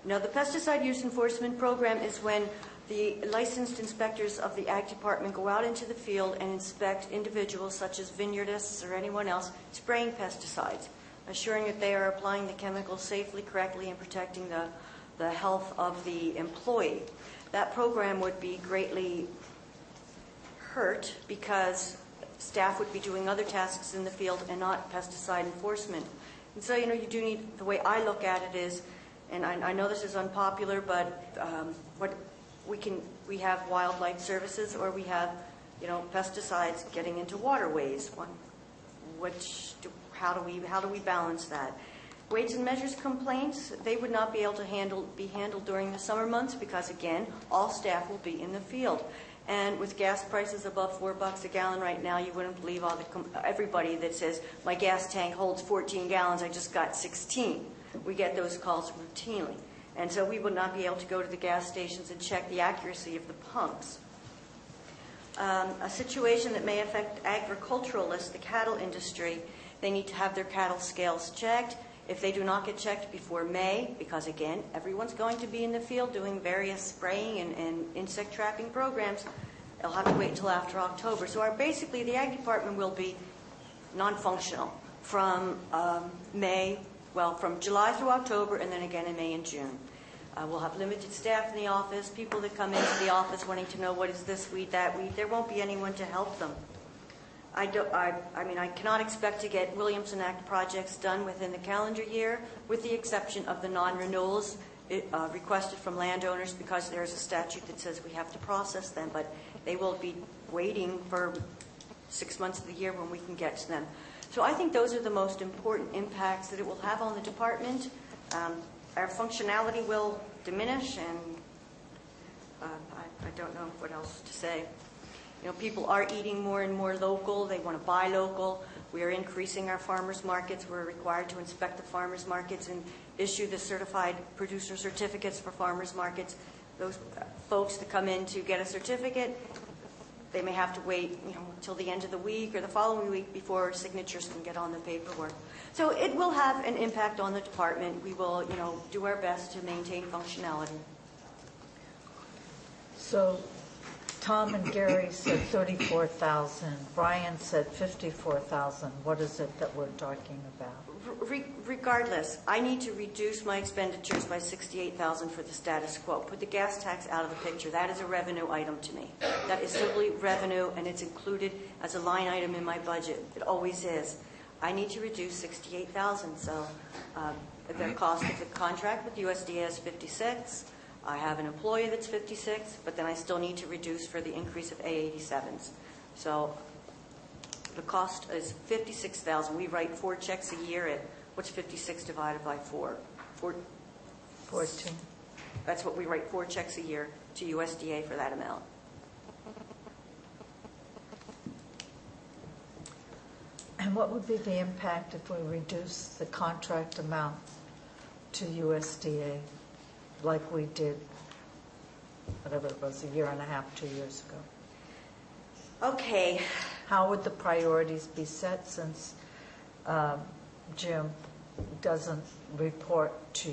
No, the pesticide use enforcement program is when the licensed inspectors of the Ag Department go out into the field and inspect individuals such as vineyardists or anyone else spraying pesticides, assuring that they are applying the chemicals safely, correctly, and protecting the health of the employee. That program would be greatly hurt because staff would be doing other tasks in the field and not pesticide enforcement. And so, you do need, the way I look at it is, and I know this is unpopular, but what we have wildlife services, or we have, pesticides getting into waterways. How do we balance that? Weights and measures complaints, they would not be able to be handled during the summer months because, again, all staff will be in the field. And with gas prices above $4 a gallon right now, you wouldn't believe everybody that says, my gas tank holds 14 gallons, I just got 16. We get those calls routinely. And so we would not be able to go to the gas stations and check the accuracy of the pumps. A situation that may affect agriculturalists, the cattle industry, they need to have their cattle scales checked. If they do not get checked before May, because again, everyone's going to be in the field doing various spraying and insect trapping programs, they'll have to wait until after October. So basically the Ag Department will be non-functional from from July through October, and then again in May and June. We'll have limited staff in the office, people that come into the office wanting to know what is this weed, that weed. There won't be anyone to help them. I cannot expect to get Williamson Act projects done within the calendar year, with the exception of the non-renewals requested from landowners, because there's a statute that says we have to process them, but they will be waiting for 6 months of the year when we can get to them. So I think those are the most important impacts that it will have on the department. Our functionality will diminish, and I don't know what else to say. People are eating more and more local. They want to buy local. We are increasing our farmers markets. We're required to inspect the farmers markets and issue the certified producer certificates for farmers markets. Those folks that come in to get a certificate, they may have to wait until the end of the week or the following week before signatures can get on the paperwork. So it will have an impact on the department. We will do our best to maintain functionality. So Tom and Gary said 34,000. Brian said 54,000. What is it that we're talking about? Regardless, I need to reduce my expenditures by 68,000 for the status quo. Put the gas tax out of the picture. That is a revenue item to me. That is simply revenue, and it's included as a line item in my budget. It always is. I need to reduce 68,000. So the cost of the contract with USDA is 56. I have an employee that's 56, but then I still need to reduce for the increase of A87s. So the cost is 56,000. We write 4 checks a year at, what's 56 divided by 4? 14. That's what we write, 4 checks a year to USDA for that amount. And what would be the impact if we reduce the contract amount to USDA like we did, whatever it was, a year and a half, 2 years ago? Okay. How would the priorities be set, since Jim doesn't report to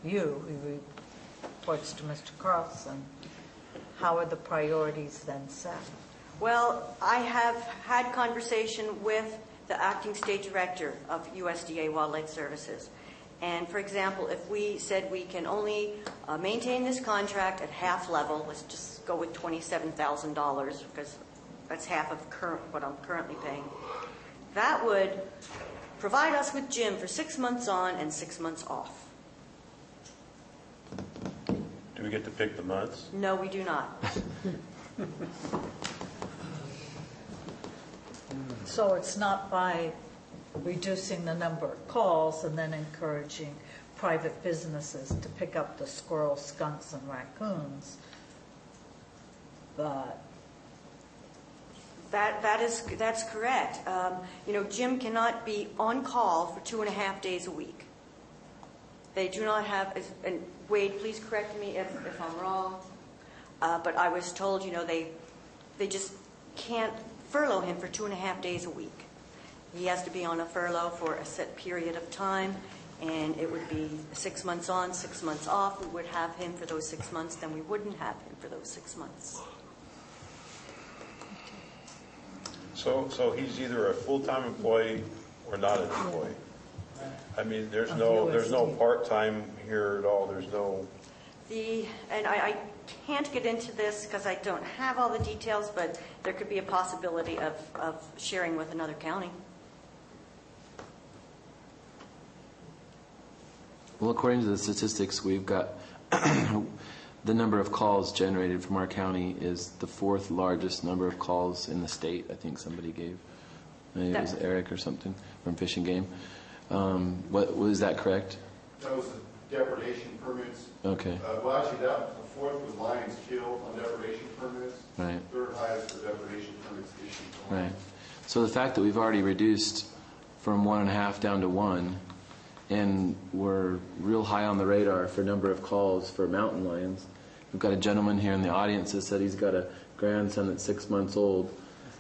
you, he reports to Mr. Carlson? How are the priorities then set? Well, I have had conversation with the acting state director of USDA Wildlife Services. And for example, if we said we can only maintain this contract at half level, let's just go with $27,000 because that's half of what I'm currently paying. That would provide us with Jim for 6 months on and 6 months off. Do we get to pick the months? No, we do not. So it's not by reducing the number of calls and then encouraging private businesses to pick up the squirrels, skunks, and raccoons, but That's correct. Jim cannot be on call for 2.5 days a week. They do not have, and Wade, please correct me if I'm wrong, but I was told, they just can't furlough him for 2.5 days a week. He has to be on a furlough for a set period of time, and it would be 6 months on, 6 months off. We would have him for those 6 months, then we wouldn't have him for those 6 months. So he's either a full-time employee or not an employee. I mean, there's no part-time here at all. There's no. And I can't get into this because I don't have all the details, but there could be a possibility of sharing with another county. Well, according to the statistics, we've got the number of calls generated from our county is the 4th largest number of calls in the state. I think somebody gave. Maybe it was Eric or something from Fish and Game. Was that correct? That was the depredation permits. Okay. Well, actually, the 4th was lions killed on depredation permits. Right. 3rd highest for depredation permits issued. Right. So the fact that we've already reduced from 1.5 down to 1, and we're real high on the radar for number of calls for mountain lions. We've got a gentleman here in the audience that said he's got a grandson that's 6 months old.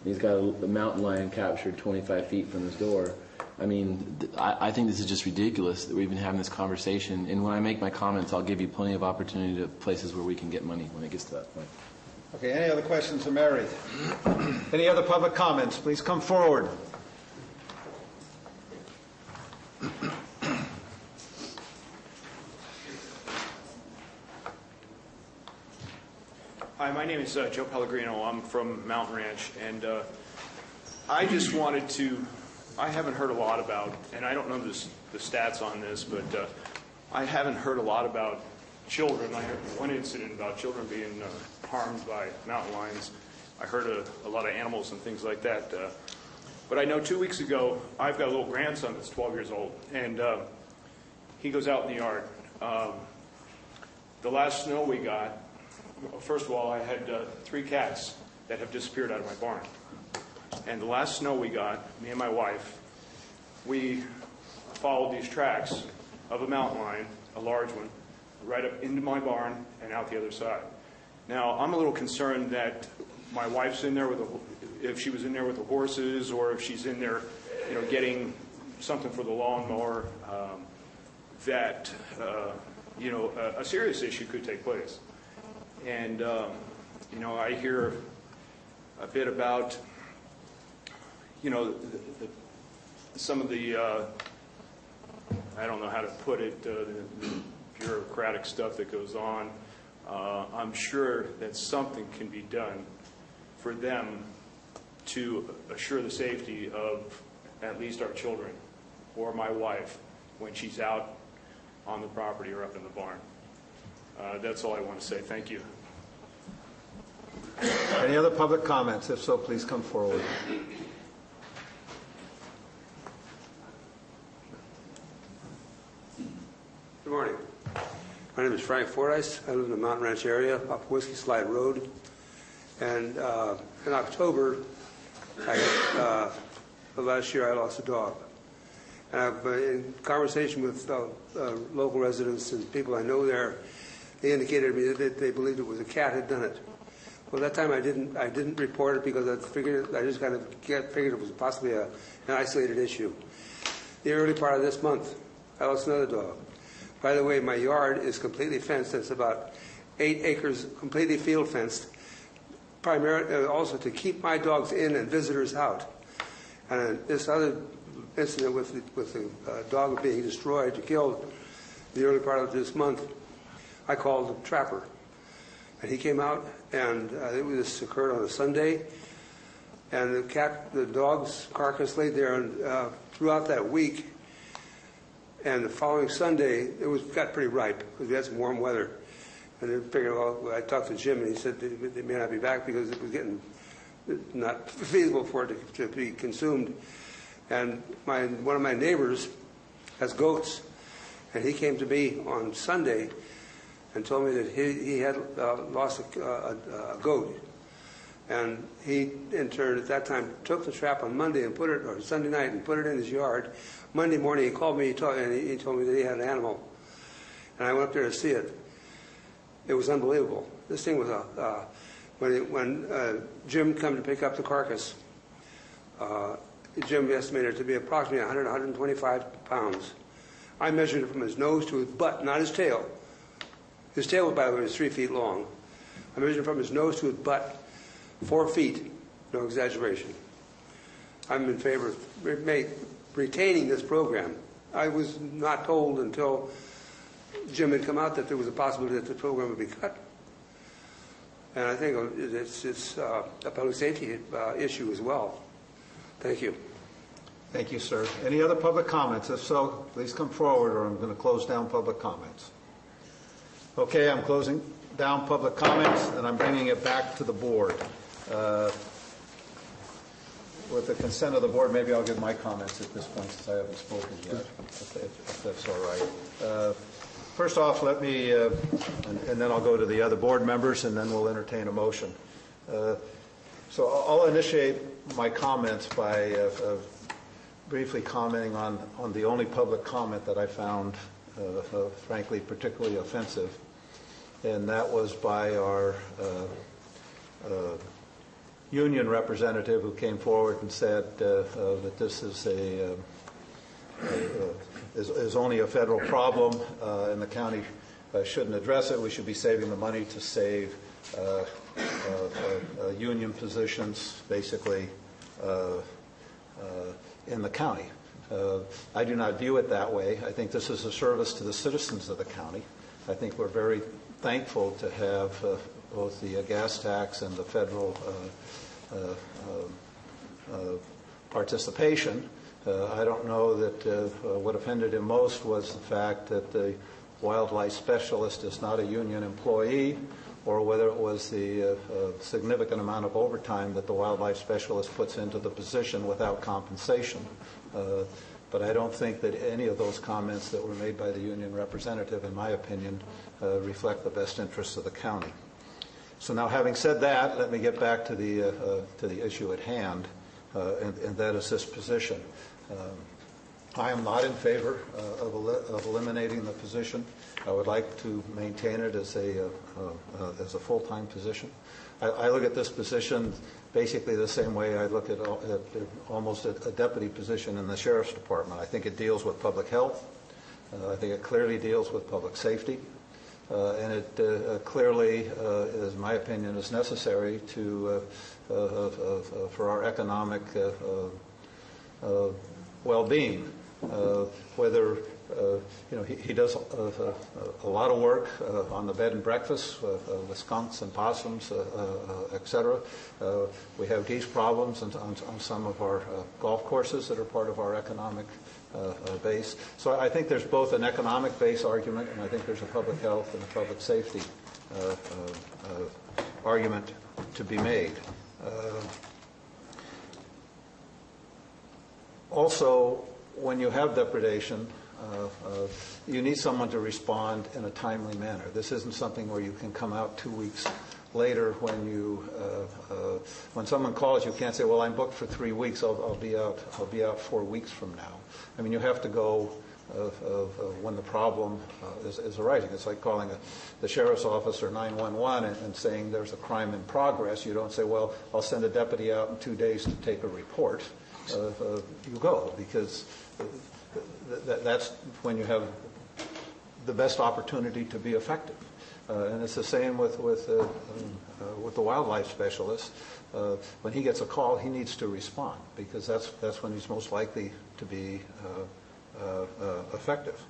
He's got a mountain lion captured 25 feet from his door. I mean, I think this is just ridiculous that we've been having this conversation. And when I make my comments, I'll give you plenty of opportunity to places where we can get money when it gets to that point. Okay, any other questions of Mary? Any other public comments? Please come forward. Hi, my name is Joe Pellegrino. I'm from Mountain Ranch, and I just wanted to, I haven't heard a lot about, and I don't know the stats on this, but I haven't heard a lot about children. I heard one incident about children being harmed by mountain lions. I heard a lot of animals and things like that. But I know 2 weeks ago, I've got a little grandson that's 12 years old, and he goes out in the yard. The last snow we got, first of all, I had 3 cats that have disappeared out of my barn. And the last snow we got, me and my wife, we followed these tracks of a mountain lion, a large one, right up into my barn and out the other side. Now, I'm a little concerned that my wife's in there if she was in there with the horses, or if she's in there, getting something for the lawnmower, that, a serious issue could take place. And, I hear a bit about, some of the, I don't know how to put it, the bureaucratic stuff that goes on. I'm sure that something can be done for them to assure the safety of at least our children or my wife when she's out on the property or up in the barn. That's all I want to say. Thank you. Any other public comments? If so, please come forward. Good morning. My name is Frank Fordyce. I live in the Mountain Ranch area off Whiskey Slide Road. And in October of last year, I lost a dog. And I've been in conversation with local residents and people I know there. They indicated to me that they believed it was a cat had done it. Well, that time I didn't report it because I figured it was possibly an isolated issue. The early part of this month, I lost another dog. By the way, my yard is completely fenced. It's about 8 acres, completely field fenced, primarily also to keep my dogs in and visitors out. And this other incident with the dog being destroyed, killed, the early part of this month, I called the trapper. And he came out, and this occurred on a Sunday. And the dog's carcass laid there throughout that week. And the following Sunday, it got pretty ripe because we had some warm weather. And then figured, well, I talked to Jim, and he said they may not be back because it was getting not feasible for it to be consumed. And one of my neighbors has goats, and he came to me on Sunday and told me that he had lost a goat. And he, in turn, at that time, took the trap on Monday and put it, or Sunday night, and put it in his yard. Monday morning, he called me and he told me that he had an animal. And I went up there to see it. It was unbelievable. This thing was when Jim came to pick up the carcass, Jim estimated it to be approximately 100, 125 pounds. I measured it from his nose to his butt, not his tail. His tail, by the way, was 3 feet long. I measured it from his nose to his butt, 4 feet, no exaggeration. I'm in favor of retaining this program. I was not told until Jim had come out that there was a possibility that the program would be cut. And I think it's a public safety issue as well. Thank you. Thank you, sir. Any other public comments? If so, please come forward or I'm going to close down public comments. Okay, I'm closing down public comments and I'm bringing it back to the board. With the consent of the board, maybe I'll give my comments at this point since I haven't spoken yet, if that's all right. First off, let me, and then I'll go to the other board members and then we'll entertain a motion. So I'll initiate my comments by briefly commenting on the only public comment that I found, frankly, particularly offensive, and that was by our union representative who came forward and said that this is is only a federal problem and the county shouldn't address it. We should be saving the money to save union positions, basically, in the county. I do not view it that way. I think this is a service to the citizens of the county. I think we're very thankful to have both the gas tax and the federal participation. I don't know that what offended him most was the fact that the wildlife specialist is not a union employee, or whether it was the significant amount of overtime that the wildlife specialist puts into the position without compensation. But I don't think that any of those comments that were made by the union representative, in my opinion, reflect the best interests of the county. So now, having said that, let me get back to the issue at hand, and that is this position. I am not in favor of eliminating the position. I would like to maintain it as a full-time position. I look at this position basically the same way I look at almost a deputy position in the sheriff's department. I think it deals with public health. I think it clearly deals with public safety. And it clearly, in my opinion, is necessary for our economic well-being. Whether he does a lot of work on the bed and breakfast with skunks and possums, etc. We have geese problems on some of our golf courses that are part of our economic base. So I think there's both an economic base argument, and I think there's a public health and a public safety argument to be made. Also, when you have depredation, you need someone to respond in a timely manner. This isn't something where you can come out 2 weeks later when someone calls. You can't say, "Well, I'm booked for 3 weeks. I'll be out 4 weeks from now." I mean, you have to go when the problem is arising. It's like calling the sheriff's office or 911 and saying there's a crime in progress. You don't say, "Well, I'll send a deputy out in 2 days to take a report." You go, because that's when you have the best opportunity to be effective. And it's the same with the wildlife specialist. When he gets a call, he needs to respond, because that's when he's most likely to be effective.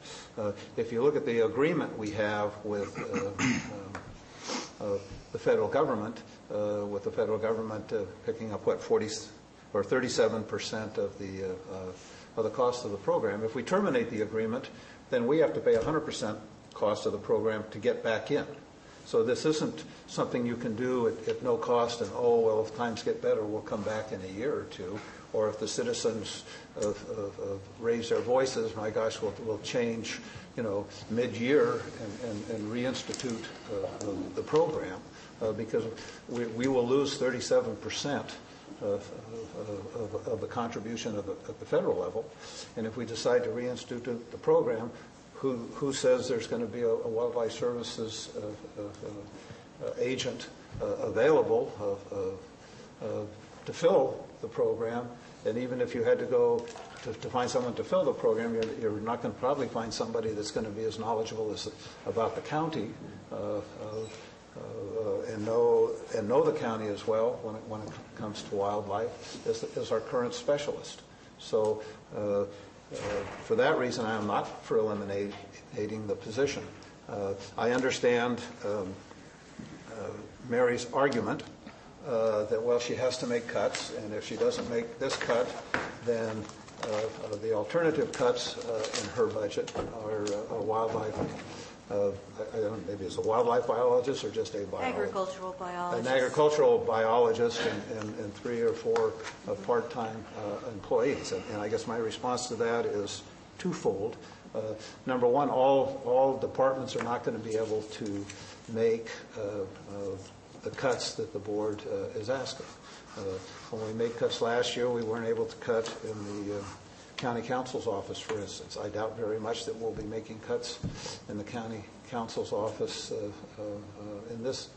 If you look at the agreement we have with the federal government, picking up 37% of the cost of the program. If we terminate the agreement, then we have to pay 100% cost of the program to get back in. So this isn't something you can do at no cost and, if times get better, we'll come back in a year or two. or if the citizens raise their voices, my gosh, we'll change, mid-year and reinstitute the program, because we will lose 37% of the contribution at the federal level. And if we decide to reinstitute the program, who says there's going to be a Wildlife Services agent available to fill the program? And even if you had to go to find someone to fill the program, you're not going to probably find somebody that's going to be as knowledgeable about the county and know the county as well when it comes to wildlife as our current specialist. So for that reason, I am not for eliminating the position. I understand Mary's argument that, well, she has to make cuts, and if she doesn't make this cut, then the alternative cuts in her budget are wildlife. I don't know, maybe it's a wildlife biologist or just a biologist. Agricultural biologist. An agricultural biologist and 3 or 4 part-time employees. And I guess my response to that is twofold. Number one, all departments are not going to be able to make the cuts that the board is asking. When we made cuts last year, we weren't able to cut in the county counsel's office, for instance. I doubt very much that we'll be making cuts in the county counsel's office in this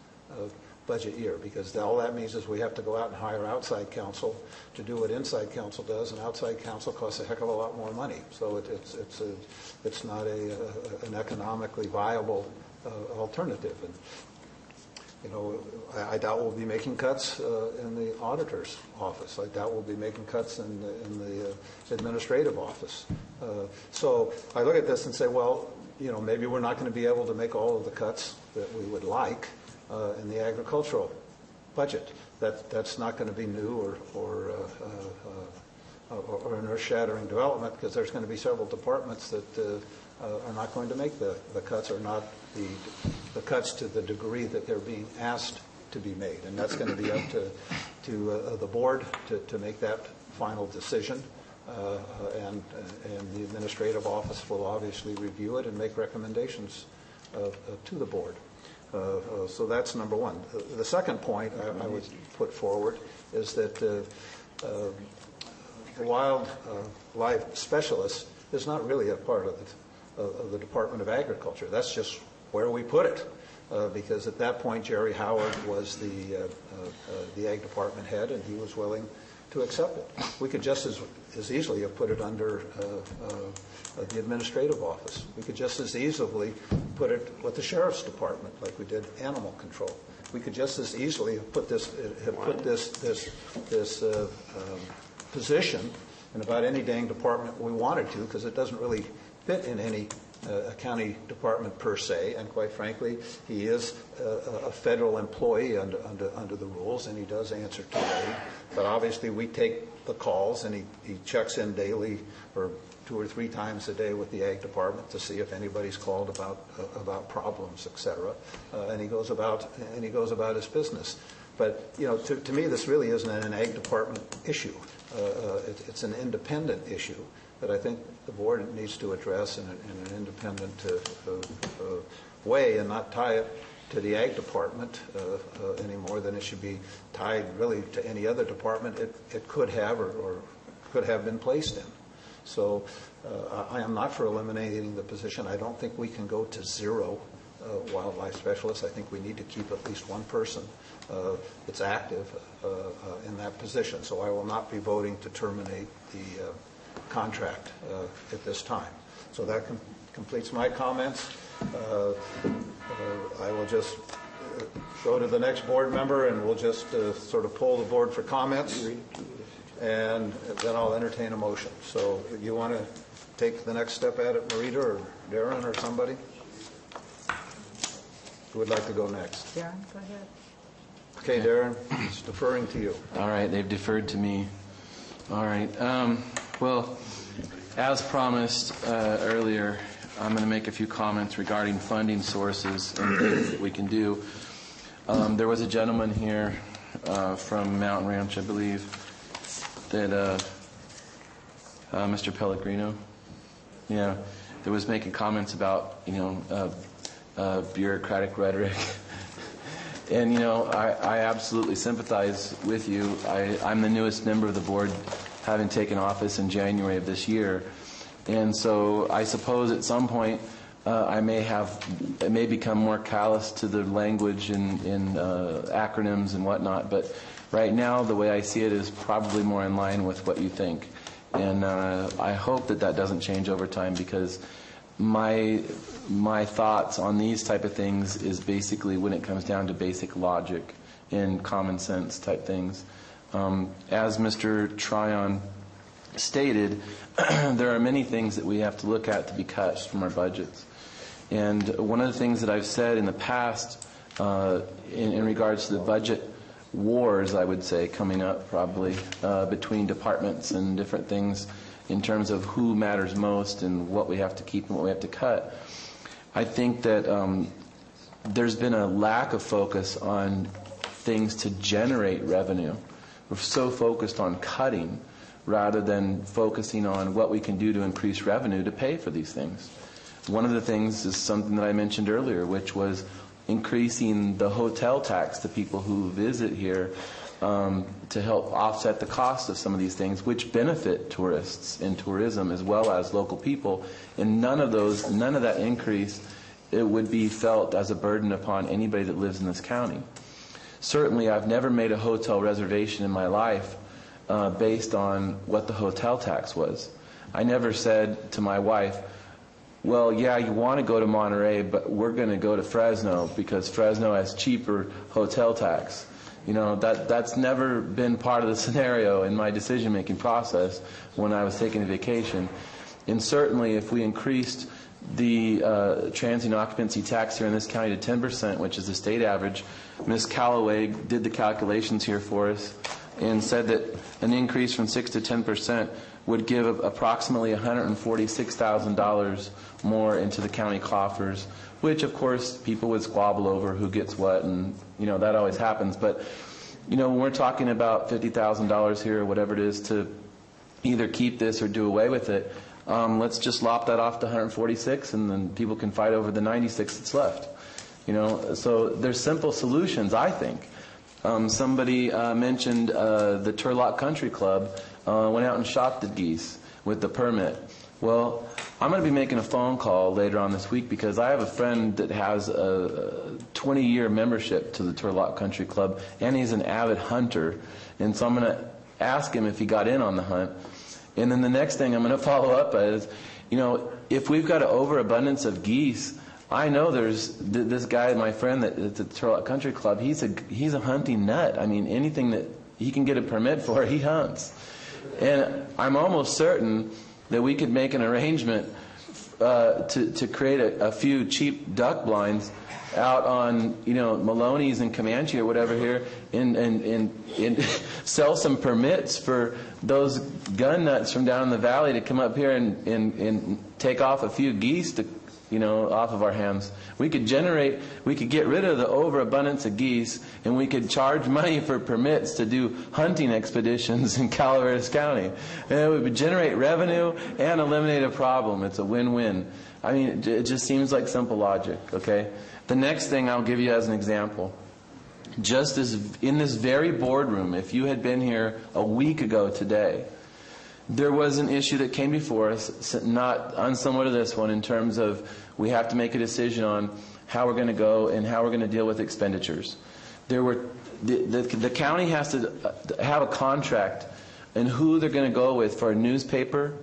budget year, because all that means is we have to go out and hire outside counsel to do what inside counsel does, and outside counsel costs a heck of a lot more money. So it's not an economically viable alternative. And I doubt we'll be making cuts in the auditor's office. I doubt we'll be making cuts in the administrative office. So I look at this and say, well, maybe we're not going to be able to make all of the cuts that we would like in the agricultural budget. That's not going to be new or an earth-shattering development, because there's going to be several departments that are not going to make the cuts, or not the cuts to the degree that they're being asked to be made. And that's going to be up to the board to make that final decision. And the administrative office will obviously review it and make recommendations to the board. So that's number one. The second point I would put forward is that the wildlife specialist is not really a part of the Department of Agriculture. That's just where we put it, because at that point Jerry Howard was the Ag Department head, and he was willing to accept it. We could just as easily have put it under the administrative office. We could just as easily put it with the sheriff's department, like we did animal control. We could just as easily have put this position in about any dang department we wanted to, because it doesn't really fit in any county department per se, and quite frankly, he is a federal employee under the rules, and he does answer to me. But obviously, we take the calls, and he checks in daily or 2 or 3 times a day with the Ag Department to see if anybody's called about problems, etc. And he goes about his business. But to me, this really isn't an Ag Department issue. It's an independent issue that I think the board needs to address in an independent way, and not tie it to the Ag Department any more than it should be tied really to any other department it could have or could have been placed in. So I am not for eliminating the position. I don't think we can go to 0 wildlife specialists. I think we need to keep at least one person that's active in that position. So I will not be voting to terminate the contract at this time. So that completes my comments. I will just go to the next board member, and we'll just sort of poll the board for comments, and then I'll entertain a motion. So you want to take the next step at it, Marita or Darren or somebody? Who would like to go next? Darren, go ahead. Okay, Darren, it's deferring to you. All right, they've deferred to me. All right. Well, as promised earlier, I'm going to make a few comments regarding funding sources and things that we can do. There was a gentleman here from Mountain Ranch, I believe, that Mr. Pellegrino, that was making comments about, bureaucratic rhetoric. And, I absolutely sympathize with you. I'm the newest member of the board, having taken office in January of this year. And so I suppose at some point I may become more callous to the language and acronyms and whatnot. But right now, the way I see it is probably more in line with what you think. And I hope that doesn't change over time, because my thoughts on these type of things is basically when it comes down to basic logic and common sense type things. As Mr. Tryon stated, there are many things that we have to look at to be cut from our budgets. And one of the things that I've said in the past in regards to the budget wars, I would say, coming up probably between departments and different things in terms of who matters most and what we have to keep and what we have to cut. I think that there's been a lack of focus on things to generate revenue. We're so focused on cutting rather than focusing on what we can do to increase revenue to pay for these things. One of the things is something that I mentioned earlier, which was increasing the hotel tax to people who visit here to help offset the cost of some of these things, which benefit tourists and tourism as well as local people. And none of that increase, it would be felt as a burden upon anybody that lives in this county. Certainly, I've never made a hotel reservation in my life based on what the hotel tax was. I never said to my wife, well, yeah, you want to go to Monterey, but we're going to go to Fresno because Fresno has cheaper hotel tax. That's never been part of the scenario in my decision-making process when I was taking a vacation. And certainly, if we increased the transient occupancy tax here in this county to 10%, which is the state average, Ms. Calloway did the calculations here for us and said that an increase from 6 to 10% would give approximately $146,000 more into the county coffers, which, of course, people would squabble over who gets what, and, that always happens. But, when we're talking about $50,000 here or whatever it is to either keep this or do away with it, let's just lop that off to 146, and then people can fight over the 96 that's left. So there's simple solutions, I think. Somebody mentioned the Turlock Country Club went out and shot the geese with the permit. Well, I'm going to be making a phone call later on this week because I have a friend that has a 20-year membership to the Turlock Country Club, and he's an avid hunter. And so I'm going to ask him if he got in on the hunt. And then the next thing I'm going to follow up is, if we've got an overabundance of geese, I know there's this guy, my friend at the Turlock Country Club, he's a hunting nut. I mean, anything that he can get a permit for, he hunts. And I'm almost certain that we could make an arrangement to create a few cheap duck blinds out on Maloney's and Comanche or whatever here, and sell some permits for those gun nuts from down in the valley to come up here and take off a few geese to off of our hands. We could get rid of the overabundance of geese, and we could charge money for permits to do hunting expeditions in Calaveras County. And it would generate revenue and eliminate a problem. It's a win-win. I mean, it just seems like simple logic, okay? The next thing I'll give you as an example. Just as in this very boardroom, if you had been here a week ago today, there was an issue that came before us, not unsimilar to this one, in terms of we have to make a decision on how we're going to go and how we're going to deal with expenditures. The county has to have a contract and who they're going to go with for a newspaper,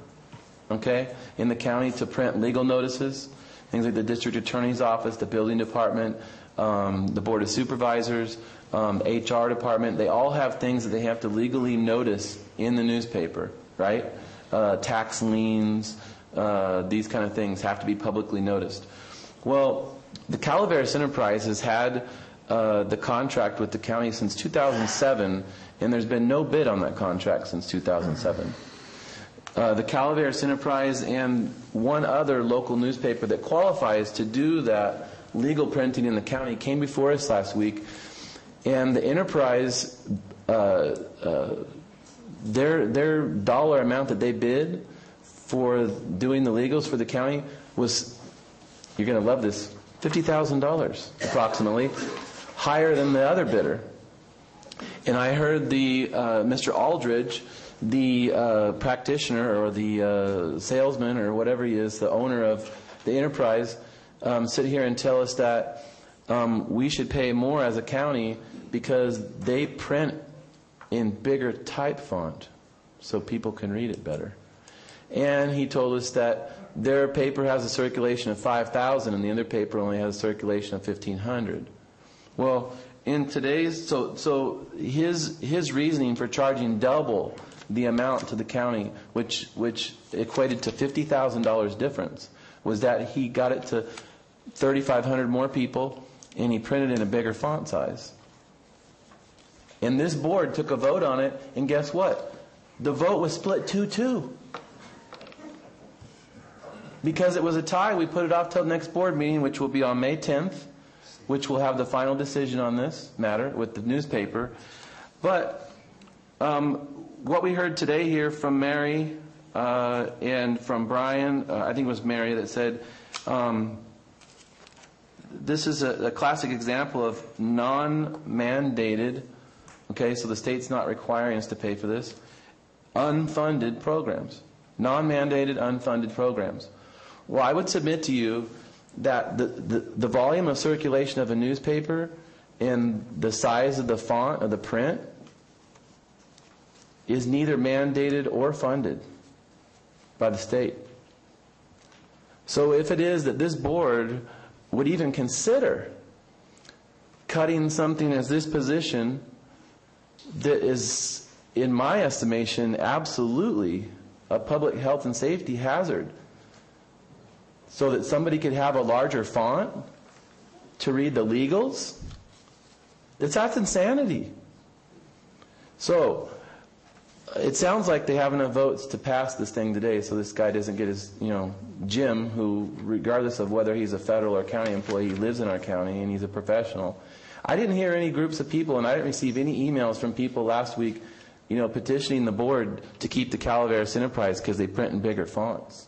okay, in the county to print legal notices, things like the district attorney's office, the building department, the board of supervisors, HR department. They all have things that they have to legally notice in the newspaper. Right? Tax liens, these kind of things have to be publicly noticed. Well, the Calaveras Enterprise has had the contract with the county since 2007, and there's been no bid on that contract since 2007. The Calaveras Enterprise and one other local newspaper that qualifies to do that legal printing in the county came before us last week, and the Enterprise their dollar amount that they bid for doing the legals for the county was, you're going to love this, $50,000 approximately, higher than the other bidder. And I heard the Mr. Aldridge, the practitioner or the salesman or whatever he is, the owner of the enterprise, sit here and tell us that we should pay more as a county because they print in bigger type font so people can read it better. And he told us that their paper has a circulation of 5,000 and the other paper only has a circulation of 1,500. Well, in today's, so his reasoning for charging double the amount to the county, which equated to $50,000 difference, was that he got it to 3,500 more people and he printed in a bigger font size. And this board took a vote on it, and guess what? The vote was split 2-2. Because it was a tie, we put it off till the next board meeting, which will be on May 10th, which will have the final decision on this matter with the newspaper. But what we heard today here from Mary and from Brian, I think it was Mary that said, this is a classic example of non-mandated, okay, so the state's not requiring us to pay for this, unfunded programs. Non-mandated, unfunded programs. Well, I would submit to you that the volume of circulation of a newspaper and the size of the font of the print is neither mandated or funded by the state. So if it is that this board would even consider cutting something as this position that is, in my estimation, absolutely a public health and safety hazard, so that somebody could have a larger font to read the legals, that's insanity. So it sounds like they have enough votes to pass this thing today, so this guy doesn't get his, Jim, who, regardless of whether he's a federal or county employee, lives in our county and he's a professional. I didn't hear any groups of people, and I didn't receive any emails from people last week, petitioning the board to keep the Calaveras enterprise because they print in bigger fonts.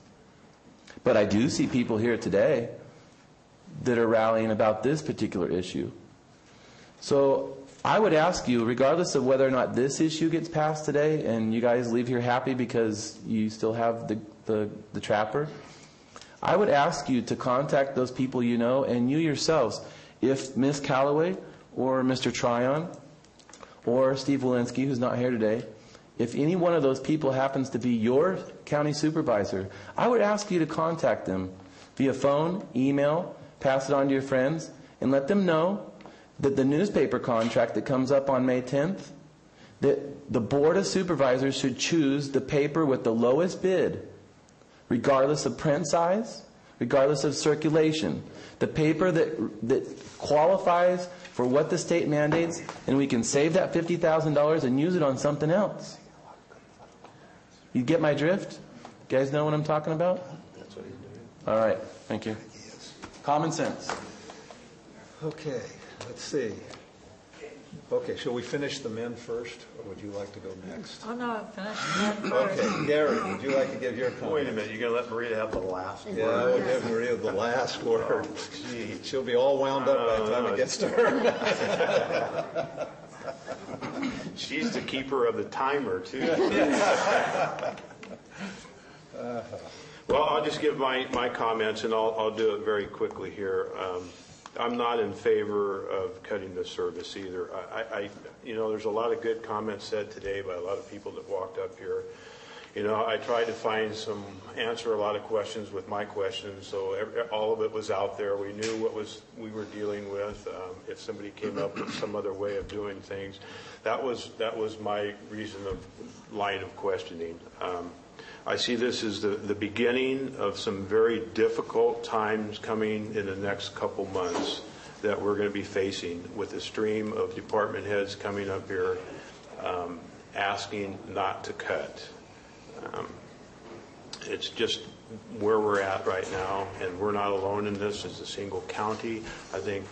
But I do see people here today that are rallying about this particular issue. So I would ask you, regardless of whether or not this issue gets passed today, and you guys leave here happy because you still have the trapper, I would ask you to contact those people you know and you yourselves. If Ms. Calloway or Mr. Tryon or Steve Walensky, who's not here today, if any one of those people happens to be your county supervisor, I would ask you to contact them via phone, email, pass it on to your friends, and let them know that the newspaper contract that comes up on May 10th, that the Board of Supervisors should choose the paper with the lowest bid, regardless of print size, regardless of circulation. The paper that qualifies for what the state mandates, and we can save that $50,000 and use it on something else. You get my drift? You guys know what I'm talking about? That's what he's doing. All right. Thank you. Common sense. Okay. Let's see. Okay, shall we finish the men first, or would you like to go next? Oh, no, finish the men first. Okay, Gary, would you like to give your comment? Wait a minute, you're going to let Maria have the last word? Yeah, I will give Maria the last word. She'll be all wound up by the time it gets to her. She's the keeper of the timer, too. Well, I'll just give my comments, and I'll do it very quickly here. I'm not in favor of cutting the service either. There's a lot of good comments said today by a lot of people that walked up here. I tried to answer a lot of questions with my questions, so all of it was out there. We knew what we were dealing with. If somebody came up with some other way of doing things, that was my line of questioning. I see this as the beginning of some very difficult times coming in the next couple months that we're going to be facing with a stream of department heads coming up here asking not to cut. It's just where we're at right now, and we're not alone in this as a single county. I think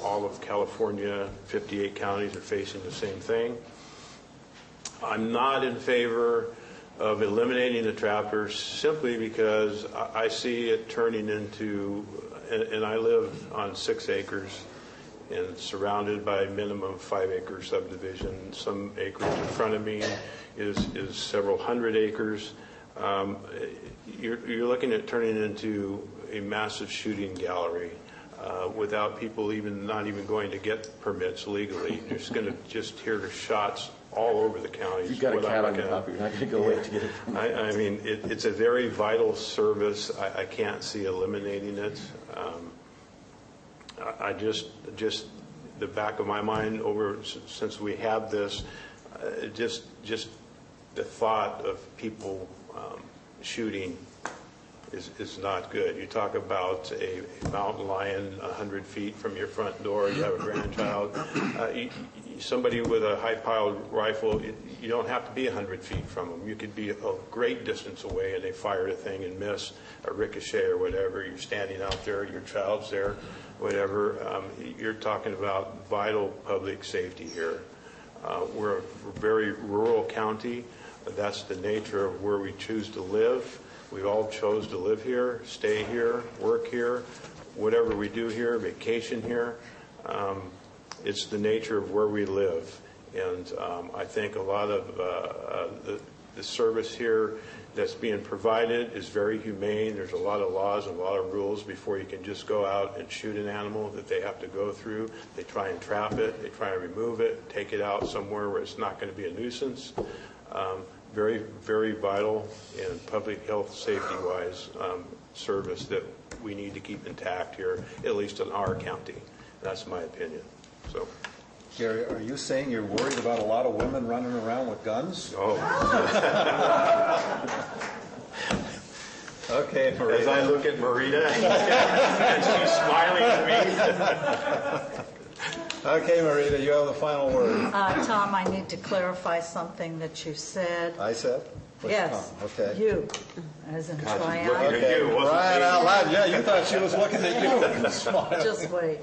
all of California, 58 counties are facing the same thing. I'm not in favor of eliminating the trappers simply because I see it turning into, and I live on 6 acres and surrounded by a minimum 5-acre subdivision. Some acreage in front of me is several hundred acres. You're looking at turning into a massive shooting gallery without people not even going to get permits legally. You're just going to just hear shots all over the county. You've got a cat on your lap, you're not going to go wait to get it. I mean, it's a very vital service. I can't see eliminating it. I just the back of my mind since we have this, just the thought of people shooting is not good. You talk about a mountain lion 100 feet from your front door, you have a grandchild. Somebody with a high-powered rifle, you don't have to be 100 feet from them. You could be a great distance away and they fire a thing and miss a ricochet or whatever. You're standing out there, your child's there, whatever. You're talking about vital public safety here. We're a very rural county. That's the nature of where we choose to live. We all chose to live here, stay here, work here, whatever we do here, vacation here. It's the nature of where we live. And I think a lot of the service here that's being provided is very humane. There's a lot of laws and a lot of rules before you can just go out and shoot an animal that they have to go through. They try and trap it. They try and remove it, take it out somewhere where it's not going to be a nuisance. Very, very vital and public health safety-wise service that we need to keep intact here, at least in our county. That's my opinion. So, Gary, are you saying you're worried about a lot of women running around with guns? Oh. Okay, Marita. As I look at Marita, and she's smiling at me. Okay, Marita, you have the final word. Tom, I need to clarify something that you said. I said? What's Yes. Tom? Okay. You, as in try looking out. at you, wasn't Right me. out loud. Yeah, you thought she was looking at you. Smile. Just wait.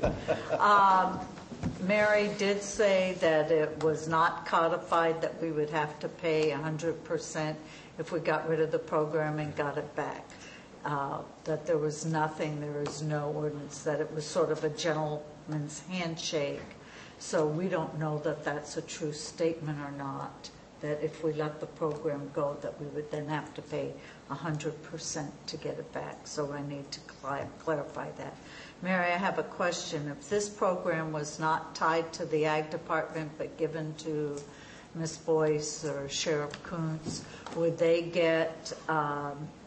Mary did say that it was not codified that we would have to pay 100% if we got rid of the program and got it back. That there was nothing, there was no ordinance, that it was sort of a gentleman's handshake. So we don't know that that's a true statement or not, that if we let the program go, that we would then have to pay 100% to get it back. So I need to clarify that. Mary, I have a question. If this program was not tied to the Ag Department but given to Ms. Boyce or Sheriff Kuntz, would they get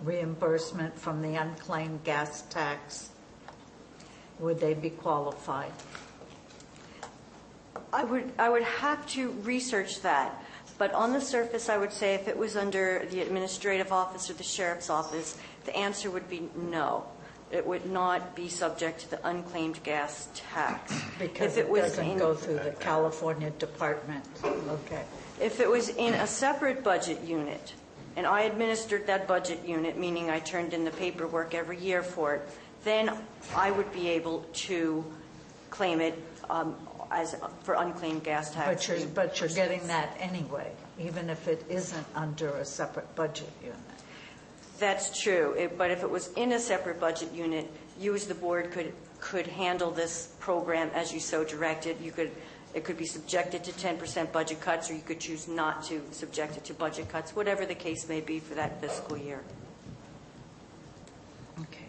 reimbursement from the unclaimed gas tax? Would they be qualified? I would have to research that. But on the surface, I would say if it was under the administrative office or the sheriff's office, the answer would be no. It would not be subject to the unclaimed gas tax. Because it doesn't go through the California Department. Okay. If it was in a separate budget unit, and I administered that budget unit, meaning I turned in the paperwork every year for it, then I would be able to claim it as for unclaimed gas tax. But you're getting that anyway, even if it isn't under a separate budget unit. That's true. But if it was in a separate budget unit, you as the board could handle this program as you so directed. It could be subjected to 10% budget cuts, or you could choose not to subject it to budget cuts, whatever the case may be for that fiscal year. Okay.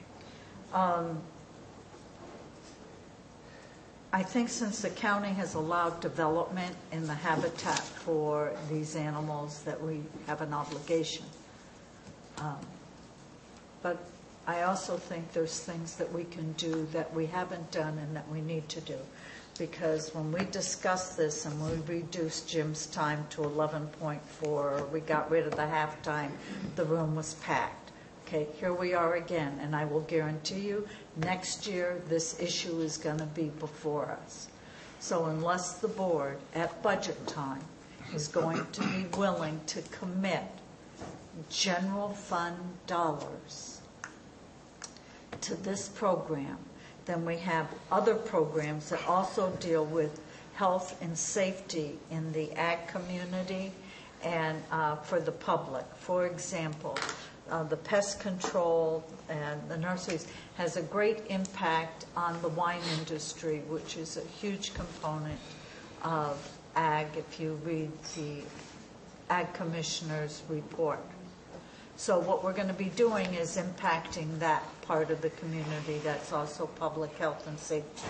I think since the county has allowed development in the habitat for these animals, that we have an obligation. But I also think there's things that we can do that we haven't done and that we need to do. Because when we discussed this and we reduced Jim's time to 11.4, we got rid of the halftime, the room was packed. Okay, here we are again, and I will guarantee you, next year this issue is going to be before us. So unless the board at budget time is going to be willing to commit general fund dollars to this program, then we have other programs that also deal with health and safety in the ag community and for the public. For example, the pest control and the nurseries has a great impact on the wine industry, which is a huge component of ag if you read the Ag Commissioner's report. So what we're going to be doing is impacting that part of the community. That's also public health and safety.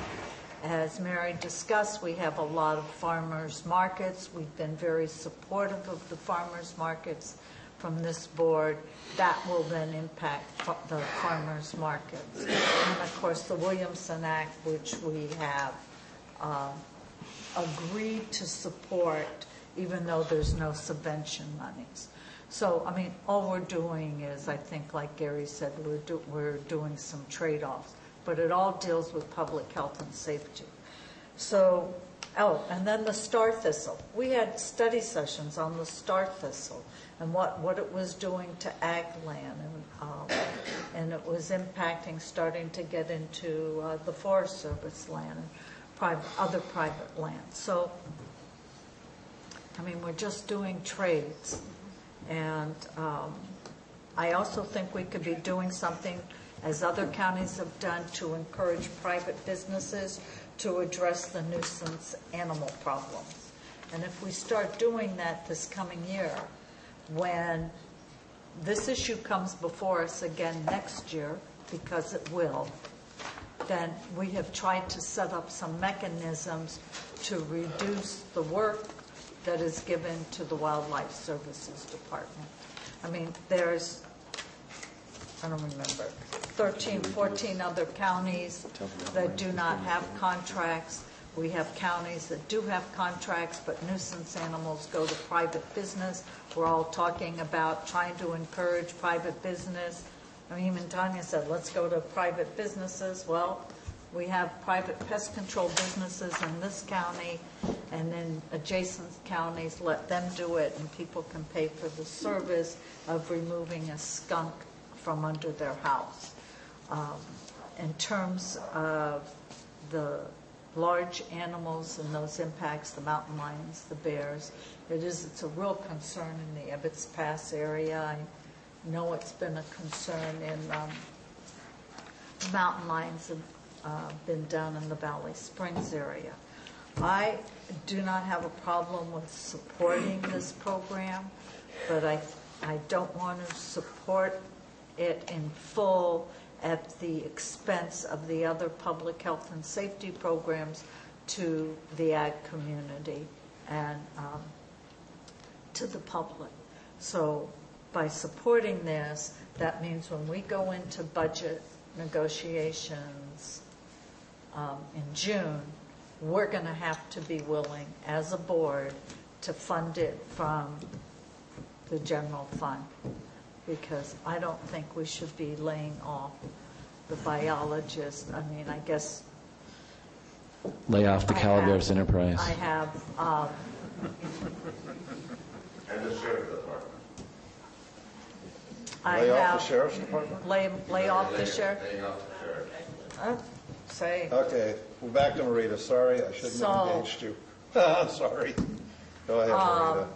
As Mary discussed, we have a lot of farmers markets. We've been very supportive of the farmers markets from this board. That will then impact the farmers markets. And of course the Williamson Act, which we have agreed to support even though there's no subvention monies. So, I mean, all we're doing is, I think, like Gary said, we're doing some trade-offs, but it all deals with public health and safety. So, and then the star thistle. We had study sessions on the star thistle and what it was doing to ag land, and it was impacting, starting to get into the Forest Service land and other private land. So, I mean, we're just doing trades. And I also think we could be doing something, as other counties have done, to encourage private businesses to address the nuisance animal problems. And if we start doing that this coming year, when this issue comes before us again next year, because it will, then we have tried to set up some mechanisms to reduce the work that is given to the Wildlife Services Department. I mean, there's, I don't remember, 13, 14 other counties that do not have contracts. We have counties that do have contracts, but nuisance animals go to private business. We're all talking about trying to encourage private business. I mean, even Tanya said, let's go to private businesses. Well, we have private pest control businesses in this county, and then adjacent counties, let them do it, and people can pay for the service of removing a skunk from under their house. In terms of the large animals and those impacts, the mountain lions, the bears, it's a real concern in the Ebbets Pass area. I know it's been a concern in mountain lions have been down in the Valley Springs area. I do not have a problem with supporting this program, but I don't want to support it in full at the expense of the other public health and safety programs to the ag community and to the public. So by supporting this, that means when we go into budget negotiations in June, we're going to have to be willing as a board to fund it from the general fund, because I don't think we should be laying off the biologist. I mean, I guess lay off the Calaveras enterprise. I have And the sheriff's department. Lay off the sheriff's department? Lay off the sheriff? Laying off the sheriff. Say. Okay, we're back to Marita. Sorry, I shouldn't have engaged you. Sorry. Go ahead, Marita.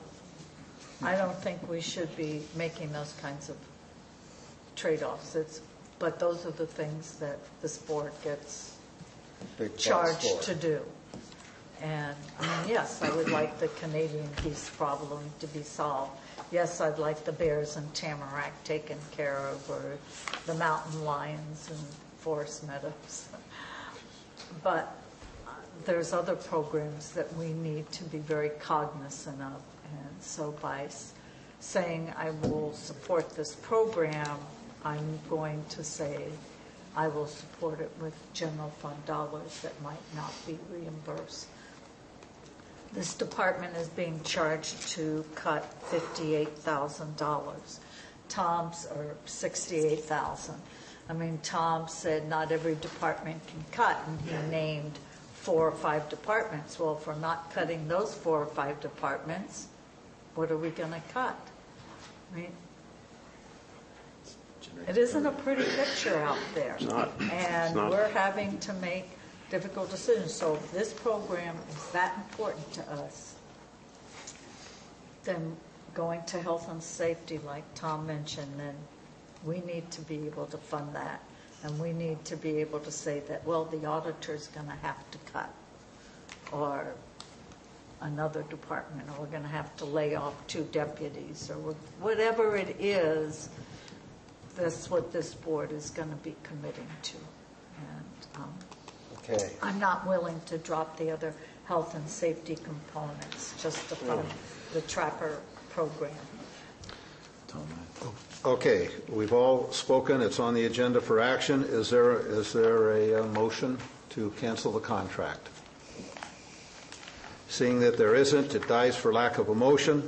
I don't think we should be making those kinds of trade-offs. But those are the things that this board gets charged to do. And I mean, yes, I would like the Canadian geese problem to be solved. Yes, I'd like the bears and tamarack taken care of, or the mountain lions and forest meadows. But there's other programs that we need to be very cognizant of. And so by saying I will support this program, I'm going to say I will support it with general fund dollars that might not be reimbursed. This department is being charged to cut $58,000. Tom's, or $68,000. I mean, Tom said not every department can cut, and he named 4 or 5 departments. Well, if we're not cutting those 4 or 5 departments, what are we going to cut? I mean, it isn't a pretty picture out there. It's not. And we're having to make difficult decisions. So if this program is that important to us, then going to health and safety, like Tom mentioned, then we need to be able to fund that. And we need to be able to say that, well, the auditor's going to have to cut, or another department, or we're going to have to lay off 2 deputies, or whatever it is, that's what this board is going to be committing to. And Okay. I'm not willing to drop the other health and safety components just to fund the trapper program. Okay, we've all spoken. It's on the agenda for action. Is there a motion to cancel the contract? Seeing that there isn't, it dies for lack of a motion.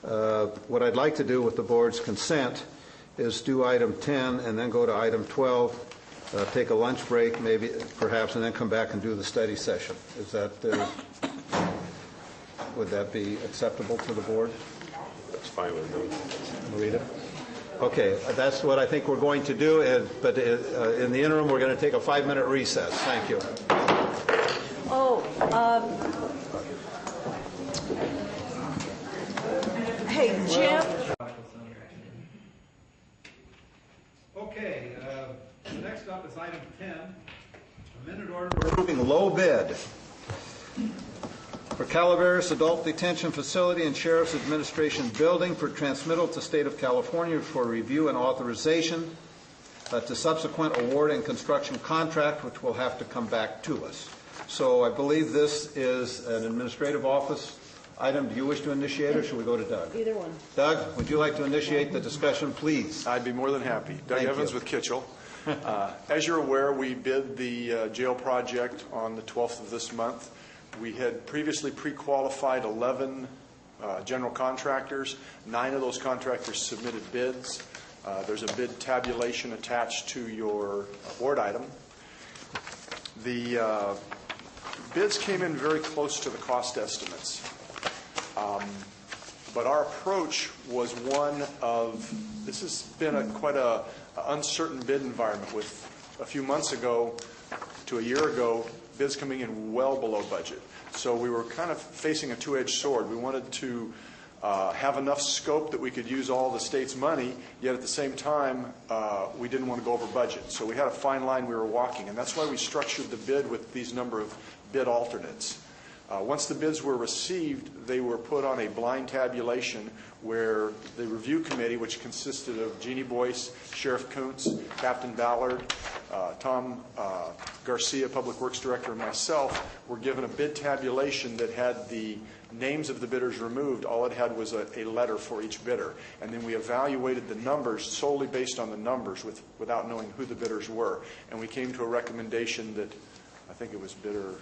What I'd like to do with the board's consent is do item 10 and then go to item 12, take a lunch break, maybe, perhaps, and then come back and do the study session. Is that, would that be acceptable to the board? That's fine with me. Marita? Okay, that's what I think we're going to do, but in the interim, we're going to take a 5-minute recess. Thank you. Hey, Jim. Okay, next up is item 10, a minute order approving low bid for Calaveras Adult Detention Facility and Sheriff's Administration Building for transmittal to State of California for review and authorization to subsequent award and construction contract, which will have to come back to us. So I believe this is an administrative office item. Do you wish to initiate, or should we go to Doug? Either one. Doug, would you like to initiate the discussion, please? I'd be more than happy. Doug Thank Evans you. with Kitchell. As you're aware, we bid the jail project on the 12th of this month. We had previously pre-qualified 11 general contractors. 9 of those contractors submitted bids. There's a bid tabulation attached to your board item. The bids came in very close to the cost estimates. But our approach was one of, this has been quite a uncertain bid environment, with a few months ago to a year ago, bids coming in well below budget. So we were kind of facing a two-edged sword. We wanted to have enough scope that we could use all the state's money, yet at the same time, we didn't want to go over budget. So we had a fine line we were walking, and that's why we structured the bid with these number of bid alternates. Once the bids were received, they were put on a blind tabulation where the review committee, which consisted of Jeannie Boyce, Sheriff Kuntz, Captain Ballard, Tom Garcia, Public Works Director, and myself, were given a bid tabulation that had the names of the bidders removed. All it had was a letter for each bidder. And then we evaluated the numbers solely based on the numbers without knowing who the bidders were. And we came to a recommendation that I think it was bidder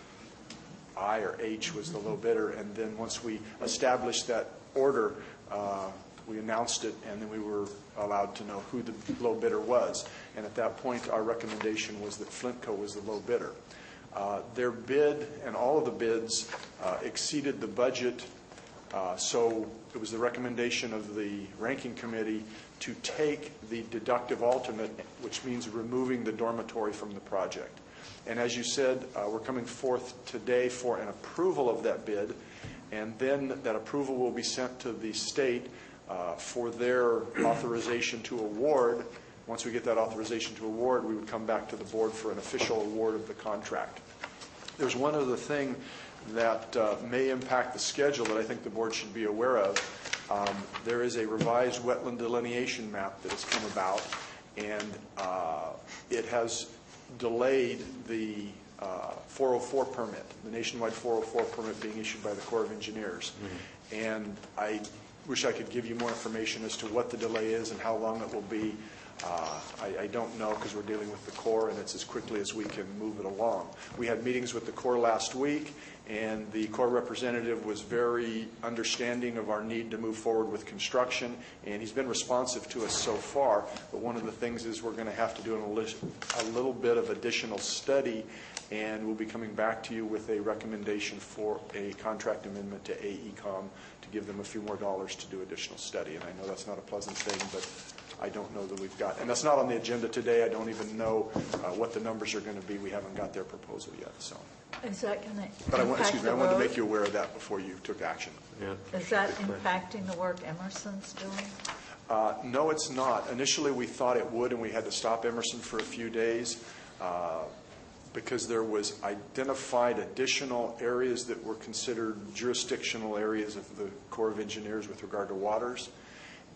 I or H was the low bidder, and then once we established that order, we announced it, and then we were allowed to know who the low bidder was. And at that point, our recommendation was that Flintco was the low bidder. Their bid and all of the bids exceeded the budget, so it was the recommendation of the ranking committee to take the deductive alternate, which means removing the dormitory from the project. And as you said, we're coming forth today for an approval of that bid, and then that approval will be sent to the state for their authorization to award. Once we get that authorization to award, we would come back to the board for an official award of the contract. There's one other thing that may impact the schedule that I think the board should be aware of. There is a revised wetland delineation map that has come about, and it has delayed the 404 permit, the nationwide 404 permit being issued by the Corps of Engineers. Mm-hmm. And I wish I could give you more information as to what the delay is and how long it will be. I don't know, because we're dealing with the Corps, and it's as quickly as we can move it along. We had meetings with the Corps last week, and the Corps representative was very understanding of our need to move forward with construction, and he's been responsive to us so far. But one of the things is we're going to have to do a little bit of additional study, and we'll be coming back to you with a recommendation for a contract amendment to AECOM to give them a few more dollars to do additional study. And I know that's not a pleasant thing, but I don't know that we've got, and that's not on the agenda today. I don't even know what the numbers are going to be. We haven't got their proposal yet. So, Is that going to But I impact the wanted to road? make you aware of that before you took action. Is that impacting the work Emerson's doing? No, it's not. Initially, we thought it would, and we had to stop Emerson for a few days because there was identified additional areas that were considered jurisdictional areas of the Corps of Engineers with regard to waters,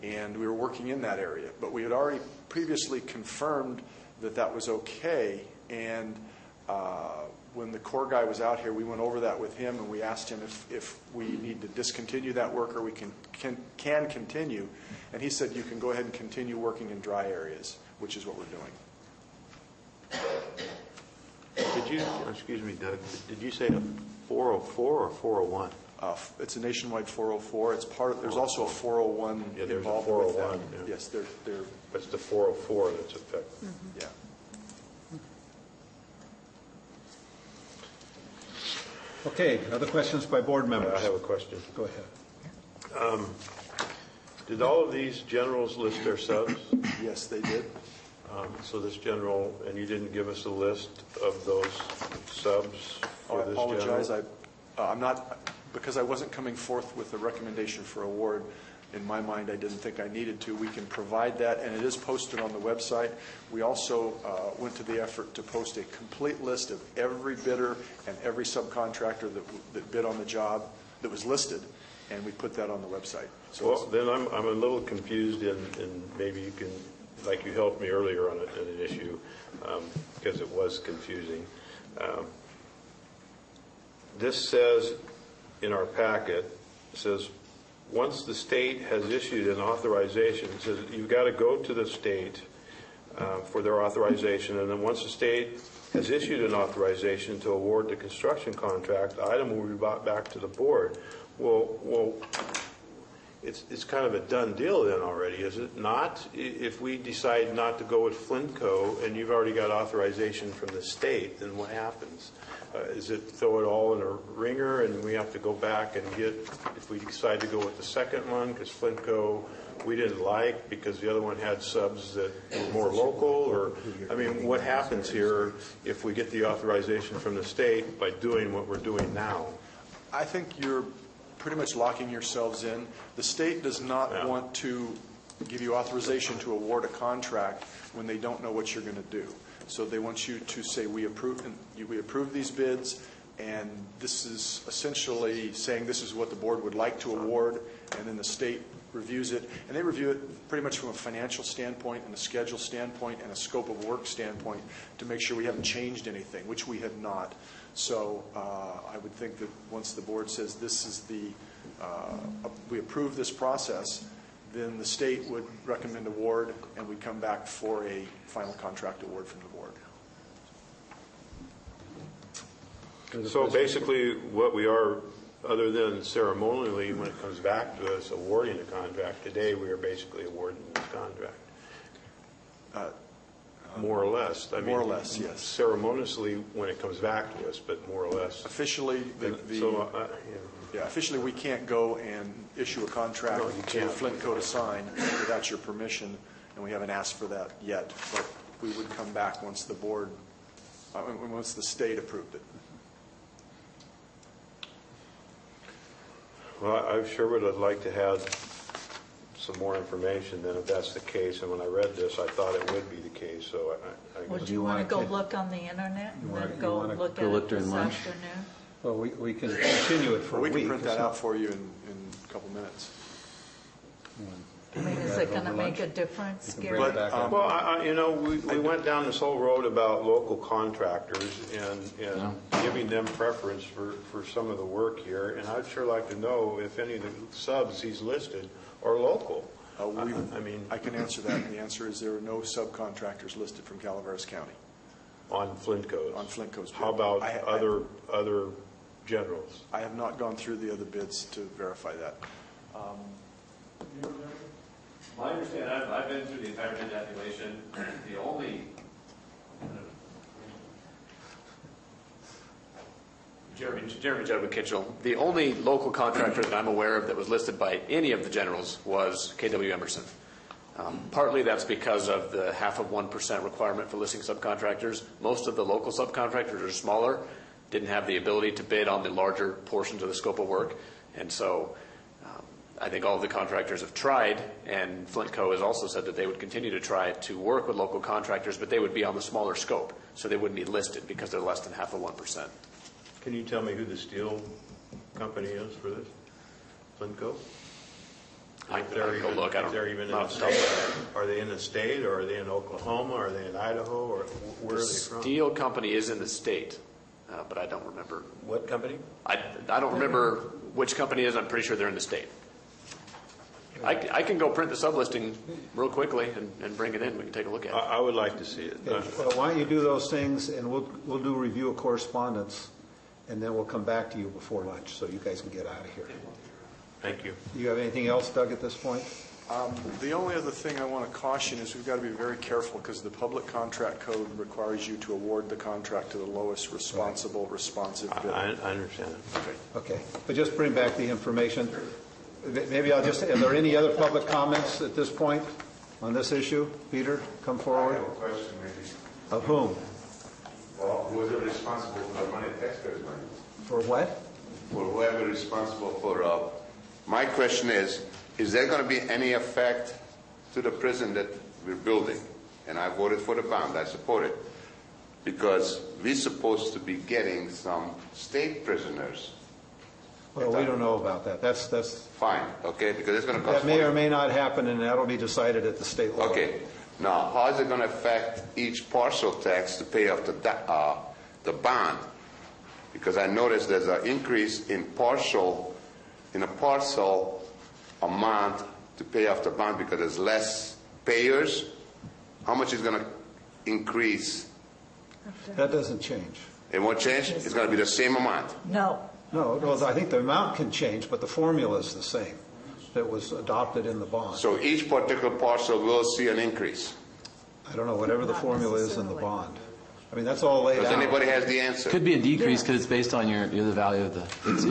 and we were working in that area. But we had already previously confirmed that that was okay, and when the Corps guy was out here, we went over that with him, and we asked him if we need to discontinue that work or we can continue. And he said, you can go ahead and continue working in dry areas, which is what we're doing. Did you, excuse me, Doug, did you say a 404 or 401? It's a nationwide 404. It's part of, there's also a 401 Yeah, there's a involved 401. with that. Yeah. Yes, they're That's the 404 that's affected. yeah. Okay, other questions by board members? I have a question. Go ahead. Did all of these generals list their subs? Yes, they did. So this general, and you didn't give us a list of those subs for I this apologize. general? I'm not, because I wasn't coming forth with a recommendation for award. In my mind, I didn't think I needed to. We can provide that, and it is posted on the website. We also went to the effort to post a complete list of every bidder and every subcontractor that bid on the job that was listed, and we put that on the website. So Well, then I'm a little confused, and maybe you can, like you helped me earlier on an issue, because it was confusing. This says in our packet, it says, once the state has issued an authorization, it says you've got to go to the state for their authorization, and then once the state has issued an authorization to award the construction contract, the item will be brought back to the board. Well, it's kind of a done deal then already, is it not? If we decide not to go with Flintco and you've already got authorization from the state, then what happens? Is it throw it all in a ringer and we have to go back and get, if we decide to go with the second one, because Flintco we didn't like because the other one had subs that were more local? Or, I mean, what happens here if we get the authorization from the state by doing what we're doing now? I think you're pretty much locking yourselves in. The state does not want to give you authorization to award a contract when they don't know what you're going to do. So they want you to say, we approve these bids, and this is essentially saying this is what the board would like to award, and then the state reviews it. And they review it pretty much from a financial standpoint and a schedule standpoint and a scope of work standpoint to make sure we haven't changed anything, which we have not. So I would think that once the board says this is we approve this process, then the state would recommend award, and we'd come back for a final contract award from the board. So basically what we are, other than ceremonially when it comes back to us awarding the contract, today we are basically awarding this contract. More or less. I mean, more or less, yes. Ceremoniously when it comes back to us, but more or less. Officially, officially we can't go and issue a contract to Flintco to sign without your permission, and we haven't asked for that yet. But we would come back once the board, once the state approved it. Well, I sure would have liked to have some more information than if that's the case. And when I read this, I thought it would be the case. So Would you want to go look on the internet and then go look at it this afternoon? Well, we can continue it for a week. We can print that out for you in a couple minutes. I mean, is it going to make a difference, Gary? Well, we went down this whole road about local contractors and giving them preference for some of the work here. And I'd sure like to know if any of the subs he's listed are local. I can answer that. And the answer is there are no subcontractors listed from Calaveras County. On Flintco's? On Flintco's bid. How about other generals? I have not gone through the other bids to verify that. My understanding, I've been through the entire bid tabulation. The only Jeremy Judd with Kitchell. The only local contractor that I'm aware of that was listed by any of the generals was KW Emerson. Partly that's because of the 0.5% requirement for listing subcontractors. Most of the local subcontractors are smaller, didn't have the ability to bid on the larger portions of the scope of work. And so I think all of the contractors have tried, and Flint Co. has also said that they would continue to try to work with local contractors, but they would be on the smaller scope, so they wouldn't be listed because they're less than half of 1%. Can you tell me who the steel company is for this? Flint Co.? I can go look. I don't know. Are they in the state, or are they in Oklahoma, or are they in Idaho, or where are they from? The steel company is in the state, but I don't remember. What company? I don't remember which company it is. I'm pretty sure they're in the state. I can go print the sublisting real quickly and bring it in. We can take a look at it. I would like to see it. Well, why don't you do those things, and we'll do a review of correspondence, and then we'll come back to you before lunch so you guys can get out of here. Thank you. Do you have anything else, Doug, at this point? The only other thing I want to caution is we've got to be very careful because the public contract code requires you to award the contract to the lowest responsible, responsive bidder. I understand it. Okay. But just bring back the information. Maybe I'll just, are there any other public comments at this point on this issue? Peter, come forward. I have a question, maybe. Of whom? Well, who is responsible for the money, taxpayers' money? For what? For whoever is responsible for, my question is there going to be any effect to the prison that we're building? And I voted for the bond. I support it. Because we're supposed to be getting some state prisoners. Well, we don't know about that. That's fine, okay, because it's going to cost that may or may not happen, and that'll be decided at the state level. Okay. Now, how is it going to affect each parcel tax to pay off the bond? Because I noticed there's an increase in a parcel amount to pay off the bond because there's less payers. How much is going to increase? That doesn't change. It won't change? It's going to be the same amount? No. No, I think the amount can change, but the formula is the same that was adopted in the bond. So each particular parcel will see an increase? I don't know, whatever the formula is in the bond. I mean, that's all laid out. Does anybody has the answer? Could be a decrease because it's based on the value of the. It's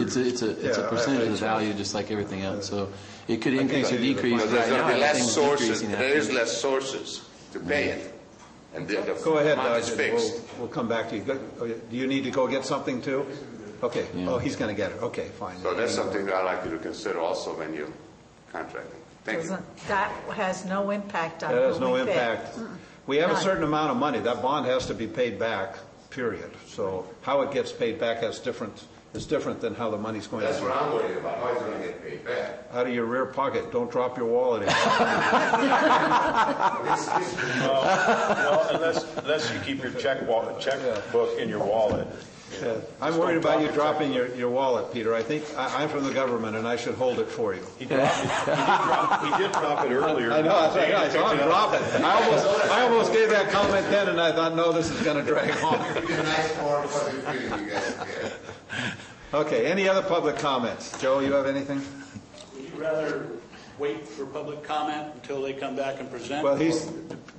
a percentage of the value, just like everything else. So it could increase or decrease. Because there's going to be less sources. There is less sources to pay it, and the go ahead, amount is Doug. fixed. We'll come back to you. Do you need to go get something too? Okay. Yeah. Oh, he's going to get it. Okay, fine. So that's something that I'd like you to consider also when you're contracting. Thank you. That has no impact on That has who no we impact. bid. We have None. a certain amount of money. That bond has to be paid back, period. So how it gets paid back is different than how the money's going That's to what I'm worried about. How is it going to get paid back? Out of your rear pocket. Don't drop your wallet in. Unless you keep your checkbook in your wallet. Yeah. I'm worried about you dropping your wallet, Peter. I think I'm from the government, and I should hold it for you. He did drop it earlier. I know. I saw him drop it. I almost gave that comment then, and I thought, no, this is going to drag on. Okay. Any other public comments? Joe, you have anything? Would you rather wait for public comment until they come back and present? Well,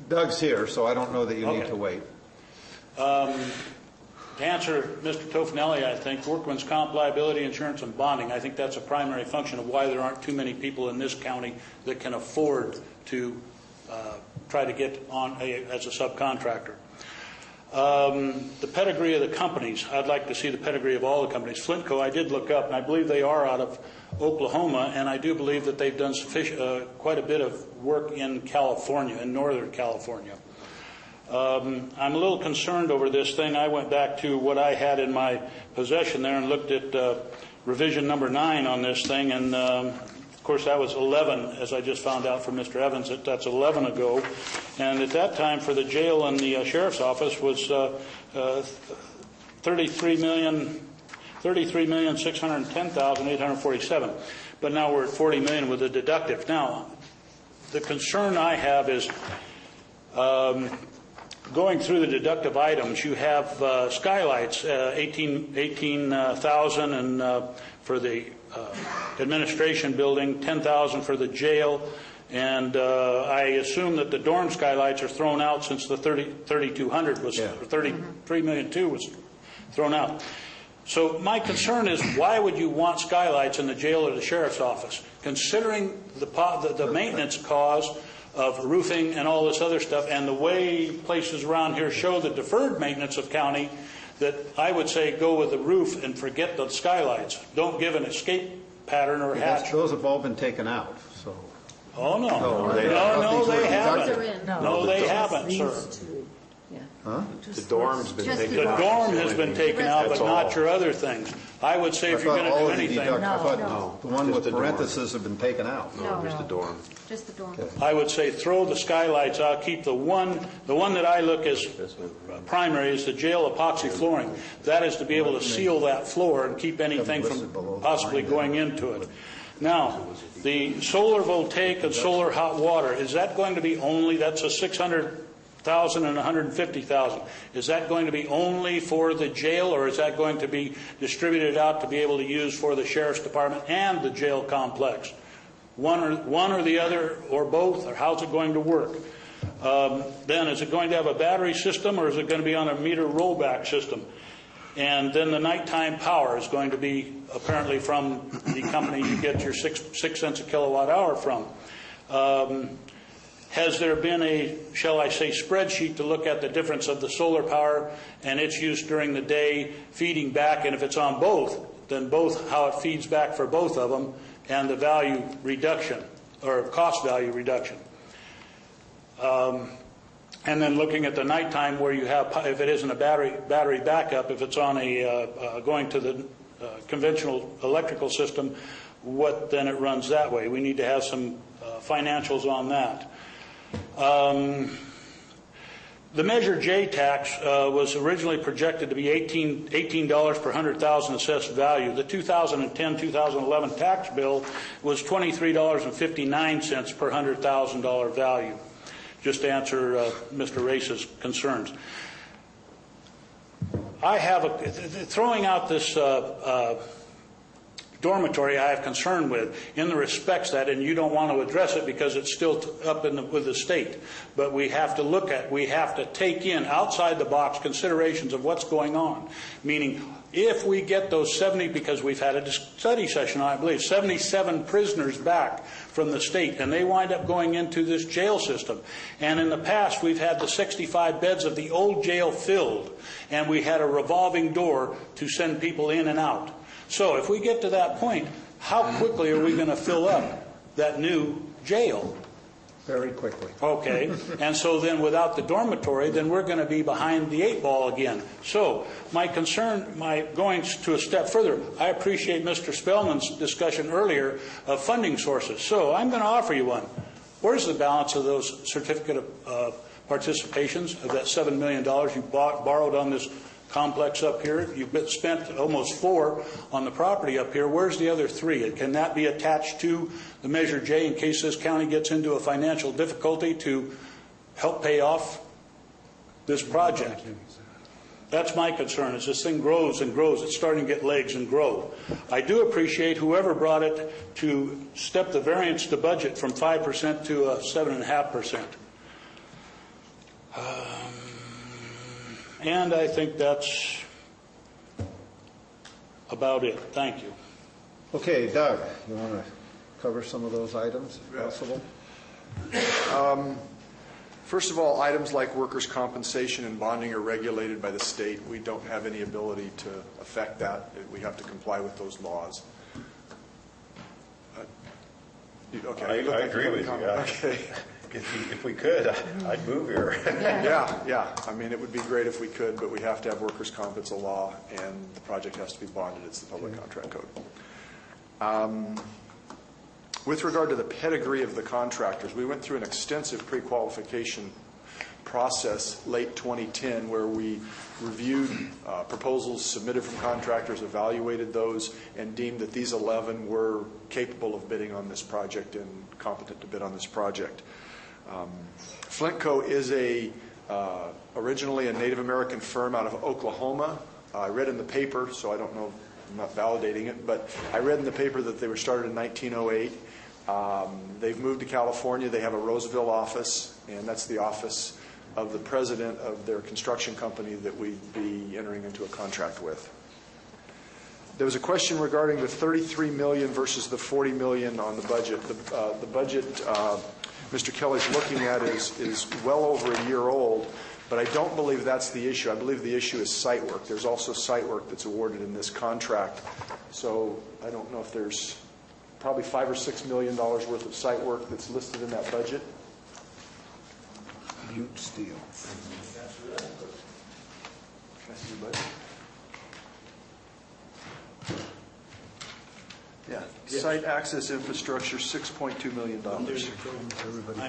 Doug's here, so I don't know that you need to wait. To answer Mr. Tofinelli, I think workman's comp, liability insurance, and bonding, I think that's a primary function of why there aren't too many people in this county that can afford to try to get on as a subcontractor. The pedigree of the companies, I'd like to see the pedigree of all the companies. Flint Co. I did look up, and I believe they are out of Oklahoma, and I do believe that they've done quite a bit of work in California, in Northern California. I'm a little concerned over this thing. I went back to what I had in my possession there and looked at revision number 9 on this thing, and of course that was 11, as I just found out from Mr. Evans, that's 11 ago. And at that time for the jail and the sheriff's office was $33,610,847. But now we're at $40 million with a deductive. Now, the concern I have is going through the deductive items. You have skylights, $18,000, and for the administration building, $10,000 for the jail, and I assume that the dorm skylights are thrown out since the 3,200 was, or 33,200,000 was thrown out. So my concern is, why would you want skylights in the jail or the sheriff's office, considering the maintenance cost of roofing and all this other stuff, and the way places around here show the deferred maintenance of county, that I would say go with the roof and forget the skylights. Don't give an escape pattern or hatch. Those have all been taken out, so. Oh, no. No, They haven't. No, they haven't, sir. Huh? The dorm's been taken The out. dorm has been taken out, but not your other things. I would say if you're going to do anything. I thought the one with parentheses have been taken out. No, just the dorm. Just the dorm. I would say throw the skylights out. Keep the one that I look as primary is the jail epoxy flooring. That is to be able to seal that floor and keep anything from possibly going into it. Now, the solar voltaic and solar hot water, is that going to be only, that's a $600,000 and $150,000. Is that going to be only for the jail, or is that going to be distributed out to be able to use for the sheriff's department and the jail complex? One or the other, or both, or how's it going to work? Then is it going to have a battery system, or is it going to be on a meter rollback system? And then the nighttime power is going to be apparently from the company you get your 6 cents a kilowatt hour from. Has there been a, shall I say, spreadsheet to look at the difference of the solar power and its use during the day feeding back? And if it's on both, then both how it feeds back for both of them and the value reduction or cost value reduction. And then looking at the nighttime where you have, if it isn't a battery backup, if it's on a going to the conventional electrical system, what then it runs that way. We need to have some financials on that. The Measure J tax was originally projected to be $18 per 100,000 assessed value. The 2010-2011 tax bill was $23.59 per $100,000 value. Just to answer Mr. Race's concerns. I have throwing out this dormitory I have concern with in the respects that, and you don't want to address it because it's still up with the state, but we have to take in outside the box considerations of what's going on. Meaning, if we get those 70, because we've had a study session, I believe, 77 prisoners back from the state, and they wind up going into this jail system. And in the past, we've had the 65 beds of the old jail filled, and we had a revolving door to send people in and out. So if we get to that point, how quickly are we going to fill up that new jail? Very quickly. Okay. And so then without the dormitory, then we're going to be behind the 8 ball again. So my concern, going to a step further, I appreciate Mr. Spellman's discussion earlier of funding sources. So I'm going to offer you one. Where's the balance of those certificate of participations of that $7 million you borrowed on this complex up here? You've spent almost $4 on the property up here. Where's the other $3? Can that be attached to the Measure J in case this county gets into a financial difficulty to help pay off this project? That's my concern. As this thing grows and grows, it's starting to get legs and grow. I do appreciate whoever brought it to step the variance to budget from 5% to 7.5%. And I think that's about it. Thank you. Okay, Doug, you want to cover some of those items, if possible? First of all, items like workers' compensation and bonding are regulated by the state. We don't have any ability to affect that. We have to comply with those laws. Okay. I agree with you. Okay. If we could, I'd move here. Yeah. I mean, it would be great if we could, but we have to have workers' comp. It's a law, and the project has to be bonded. It's the public contract code. With regard to the pedigree of the contractors, we went through an extensive pre-qualification process late 2010 where we reviewed proposals submitted from contractors, evaluated those, and deemed that these 11 were capable of bidding on this project and competent to bid on this project. Flintco is originally a Native American firm out of Oklahoma. I read in the paper, so I don't know, I'm not validating it, but I read in the paper that they were started in 1908. They've moved to California. They have a Roseville office, and that's the office of the president of their construction company that we'd be entering into a contract with. There was a question regarding the $33 million versus the $40 million on the budget. The budget Mr. Kelly's looking at is well over a year old. But I don't believe that's the issue. I believe the issue is site work. There's also site work that's awarded in this contract. So I don't know if there's probably $5 or $6 million worth of site work that's listed in that budget. Butte Steel. Can I see your budget? Yeah, site access infrastructure, $6.2 million. I'm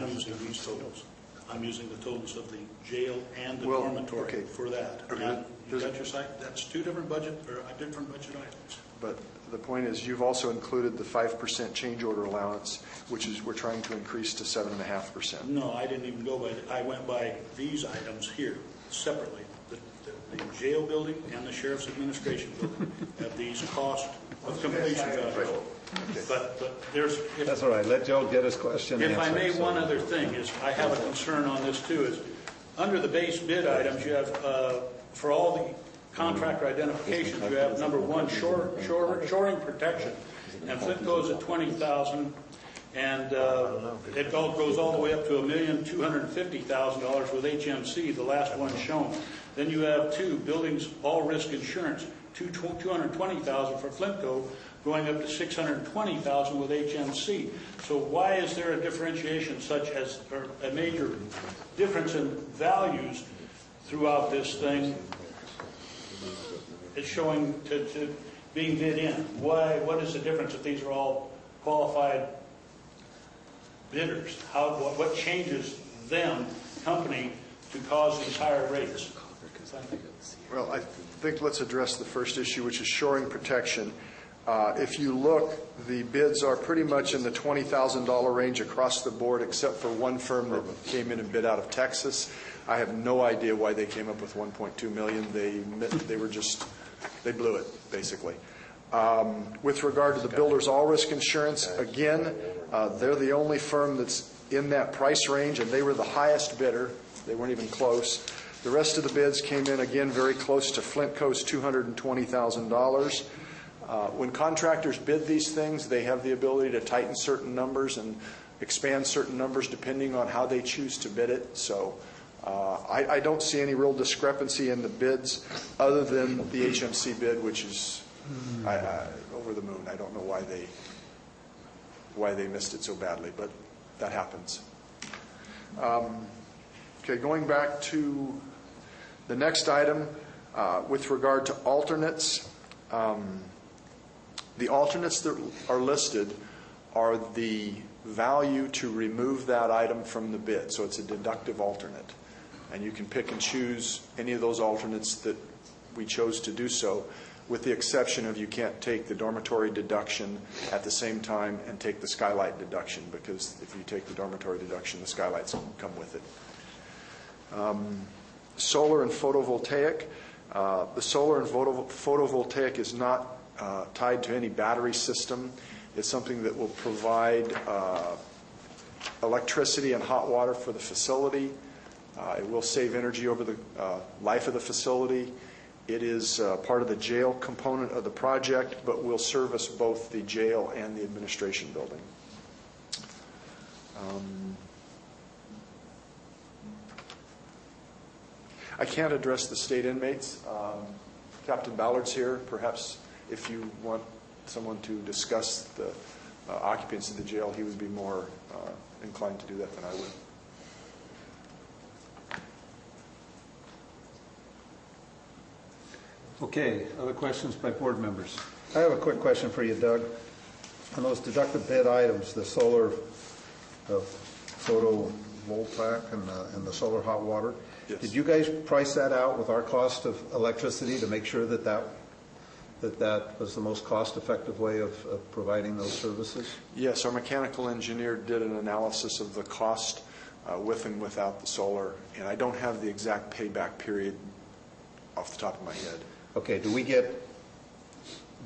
using these totals. I'm using the totals of the jail and the dormitory for that. Okay. And you got your site, that's two different budget, or different budget items. But the point is, you've also included the 5% change order allowance, which is we're trying to increase to 7.5%. No, I didn't even go by, I went by these items here separately. The jail building and the sheriff's administration building have these cost of completion values. But there's... That's all right. Let Joe get his question answered. If I may, one other thing is, I have a concern on this too, is under the base bid items, you have, for all the contractor identifications, you have number one, shoring protection. And Flint goes at $20,000, and it goes all the way up to $1,250,000 with HMC, the last one shown. Then you have two, buildings all risk insurance, $220,000 for Flintco, going up to $620,000 with HMC. So why is there a differentiation such as, or a major difference in values throughout this thing? It's showing to being bid in. Why? What is the difference if these are all qualified bidders? What changes them, company, to cause these higher rates? Well, I think let's address the first issue, which is shoring protection. If you look, the bids are pretty much in the $20,000 range across the board, except for one firm that came in and bid out of Texas. I have no idea why they came up with $1.2 million. They blew it, basically. With regard to the builder's all-risk insurance, again, they're the only firm that's in that price range, and they were the highest bidder. They weren't even close. The rest of the bids came in, again, very close to Flintco's $220,000. When contractors bid these things, they have the ability to tighten certain numbers and expand certain numbers depending on how they choose to bid it. So I don't see any real discrepancy in the bids other than the HMC bid, which is over the moon. I don't know why they missed it so badly, but that happens. Okay, going back to the next item, with regard to alternates, the alternates that are listed are the value to remove that item from the bid. So it's a deductive alternate. And you can pick and choose any of those alternates that we chose to do so, with the exception of you can't take the dormitory deduction at the same time and take the skylight deduction, because if you take the dormitory deduction, the skylights come with it. Solar and photovoltaic. The solar and photovoltaic is not tied to any battery system. It's something that will provide electricity and hot water for the facility. It will save energy over the life of the facility. It is part of the jail component of the project, but will service both the jail and the administration building. I can't address the state inmates. Captain Ballard's here. Perhaps if you want someone to discuss the occupants of the jail, he would be more inclined to do that than I would. Okay, other questions by board members? I have a quick question for you, Doug. On those deductive bid items, the solar photovoltaic and the solar hot water, yes. Did you guys price that out with our cost of electricity to make sure that was the most cost-effective way of providing those services? Yes, our mechanical engineer did an analysis of the cost with and without the solar, and I don't have the exact payback period off the top of my head. Okay, do we get,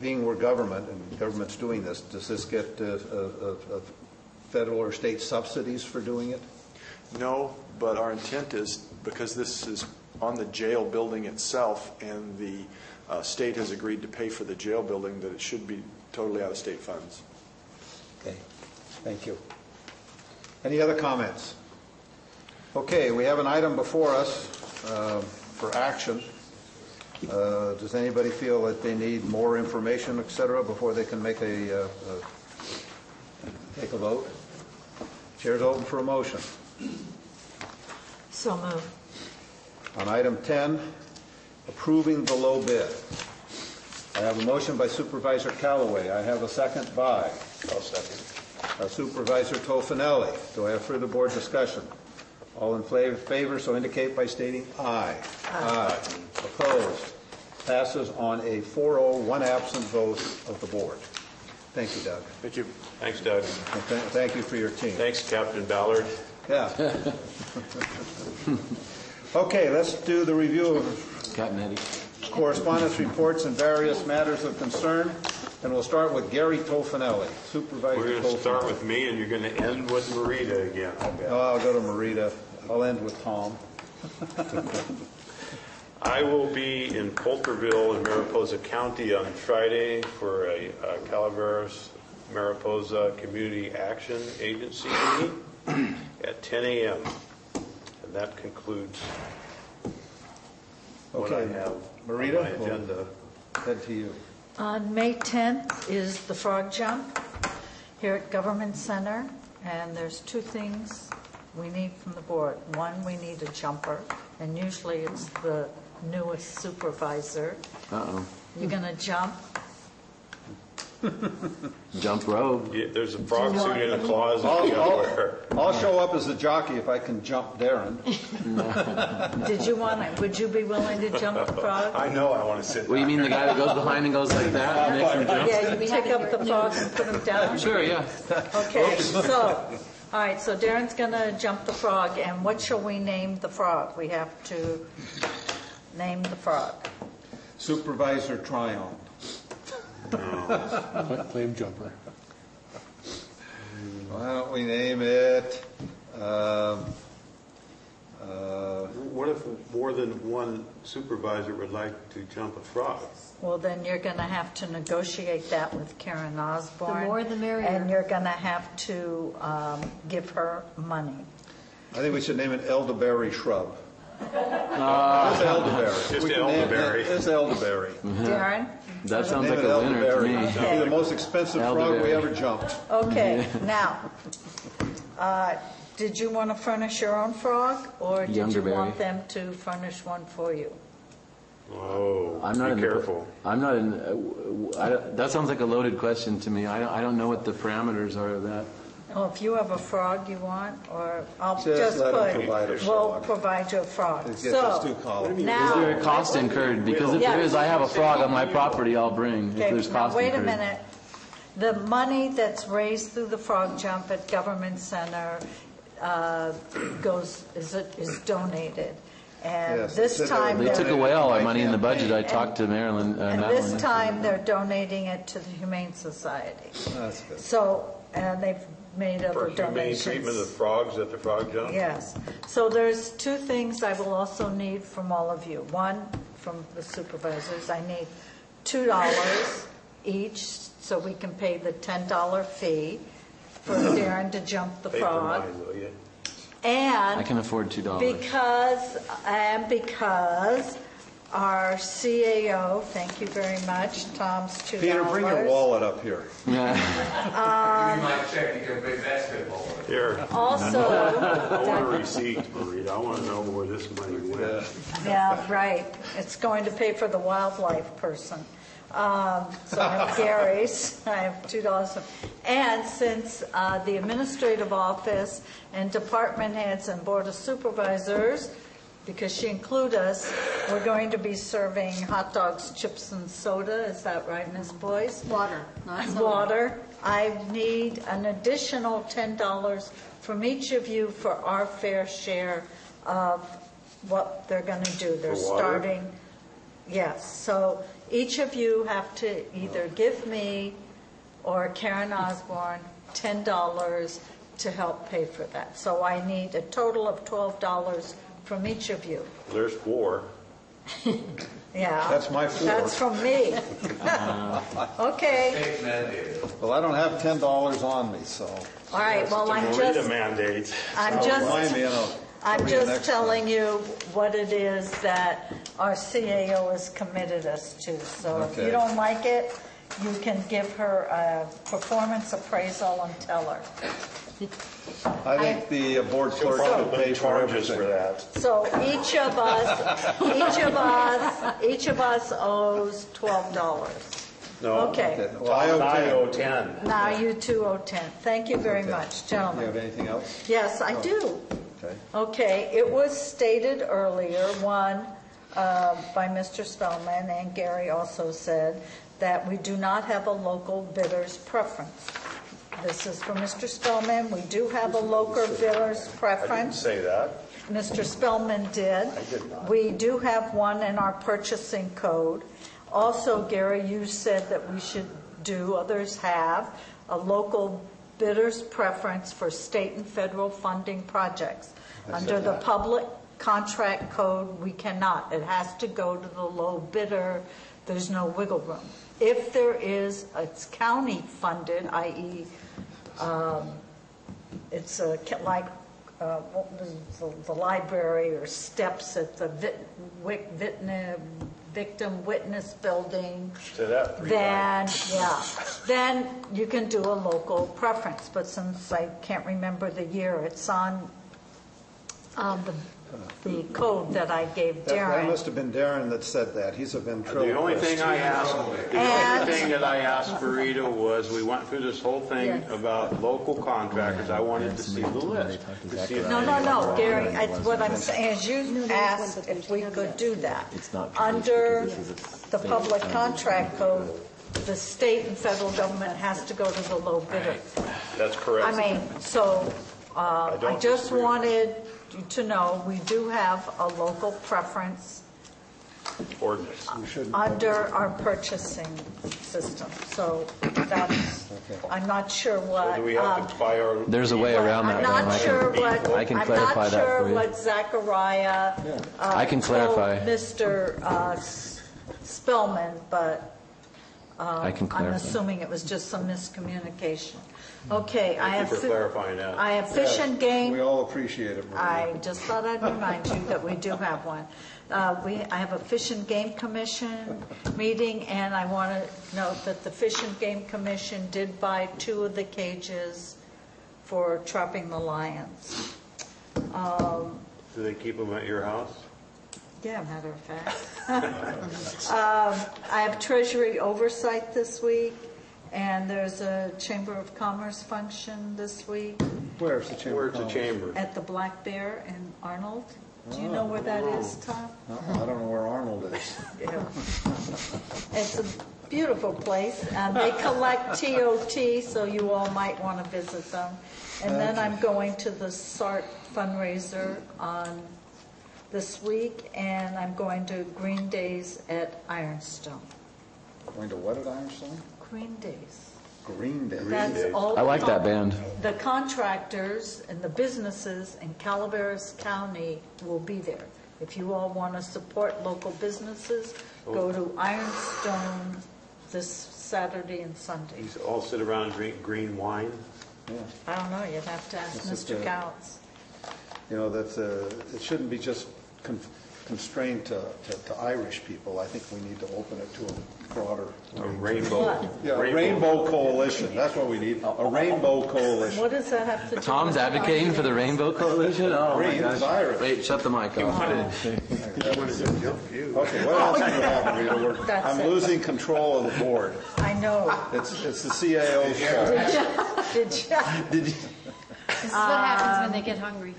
being we're government and government's doing this, does this get federal or state subsidies for doing it? No, but our intent is, because this is on the jail building itself and the state has agreed to pay for the jail building, that it should be totally out of state funds. Okay, thank you. Any other comments? Okay, we have an item before us for action. Does anybody feel that they need more information, et cetera, before they can make a take a vote? Chair's open for a motion. So moved. On item 10, approving the low bid. I have a motion by Supervisor Callaway. I have a second by. I'll second. Supervisor Tofinelli. Do I have further board discussion? All in favor, so indicate by stating aye. Aye. Opposed? Passes on a 4-0, one absent vote of the board. Thank you, Doug. Thank you. Thanks, Doug. And thank you for your team. Thanks, Captain Ballard. Yeah. Okay, let's do the review of Captain Eddie. correspondence reports and various matters of concern. And we'll start with Gary Tofinelli, Supervisor We're going to Tofinelli. start with me, and you're going to end with Marita again. Oh, I'll go to Marita. I'll end with Tom. I will be in Coulterville in Mariposa County on Friday for a Calaveras Mariposa Community Action Agency meeting at 10 a.m. And that concludes what I have Marita, on my agenda. Head to you. On May 10th is the frog jump here at Government Center, and there's two things we need from the board. One, we need a jumper, and usually it's the newest supervisor. Uh-oh. You're going to jump. Jump rope. Yeah, there's a frog suit in a closet. I'll show up as a jockey if I can jump Darren. Did you want to? Would you be willing to jump the frog? I know I want to sit down. Well, you mean the guy that goes behind and goes like that and makes him jump? Yeah, you pick up the frog and put him down. Sure, yeah. Okay, so, all right, so Darren's going to jump the frog, and what shall we name the frog? We have to name the frog. Supervisor Tryon. Claim jumper. Why don't we name it? What if more than one supervisor would like to jump a frog? Well, then you're going to have to negotiate that with Karen Osborne. The more the merrier. And you're going to have to give her money. I think we should name it elderberry shrub. It's elderberry. Just elderberry. It's elderberry. Darren? That sounds Name like it a winner to elderberry. me. It'll be the most expensive frog we ever jumped. Okay, now, did you want to furnish your own frog, or did you Youngerberry. want them to furnish one for you? Oh, I'm not be careful. I'm not in. That sounds like a loaded question to me. I don't know what the parameters are of that. Oh, if you have a frog you want, or I'll Just just let put, them provide a we'll frog. provide you a frog. Let's get those two columns. Now, Is there a cost incurred? Because if there is, I have a frog on my property I'll bring. If okay, there's now cost wait a incurred. minute. The money that's raised through the frog jump at Government Center is donated. And Yes, this time They took away all our money in the budget. I talked to Marilyn. and Madeline this yesterday. time they're donating it to the Humane Society. That's good. So, and they've made For other humane donations. treatment of frogs at the frog jump? Yes. So there's two things I will also need from all of you. One, from the supervisors, I need $2 each so we can pay the $10 fee for Darren to jump the Pay for frog. mine, will you? And I can afford $2. because our CAO, thank you very much, Tom's $2. Peter, bring your wallet up here. Here. Also, I want a receipt, Marita. I want to know where this money went. yeah, right. It's going to pay for the wildlife person. So I have Gary's. I have $2. And since the administrative office and department heads and board of supervisors, because she included us, we're going to be serving hot dogs, chips, and soda. Is that right, Ms. Boyce? Water, not soda. Water. I need an additional $10 from each of you for our fair share of what they're going to do. They're For water? starting. Yes. So each of you have to either give me or Karen Osborne $10 to help pay for that. So I need a total of $12 from each of you. There's 4. Yeah. That's my 4. That's from me. Okay. Well, I don't have $10 on me, so. All right. Well, I'm Marita just. mandate. I'm Remind just. me, I'm Maria, just next telling you what it is that our CAO has committed us to. So if you Okay. don't like it, you can give her a performance appraisal and tell her. I think the board clerk should pay for everything. So each of us owes $12. No. Okay. Well, I owe I 10. owe 10. Now you two owe 10. Thank you very much, Do you gentlemen. have anything else? Yes, I do. Okay. Okay, it was stated earlier, one, by Mr. Spellman, and Gary also said, that we do not have a local bidder's preference. This is for Mr. Spellman. We do have a local bidder's preference. I didn't say that. Mr. Spellman did. I did not. We do have one in our purchasing code. Also, Gary, you said that we should do, others have, a local bidder's preference for state and federal funding projects. Under the public contract code, we cannot. It has to go to the low bidder. There's no wiggle room. If there is, it's county funded, i.e., it's the library or steps at the victim witness building. Say that 3 times. Then you can do a local preference. But since I can't remember the year, it's on the code that I gave That Darren. must have been Darren that said that. He's a ventriloquist. The only thing that I asked Rita was, we went through this whole thing Yes. about local contractors. I wanted to see the list. To see if No, Gary, what I'm saying is you asked if we could do that. Under the public contract code, the state and federal government has to go to the low bidder. That's correct. I mean, so I just wanted you to know we do have a local preference ordinance. under our purchasing system. So that's, I'm not sure what. Do we have to buy our? There's a way around that. I'm not sure what. I can clarify that for you. I'm not sure what Zachariah. I can clarify. Told Mr. Spellman, but I can clarify. I'm assuming it was just some miscommunication. Okay, I have. Thank you for clarifying that. I have Fish and Game. We all appreciate it, Maria. I just thought I'd remind you that we do have one. I have a Fish and Game Commission meeting, and I want to note that the Fish and Game Commission did buy 2 of the cages for trapping the lions. Do they keep them at your house? Yeah, matter of fact. I have Treasury Oversight this week, and there's a Chamber of Commerce function this week. Where's the chamber? Where's the chamber? At the Black Bear in Arnold. Do you know where that is, Tom? No, I don't know where Arnold is. Yeah. It's a beautiful place, and they collect TOT, so you all might want to visit them. And then I'm going to the SART fundraiser on this week, and I'm going to Green Days at Ironstone. Going to what at Ironstone? Green Days. Green Day. That's all I like that band. The contractors and the businesses in Calaveras County will be there. If you all want to support local businesses, go to Ironstone this Saturday and Sunday. You all sit around and drink green wine? Yeah. I don't know, you'd have to ask This is Mr. the- Counts. You know, that it shouldn't be just constrained to Irish people. I think we need to open it to a broader rainbow. Yeah, a rainbow coalition. That's what we need. A rainbow coalition. What does that have to do? Tom's with advocating for the Rainbow Coalition? Oh, my Green is gosh. Irish. Wait, shut the mic off. Okay, what else do you have, Rita? That's I'm it. losing control of the board. I know. It's the CAO's fault. Did you? Did you? This is what happens when they get hungry.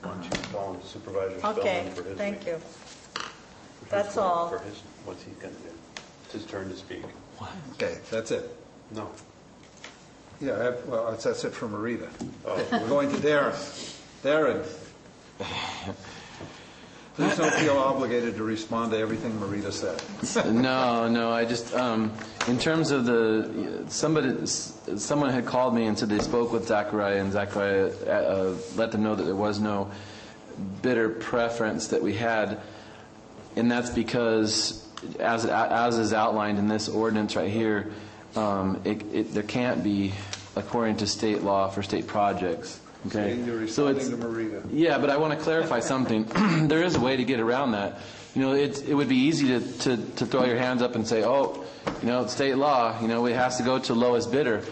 Why don't you call Supervisor Okay, Spellman for his thank meeting? you. That's all. For his, what's he going to do? It's his turn to speak. Okay, that's it. No. Yeah, well, that's it for Marita. Oh. We're going to Darren. Darren. Please don't feel obligated to respond to everything Marita said. No, I just, in terms of someone had called me and said they spoke with Zachariah, and Zachariah let them know that there was no bidder preference that we had, and that's because, as is outlined in this ordinance right here, there can't be according to state law for state projects. Okay, You're responding to Marita. yeah, but I want to clarify something. There is a way to get around that. It would be easy to throw your hands up and say, oh, state law, it has to go to lowest bidder.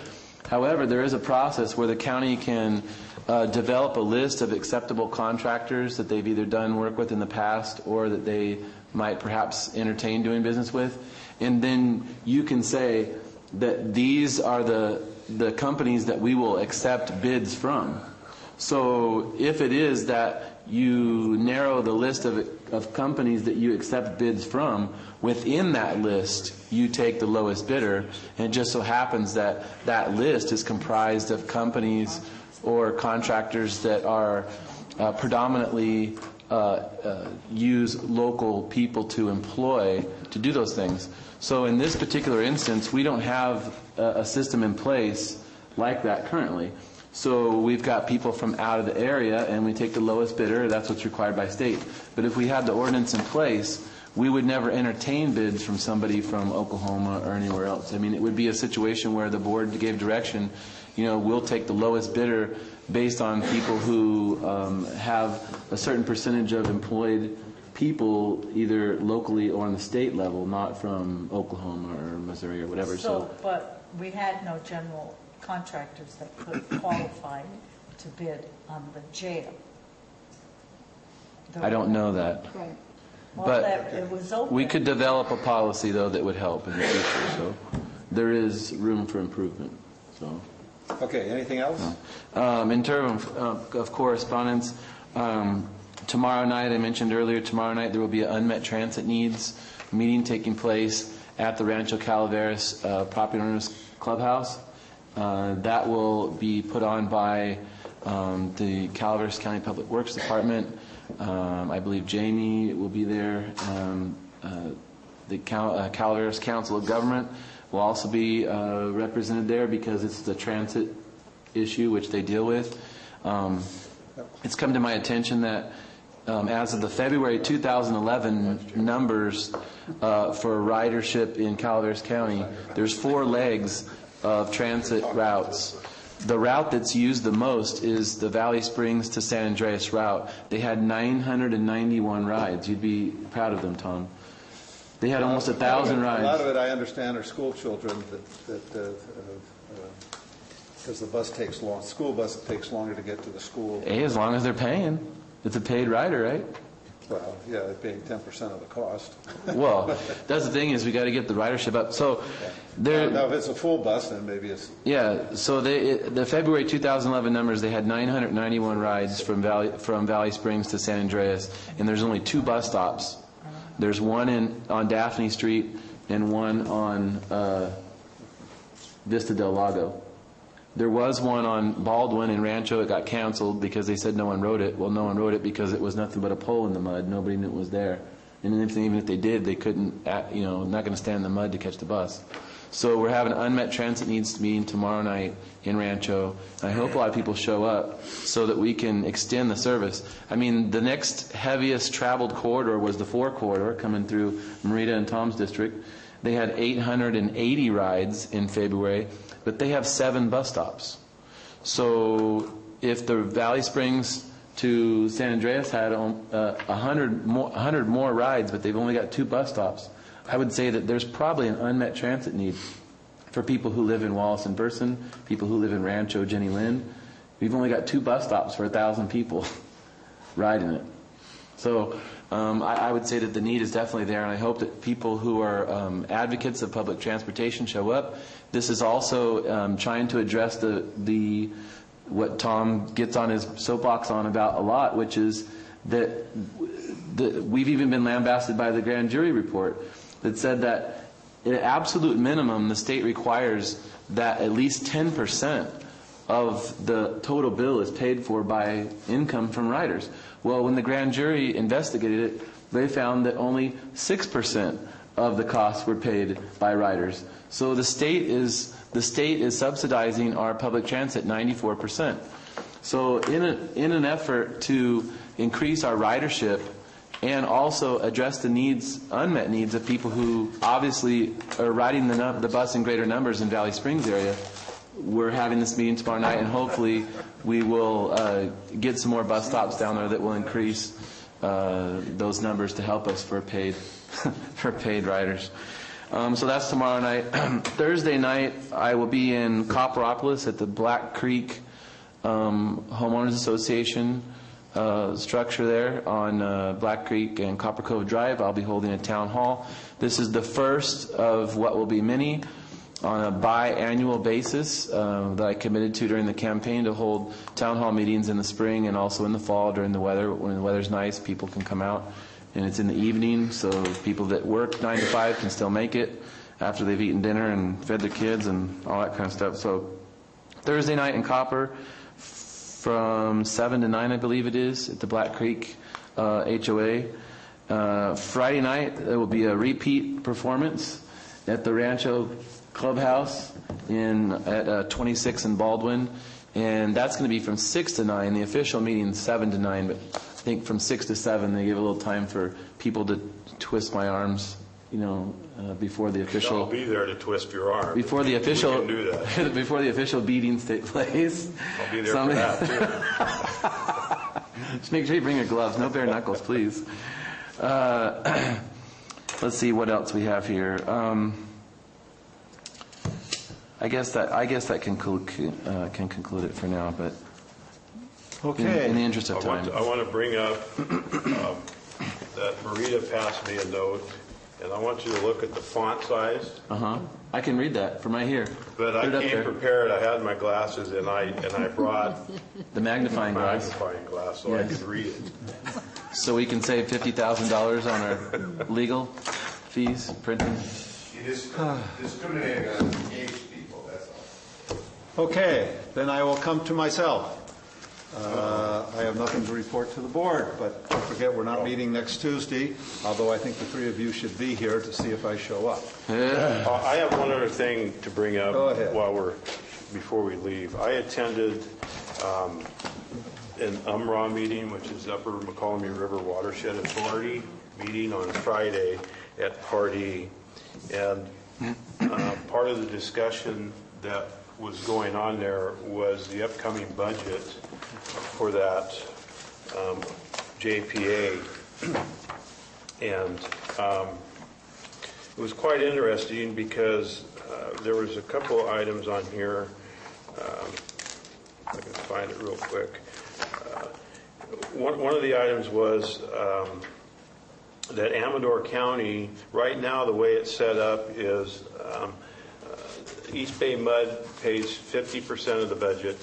However, there is a process where the county can develop a list of acceptable contractors that they've either done work with in the past or that they might perhaps entertain doing business with. And then you can say that these are the companies that we will accept bids from. So if it is that you narrow the list of companies that you accept bids from, within that list you take the lowest bidder, and it just so happens that that list is comprised of companies or contractors that are predominantly use local people to employ to do those things. So in this particular instance, we don't have a system in place like that currently. So we've got people from out of the area, and we take the lowest bidder. That's what's required by state. But if we had the ordinance in place, we would never entertain bids from somebody from Oklahoma or anywhere else. I mean, it would be a situation where the board gave direction, we'll take the lowest bidder based on people who have a certain percentage of employed people either locally or on the state level, not from Oklahoma or Missouri or whatever. But we had no general contractors that could qualify to bid on the jail. I don't know that. Right. Well, But it was open. we could develop a policy, though, that would help in the future. So there is room for improvement. So. Okay, anything else? In terms of correspondence, tomorrow night, I mentioned earlier, tomorrow night there will be an unmet transit needs meeting taking place at the Rancho Calaveras Property Owners Clubhouse. That will be put on by the Calaveras County Public Works Department. I believe Jamie will be there. The Calaveras Council of Government will also be represented there because it's the transit issue which they deal with. It's come to my attention that as of the February 2011 numbers for ridership in Calaveras County, there's 4 legs of transit routes. The route that's used the most is the Valley Springs to San Andreas route. They had 991 rides. You'd be proud of them, Tom. They had almost 1,000 rides. A lot of it, I understand, are school children because the bus takes long. School bus takes longer to get to the school. Hey, as long as they're paying. It's a paid rider, right? Well, yeah, they're paying 10% of the cost. Well, that's the thing is we got to get the ridership up. So now, if it's a full bus, then maybe it's... Yeah, so the February 2011 numbers, they had 991 rides from Valley Springs to San Andreas, and there's only 2 bus stops. There's one on Daphne Street and one on Vista del Lago. There was one on Baldwin and Rancho. It got canceled because they said no one rode it. Well, no one rode it because it was nothing but a pole in the mud. Nobody knew it was there. And even if they did, they couldn't, not going to stand in the mud to catch the bus. So we're having an unmet transit needs meeting tomorrow night in Rancho. I hope a lot of people show up so that we can extend the service. I mean, the next heaviest traveled corridor was the 4 corridor coming through Marita and Tom's district. They had 880 rides in February, but they have 7 bus stops. So if the Valley Springs to San Andreas had 100 more rides, but they've only got 2 bus stops, I would say that there's probably an unmet transit need for people who live in Wallace and Burson, people who live in Rancho, Jenny Lind. We've only got 2 bus stops for 1,000 people riding it. So I would say that the need is definitely there, and I hope that people who are advocates of public transportation show up. This is also trying to address what Tom gets on his soapbox on about a lot, which is that we've even been lambasted by the grand jury report that said that at absolute minimum the state requires that at least 10% of the total bill is paid for by income from riders. Well, when the grand jury investigated it, they found that only 6% of the costs were paid by riders. So the state is subsidizing our public transit 94%. So in an effort to increase our ridership and also address the unmet needs of people who obviously are riding the bus in greater numbers in Valley Springs area, we're having this meeting tomorrow night, and hopefully we will get some more bus stops down there that will increase those numbers to help us for paid for paid riders. So that's tomorrow night. Thursday night, I will be in Copperopolis at the Black Creek Homeowners Association structure there on Black Creek and Copper Cove Drive. I'll be holding a town hall. This is the first of what will be many on a biannual basis that I committed to during the campaign to hold town hall meetings in the spring and also in the fall during the weather. When the weather's nice, people can come out. And it's in the evening, so people that work 9 to 5 can still make it after they've eaten dinner and fed their kids and all that kind of stuff. So Thursday night in Copper from 7 to 9, I believe it is, at the Black Creek HOA. Friday night, there will be a repeat performance at the Rancho Clubhouse at 26 in Baldwin. And that's going to be from 6 to 9. The official meeting is 7 to 9, but I think from 6 to 7 they give a little time for people to twist my arms, before the official. I'll be there to twist your arm. Before the official. We can do that. Before the official beatings take place. I'll be there for that too. Just make sure you bring your gloves. No bare knuckles, please. Let's see what else we have here. I guess that can conclude it for now, but okay. In the interest of time. I want to bring up that Marita passed me a note, and I want you to look at the font size. I can read that from right here. But I came prepared. I had my glasses, and I brought the magnifying glass so I could read it. So we can save $50,000 on our legal fees, printing. You discriminating on age people, that's all. Okay, then I will come to myself. I have nothing to report to the board, but don't forget we're not meeting next Tuesday, although I think the three of you should be here to see if I show up. I have one other thing to bring up. Go ahead. Before we leave. I attended an UMRA meeting, which is Upper McCallum River Watershed Authority meeting on Friday at Pardee. And part of the discussion that was going on there was the upcoming budget for that JPA. And it was quite interesting because there was a couple of items on here. If I can find it real quick. One of the items was that Amador County, right now the way it's set up is East Bay Mud pays 50% of the budget.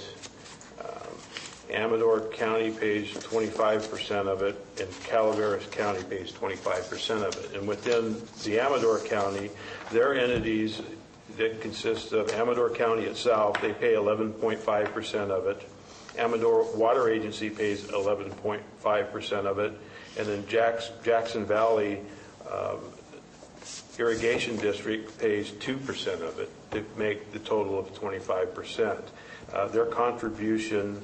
Amador County pays 25% of it, and Calaveras County pays 25% of it. And within the Amador County, their entities that consist of Amador County itself, they pay 11.5% of it. Amador Water Agency pays 11.5% of it. And then Jackson Valley Irrigation District pays 2% of it to make the total of 25%. Their contribution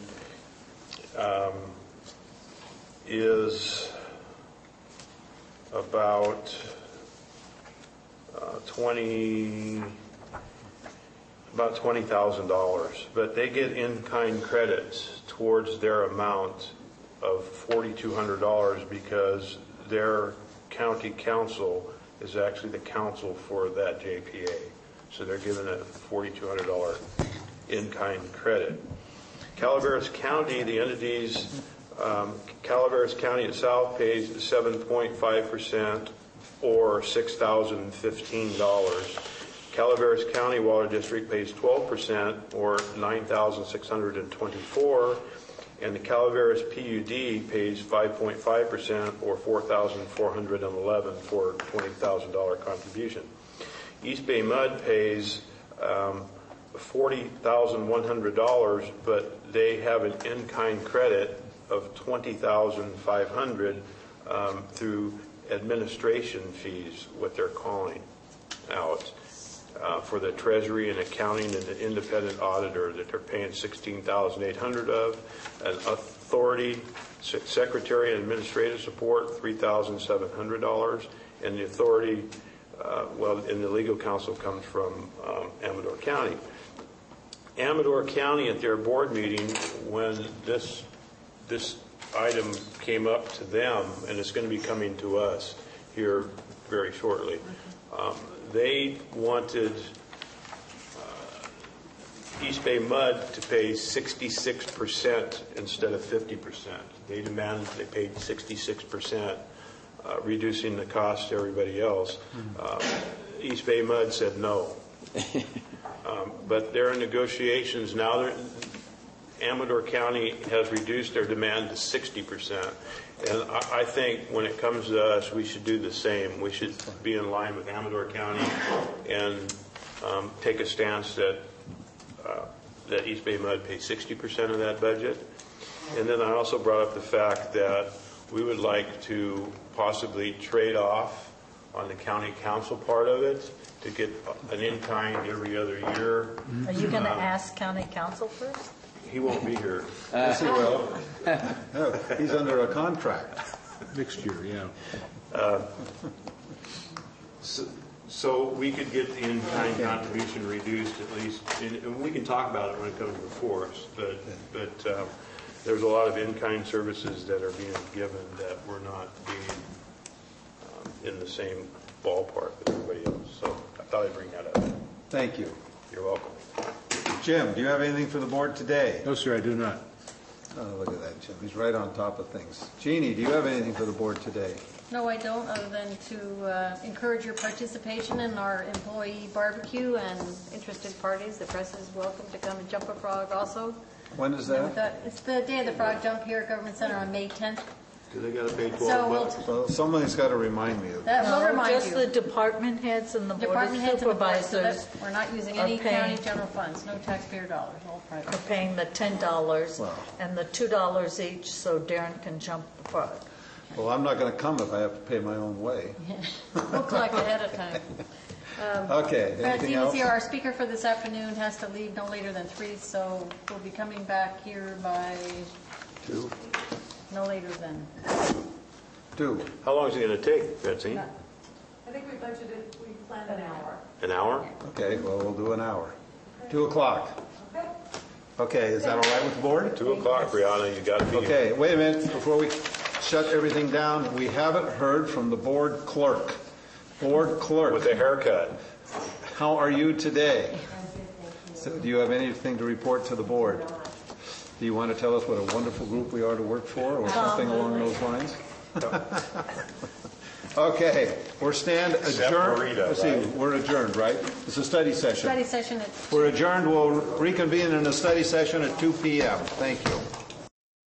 is about $20,000, but they get in-kind credits towards their amount of $4,200 because their county council is actually the council for that JPA. So they're given a $4,200 in-kind credit. Calaveras County, the entities, Calaveras County itself pays 7.5% or $6,015. Calaveras County Water District pays 12% or $9,624. And the Calaveras PUD pays 5.5% or $4,411 for a $20,000 contribution. East Bay Mud pays $40,100, but they have an in-kind credit of $20,500 through administration fees, what they're calling out, for the Treasury and accounting and the independent auditor that they're paying $16,800 of, an authority secretary and administrative support $3,700, and the authority, and the legal counsel comes from Amador County. Amador County at their board meeting, when this item came up to them, and it's going to be coming to us here very shortly, they wanted East Bay Mud to pay 66% instead of 50%. They demanded they paid 66%, reducing the cost to everybody else. East Bay Mud said no. But they're in negotiations now. Amador County has reduced their demand to 60%. And I think when it comes to us, we should do the same. We should be in line with Amador County and take a stance that East Bay Mud pay 60% of that budget. And then I also brought up the fact that we would like to possibly trade off on the county council part of it to get an in-kind every other year. Are you going to ask county council first? He won't be here. Yes, he will. No, he's under a contract. Next year, yeah. So we could get the in-kind contribution reduced at least, and we can talk about it when it comes before us, but there's a lot of in-kind services that are being given that we're not being in the same ballpark with everybody else. So I thought I'd bring that up. Thank you. You're welcome. Jim, do you have anything for the board today? No, sir, I do not. Oh, look at that, Jim. He's right on top of things. Jeannie, do you have anything for the board today? No, I don't, other than to encourage your participation in our employee barbecue and interested parties. The press is welcome to come and jump a frog also. When is that? It's the Day of the Frog Jump here at Government Center on May 10th. Do they got to pay $12? Well, somebody's got to remind me of that. That will remind just you. the department heads and the board of supervisors. We're not using any county general funds, no taxpayer dollars, all private. Are paying the $10 and the $2 each so Darren can jump the frog. Well, I'm not going to come if I have to pay my own way. We'll collect ahead of time. Okay, anything else? Here, our speaker for this afternoon has to leave no later than 3, so we'll be coming back here by 2. no later than 2. How long is it going to take, Betsy? I think we planned an hour. An hour? Okay, well, we'll do an hour. 2 o'clock. Okay, is that all right with the board? 2 o'clock, Brianna, you got to be Okay, here. wait a minute. Before we shut everything down, we haven't heard from the board clerk. Board clerk. With a haircut. How are you today? So, do you have anything to report to the board? Do you want to tell us what a wonderful group we are to work for or something along those lines? Okay, we're adjourned. Let's see, we're adjourned, right? It's a study session. study session at We're adjourned. We'll reconvene in a study session at 2 p.m. Thank you.